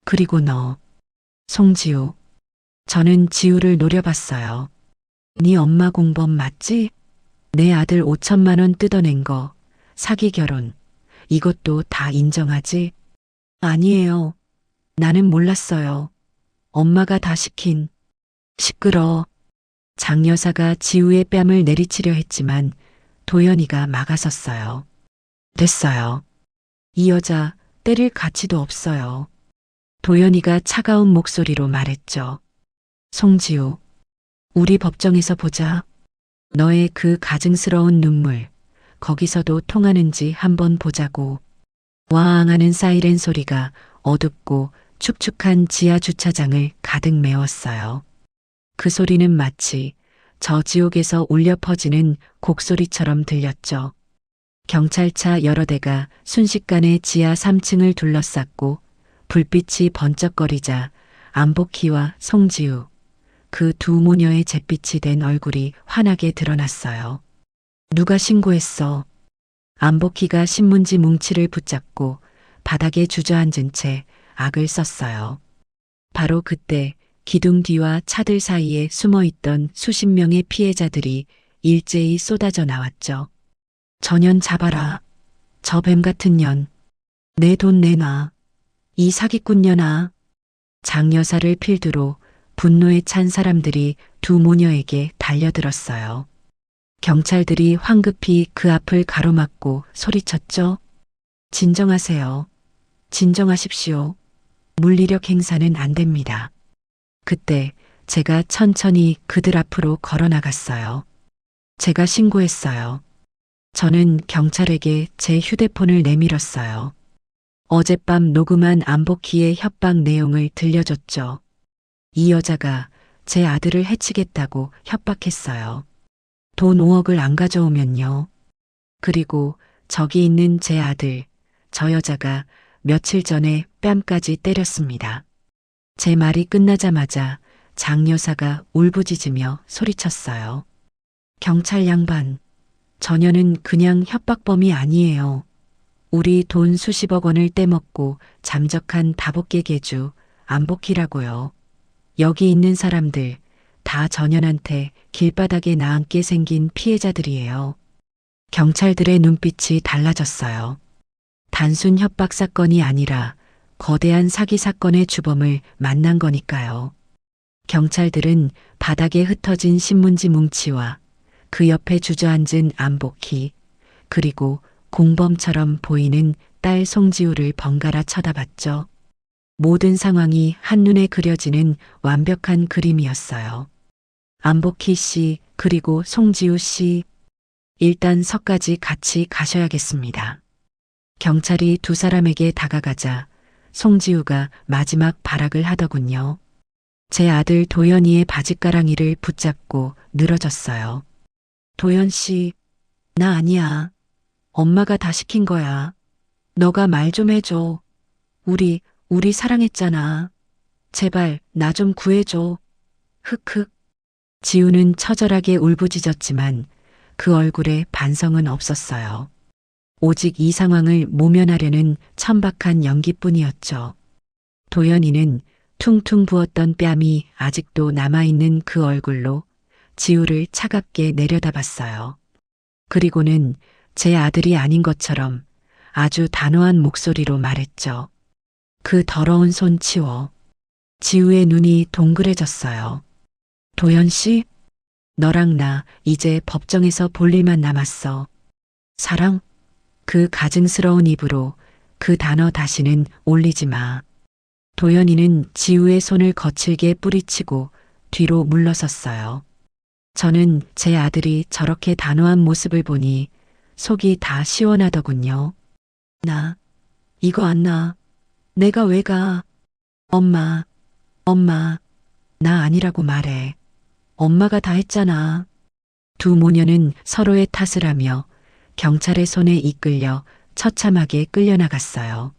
그리고 너, 송지우. 저는 지우를 노려봤어요. 네 엄마 공범 맞지? 내 아들 5천만 원 뜯어낸 거, 사기 결혼, 이것도 다 인정하지? 아니에요. 나는 몰랐어요. 엄마가 다 시킨. 시끄러. 장 여사가 지우의 뺨을 내리치려 했지만 도연이가 막아섰어요. 됐어요. 이 여자 때릴 가치도 없어요. 도연이가 차가운 목소리로 말했죠. 송지우, 우리 법정에서 보자. 너의 그 가증스러운 눈물, 거기서도 통하는지 한번 보자고. 와앙 하는 사이렌 소리가 어둡고 축축한 지하 주차장을 가득 메웠어요. 그 소리는 마치 저 지옥에서 울려 퍼지는 곡소리처럼 들렸죠. 경찰차 여러 대가 순식간에 지하 3층을 둘러쌌고 불빛이 번쩍거리자 안복희와 송지우, 그 두 모녀의 잿빛이 된 얼굴이 환하게 드러났어요. 누가 신고했어? 안복희가 신문지 뭉치를 붙잡고 바닥에 주저앉은 채 악을 썼어요. 바로 그때 기둥 뒤와 차들 사이에 숨어 있던 수십 명의 피해자들이 일제히 쏟아져 나왔죠. 저년 잡아라. 저 뱀 같은 년. 내 돈 내놔. 이 사기꾼 년아. 장여사를 필두로 분노에 찬 사람들이 두 모녀에게 달려들었어요. 경찰들이 황급히 그 앞을 가로막고 소리쳤죠. 진정하세요. 진정하십시오. 물리력 행사는 안 됩니다. 그때 제가 천천히 그들 앞으로 걸어 나갔어요. 제가 신고했어요. 저는 경찰에게 제 휴대폰을 내밀었어요. 어젯밤 녹음한 안복희의 협박 내용을 들려줬죠. 이 여자가 제 아들을 해치겠다고 협박했어요. 돈 5억을 안 가져오면요. 그리고 저기 있는 제 아들, 저 여자가 며칠 전에 뺨까지 때렸습니다. 제 말이 끝나자마자 장여사가 울부짖으며 소리쳤어요. 경찰 양반, 저녀는 그냥 협박범이 아니에요. 우리 돈 수십억 원을 떼먹고 잠적한 다복계 개주 안복희라고요. 여기 있는 사람들 다 저년한테 길바닥에 나앉게 생긴 피해자들이에요. 경찰들의 눈빛이 달라졌어요. 단순 협박 사건이 아니라 거대한 사기 사건의 주범을 만난 거니까요. 경찰들은 바닥에 흩어진 신문지 뭉치와 그 옆에 주저앉은 안복희, 그리고 공범처럼 보이는 딸 송지우를 번갈아 쳐다봤죠. 모든 상황이 한눈에 그려지는 완벽한 그림이었어요. 안복희 씨, 그리고 송지우 씨, 일단 서까지 같이 가셔야겠습니다. 경찰이 두 사람에게 다가가자 송지우가 마지막 발악을 하더군요. 제 아들 도연이의 바짓가랑이를 붙잡고 늘어졌어요. 도연 씨, 나 아니야. 엄마가 다 시킨 거야. 너가 말 좀 해줘. 우리 사랑했잖아. 제발 나 좀 구해줘. 흑흑. 지우는 처절하게 울부짖었지만 그 얼굴에 반성은 없었어요. 오직 이 상황을 모면하려는 천박한 연기뿐이었죠. 도연이는 퉁퉁 부었던 뺨이 아직도 남아있는 그 얼굴로 지우를 차갑게 내려다봤어요. 그리고는 제 아들이 아닌 것처럼 아주 단호한 목소리로 말했죠. 그 더러운 손 치워. 지우의 눈이 동그래졌어요. 도연 씨, 너랑 나 이제 법정에서 볼 일만 남았어. 사랑? 그 가증스러운 입으로 그 단어 다시는 올리지 마. 도연이는 지우의 손을 거칠게 뿌리치고 뒤로 물러섰어요. 저는 제 아들이 저렇게 단호한 모습을 보니 속이 다 시원하더군요. 나 이거 안 나. 내가 왜 가? 엄마, 나 아니라고 말해. 엄마가 다 했잖아. 두 모녀는 서로의 탓을 하며 경찰의 손에 이끌려 처참하게 끌려나갔어요.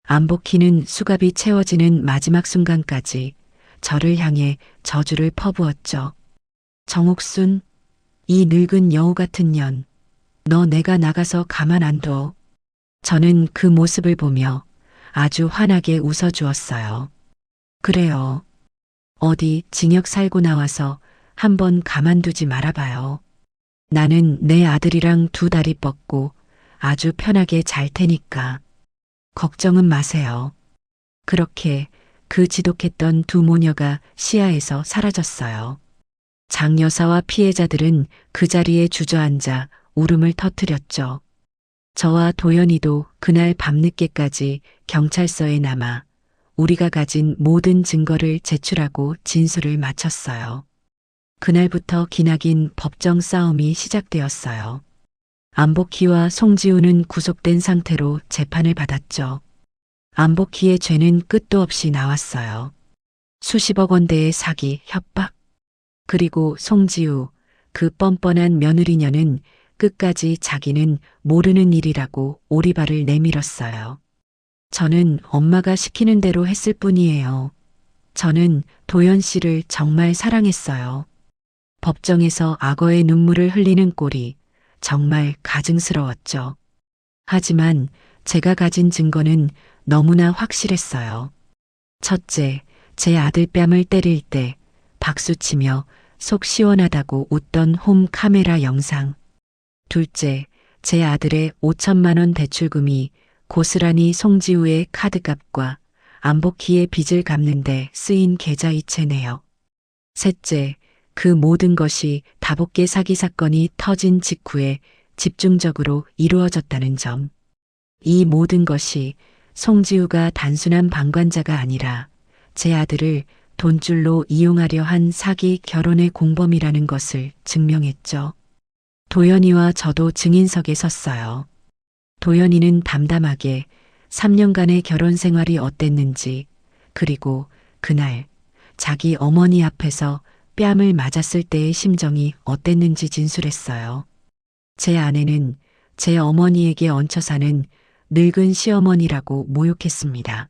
안복희는 수갑이 채워지는 마지막 순간까지 저를 향해 저주를 퍼부었죠. 정옥순, 이 늙은 여우 같은 년, 너 내가 나가서 가만 안 둬. 저는 그 모습을 보며 아주 환하게 웃어주었어요. 그래요. 어디 징역 살고 나와서 한번 가만두지 말아봐요. 나는 내 아들이랑 두 다리 뻗고 아주 편하게 잘 테니까. 걱정은 마세요. 그렇게 그 지독했던 두 모녀가 시야에서 사라졌어요. 장여사와 피해자들은 그 자리에 주저앉아 울음을 터뜨렸죠. 저와 도연이도 그날 밤늦게까지 경찰서에 남아 우리가 가진 모든 증거를 제출하고 진술을 마쳤어요. 그날부터 기나긴 법정 싸움이 시작되었어요. 안복희와 송지우는 구속된 상태로 재판을 받았죠. 안복희의 죄는 끝도 없이 나왔어요. 수십억 원대의 사기, 협박. 그리고 송지우, 그 뻔뻔한 며느리녀는 끝까지 자기는 모르는 일이라고 오리발을 내밀었어요. 저는 엄마가 시키는 대로 했을 뿐이에요. 저는 도연 씨를 정말 사랑했어요. 법정에서 악어의 눈물을 흘리는 꼴이 정말 가증스러웠죠. 하지만 제가 가진 증거는 너무나 확실했어요. 첫째, 제 아들 뺨을 때릴 때 박수치며 속 시원하다고 웃던 홈 카메라 영상. 둘째, 제 아들의 5천만 원 대출금이 고스란히 송지우의 카드값과 안복희의 빚을 갚는데 쓰인 계좌이체 내역. 셋째, 그 모든 것이 다복계 사기 사건이 터진 직후에 집중적으로 이루어졌다는 점. 이 모든 것이 송지우가 단순한 방관자가 아니라 제 아들을 돈줄로 이용하려 한 사기 결혼의 공범이라는 것을 증명했죠. 도연이와 저도 증인석에 섰어요. 도연이는 담담하게 3년간의 결혼 생활이 어땠는지, 그리고 그날 자기 어머니 앞에서 뺨을 맞았을 때의 심정이 어땠는지 진술했어요. 제 아내는 제 어머니에게 얹혀 사는 늙은 시어머니라고 모욕했습니다.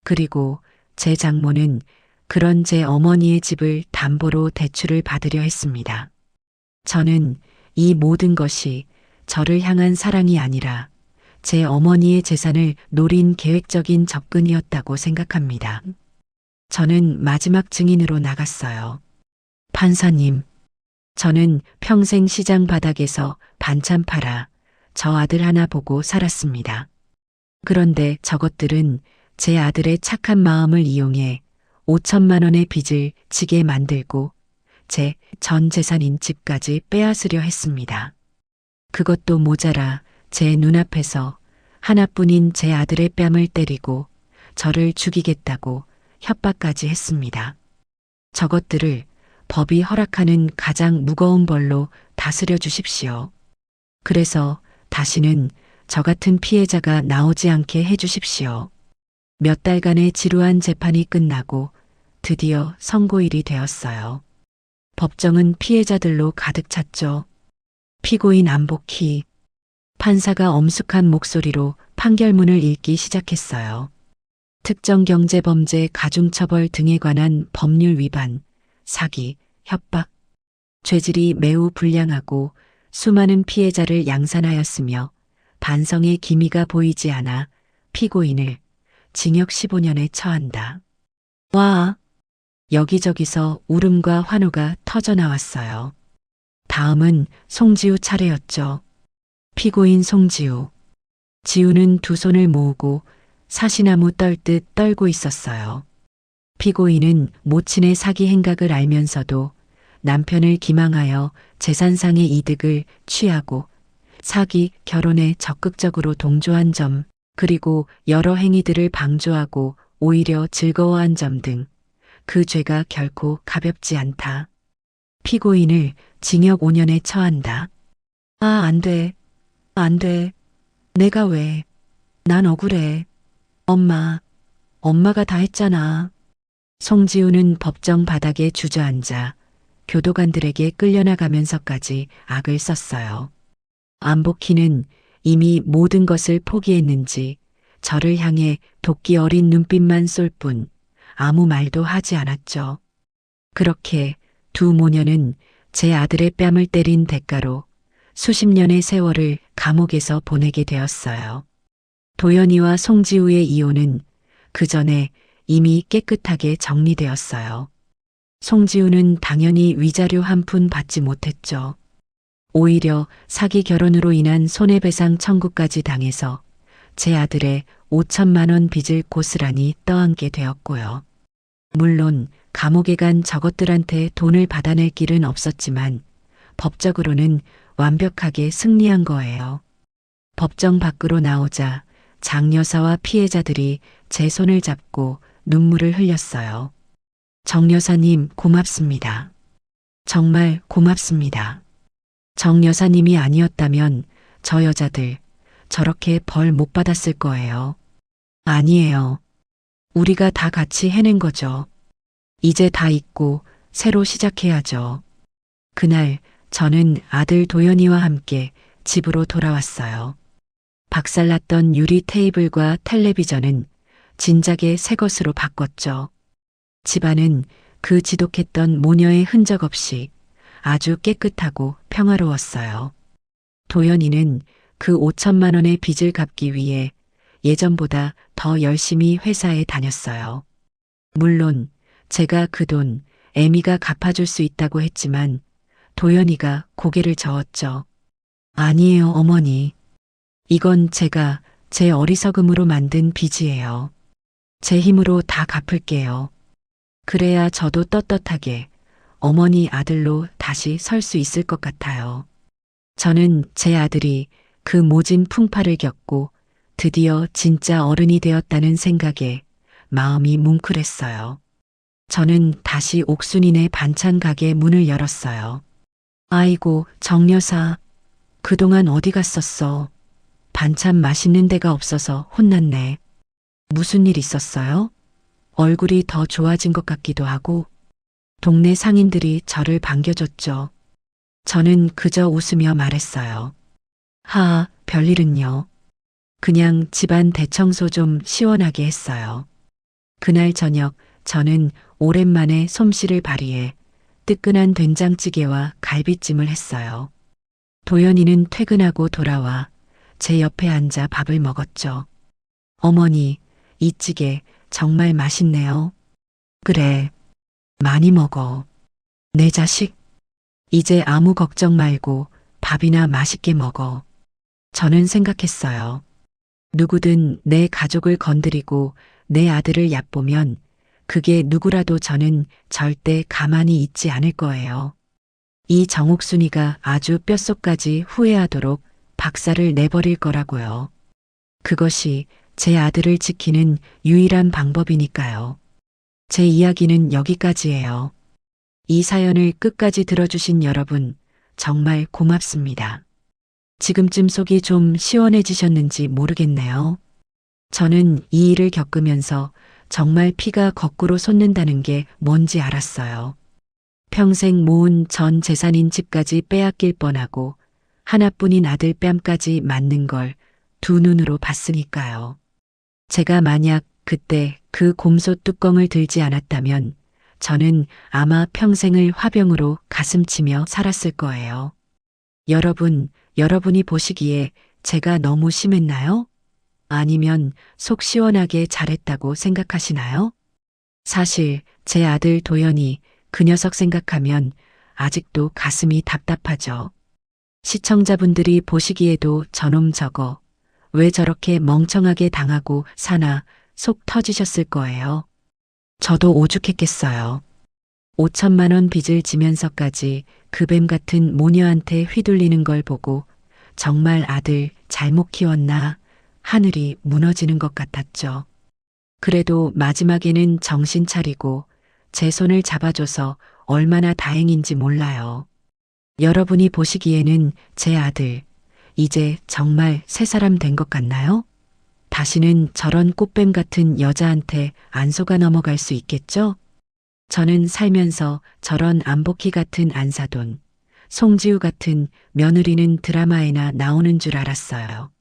그리고 제 장모는 그런 제 어머니의 집을 담보로 대출을 받으려 했습니다. 저는 이 모든 것이 저를 향한 사랑이 아니라 제 어머니의 재산을 노린 계획적인 접근이었다고 생각합니다. 저는 마지막 증인으로 나갔어요. 판사님, 저는 평생 시장 바닥에서 반찬 팔아 저 아들 하나 보고 살았습니다. 그런데 저것들은 제 아들의 착한 마음을 이용해 5천만 원의 빚을 지게 만들고 제 전 재산인 집까지 빼앗으려 했습니다. 그것도 모자라 제 눈앞에서 하나뿐인 제 아들의 뺨을 때리고 저를 죽이겠다고 협박까지 했습니다. 저것들을 법이 허락하는 가장 무거운 벌로 다스려 주십시오. 그래서 다시는 저 같은 피해자가 나오지 않게 해 주십시오. 몇 달간의 지루한 재판이 끝나고 드디어 선고일이 되었어요. 법정은 피해자들로 가득 찼죠. 피고인 안복희. 판사가 엄숙한 목소리로 판결문을 읽기 시작했어요. 특정경제범죄 가중처벌 등에 관한 법률 위반, 사기, 협박, 죄질이 매우 불량하고 수많은 피해자를 양산하였으며 반성의 기미가 보이지 않아 피고인을 징역 15년에 처한다. 와! 여기저기서 울음과 환호가 터져나왔어요. 다음은 송지우 차례였죠. 피고인 송지우. 지우는 두 손을 모으고 사시나무 떨듯 떨고 있었어요. 피고인은 모친의 사기 행각을 알면서도 남편을 기망하여 재산상의 이득을 취하고 사기 결혼에 적극적으로 동조한 점, 그리고 여러 행위들을 방조하고 오히려 즐거워한 점 등 그 죄가 결코 가볍지 않다. 피고인을 징역 5년에 처한다. 아, 안 돼. 안 돼. 내가 왜. 난 억울해. 엄마가 다 했잖아. 송지우는 법정 바닥에 주저앉아 교도관들에게 끌려나가면서까지 악을 썼어요. 안복희는 이미 모든 것을 포기했는지 저를 향해 도끼 어린 눈빛만 쏠 뿐 아무 말도 하지 않았죠. 그렇게 두 모녀는 제 아들의 뺨을 때린 대가로 수십 년의 세월을 감옥에서 보내게 되었어요. 도연이와 송지우의 이혼은 그 전에 이미 깨끗하게 정리되었어요. 송지우는 당연히 위자료 한 푼 받지 못했죠. 오히려 사기 결혼으로 인한 손해배상 청구까지 당해서 제 아들의 5천만 원 빚을 고스란히 떠안게 되었고요. 물론 감옥에 간 저것들한테 돈을 받아낼 길은 없었지만 법적으로는 완벽하게 승리한 거예요. 법정 밖으로 나오자 장 여사와 피해자들이 제 손을 잡고 눈물을 흘렸어요. 정 여사님 고맙습니다. 정말 고맙습니다. 정 여사님이 아니었다면 저 여자들 저렇게 벌 못 받았을 거예요. 아니에요. 우리가 다 같이 해낸 거죠. 이제 다 잊고 새로 시작해야죠. 그날 저는 아들 도연이와 함께 집으로 돌아왔어요. 박살났던 유리 테이블과 텔레비전은 진작에 새 것으로 바꿨죠. 집안은 그 지독했던 모녀의 흔적 없이 아주 깨끗하고 평화로웠어요. 도연이는 그 5천만 원의 빚을 갚기 위해 예전보다 더 열심히 회사에 다녔어요. 물론 제가 그 돈 애미가 갚아줄 수 있다고 했지만 도연이가 고개를 저었죠. 아니에요, 어머니. 이건 제가 제 어리석음으로 만든 빚이에요. 제 힘으로 다 갚을게요. 그래야 저도 떳떳하게 어머니 아들로 다시 설 수 있을 것 같아요. 저는 제 아들이 그 모진 풍파를 겪고 드디어 진짜 어른이 되었다는 생각에 마음이 뭉클했어요. 저는 다시 옥순이네 반찬 가게 문을 열었어요. 아이고, 정 여사. 그동안 어디 갔었어? 반찬 맛있는 데가 없어서 혼났네. 무슨 일 있었어요? 얼굴이 더 좋아진 것 같기도 하고 동네 상인들이 저를 반겨줬죠. 저는 그저 웃으며 말했어요. 하, 별일은요. 그냥 집안 대청소 좀 시원하게 했어요. 그날 저녁 저는 오랜만에 솜씨를 발휘해 뜨끈한 된장찌개와 갈비찜을 했어요. 도연이는 퇴근하고 돌아와 제 옆에 앉아 밥을 먹었죠. 어머니, 이 찌개 정말 맛있네요. 그래, 많이 먹어. 내 자식, 이제 아무 걱정 말고 밥이나 맛있게 먹어. 저는 생각했어요. 누구든 내 가족을 건드리고 내 아들을 얕보면 그게 누구라도 저는 절대 가만히 있지 않을 거예요. 이 정옥순이가 아주 뼛속까지 후회하도록 박살을 내버릴 거라고요. 그것이 제 아들을 지키는 유일한 방법이니까요. 제 이야기는 여기까지예요. 이 사연을 끝까지 들어주신 여러분, 정말 고맙습니다. 지금쯤 속이 좀 시원해지셨는지 모르겠네요. 저는 이 일을 겪으면서 정말 피가 거꾸로 솟는다는 게 뭔지 알았어요. 평생 모은 전 재산인 집까지 빼앗길 뻔하고 하나뿐인 아들 뺨까지 맞는 걸 두 눈으로 봤으니까요. 제가 만약 그때 그 곰소 뚜껑을 들지 않았다면 저는 아마 평생을 화병으로 가슴치며 살았을 거예요. 여러분이 보시기에 제가 너무 심했나요? 아니면 속 시원하게 잘했다고 생각하시나요? 사실 제 아들 도연이 그 녀석 생각하면 아직도 가슴이 답답하죠. 시청자분들이 보시기에도 저놈 저거 왜 저렇게 멍청하게 당하고 사나 속 터지셨을 거예요. 저도 오죽했겠어요. 5천만 원 빚을 지면서까지 그 뱀 같은 모녀한테 휘둘리는 걸 보고 정말 아들 잘못 키웠나 하늘이 무너지는 것 같았죠. 그래도 마지막에는 정신 차리고 제 손을 잡아줘서 얼마나 다행인지 몰라요. 여러분이 보시기에는 제 아들 이제 정말 새 사람 된 것 같나요? 다시는 저런 꽃뱀 같은 여자한테 안 속아 넘어갈 수 있겠죠? 저는 살면서 저런 안복희 같은 안사돈, 송지우 같은 며느리는 드라마에나 나오는 줄 알았어요.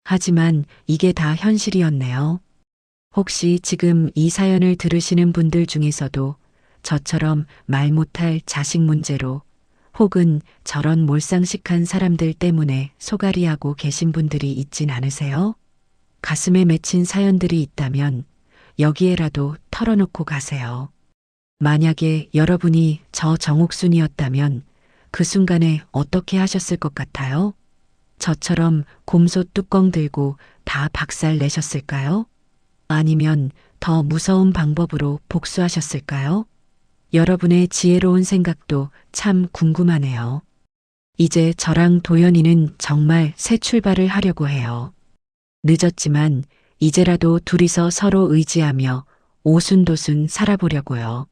하지만 이게 다 현실이었네요. 혹시 지금 이 사연을 들으시는 분들 중에서도 저처럼 말 못할 자식 문제로 혹은 저런 몰상식한 사람들 때문에 소갈이하고 계신 분들이 있진 않으세요? 가슴에 맺힌 사연들이 있다면 여기에라도 털어놓고 가세요. 만약에 여러분이 저 정옥순이었다면 그 순간에 어떻게 하셨을 것 같아요? 저처럼 곰소 뚜껑 들고 다 박살 내셨을까요? 아니면 더 무서운 방법으로 복수하셨을까요? 여러분의 지혜로운 생각도 참 궁금하네요. 이제 저랑 도연이는 정말 새 출발을 하려고 해요. 늦었지만 이제라도 둘이서 서로 의지하며 오순도순 살아보려고요.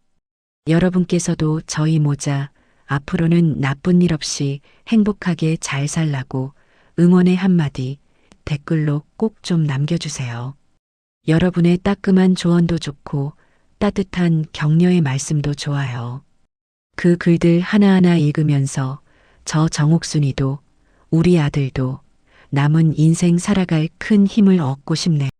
여러분께서도 저희 모자 앞으로는 나쁜 일 없이 행복하게 잘 살라고 응원의 한마디 댓글로 꼭 좀 남겨주세요. 여러분의 따끔한 조언도 좋고 따뜻한 격려의 말씀도 좋아요. 그 글들 하나하나 읽으면서 저 정옥순이도 우리 아들도 남은 인생 살아갈 큰 힘을 얻고 싶네요.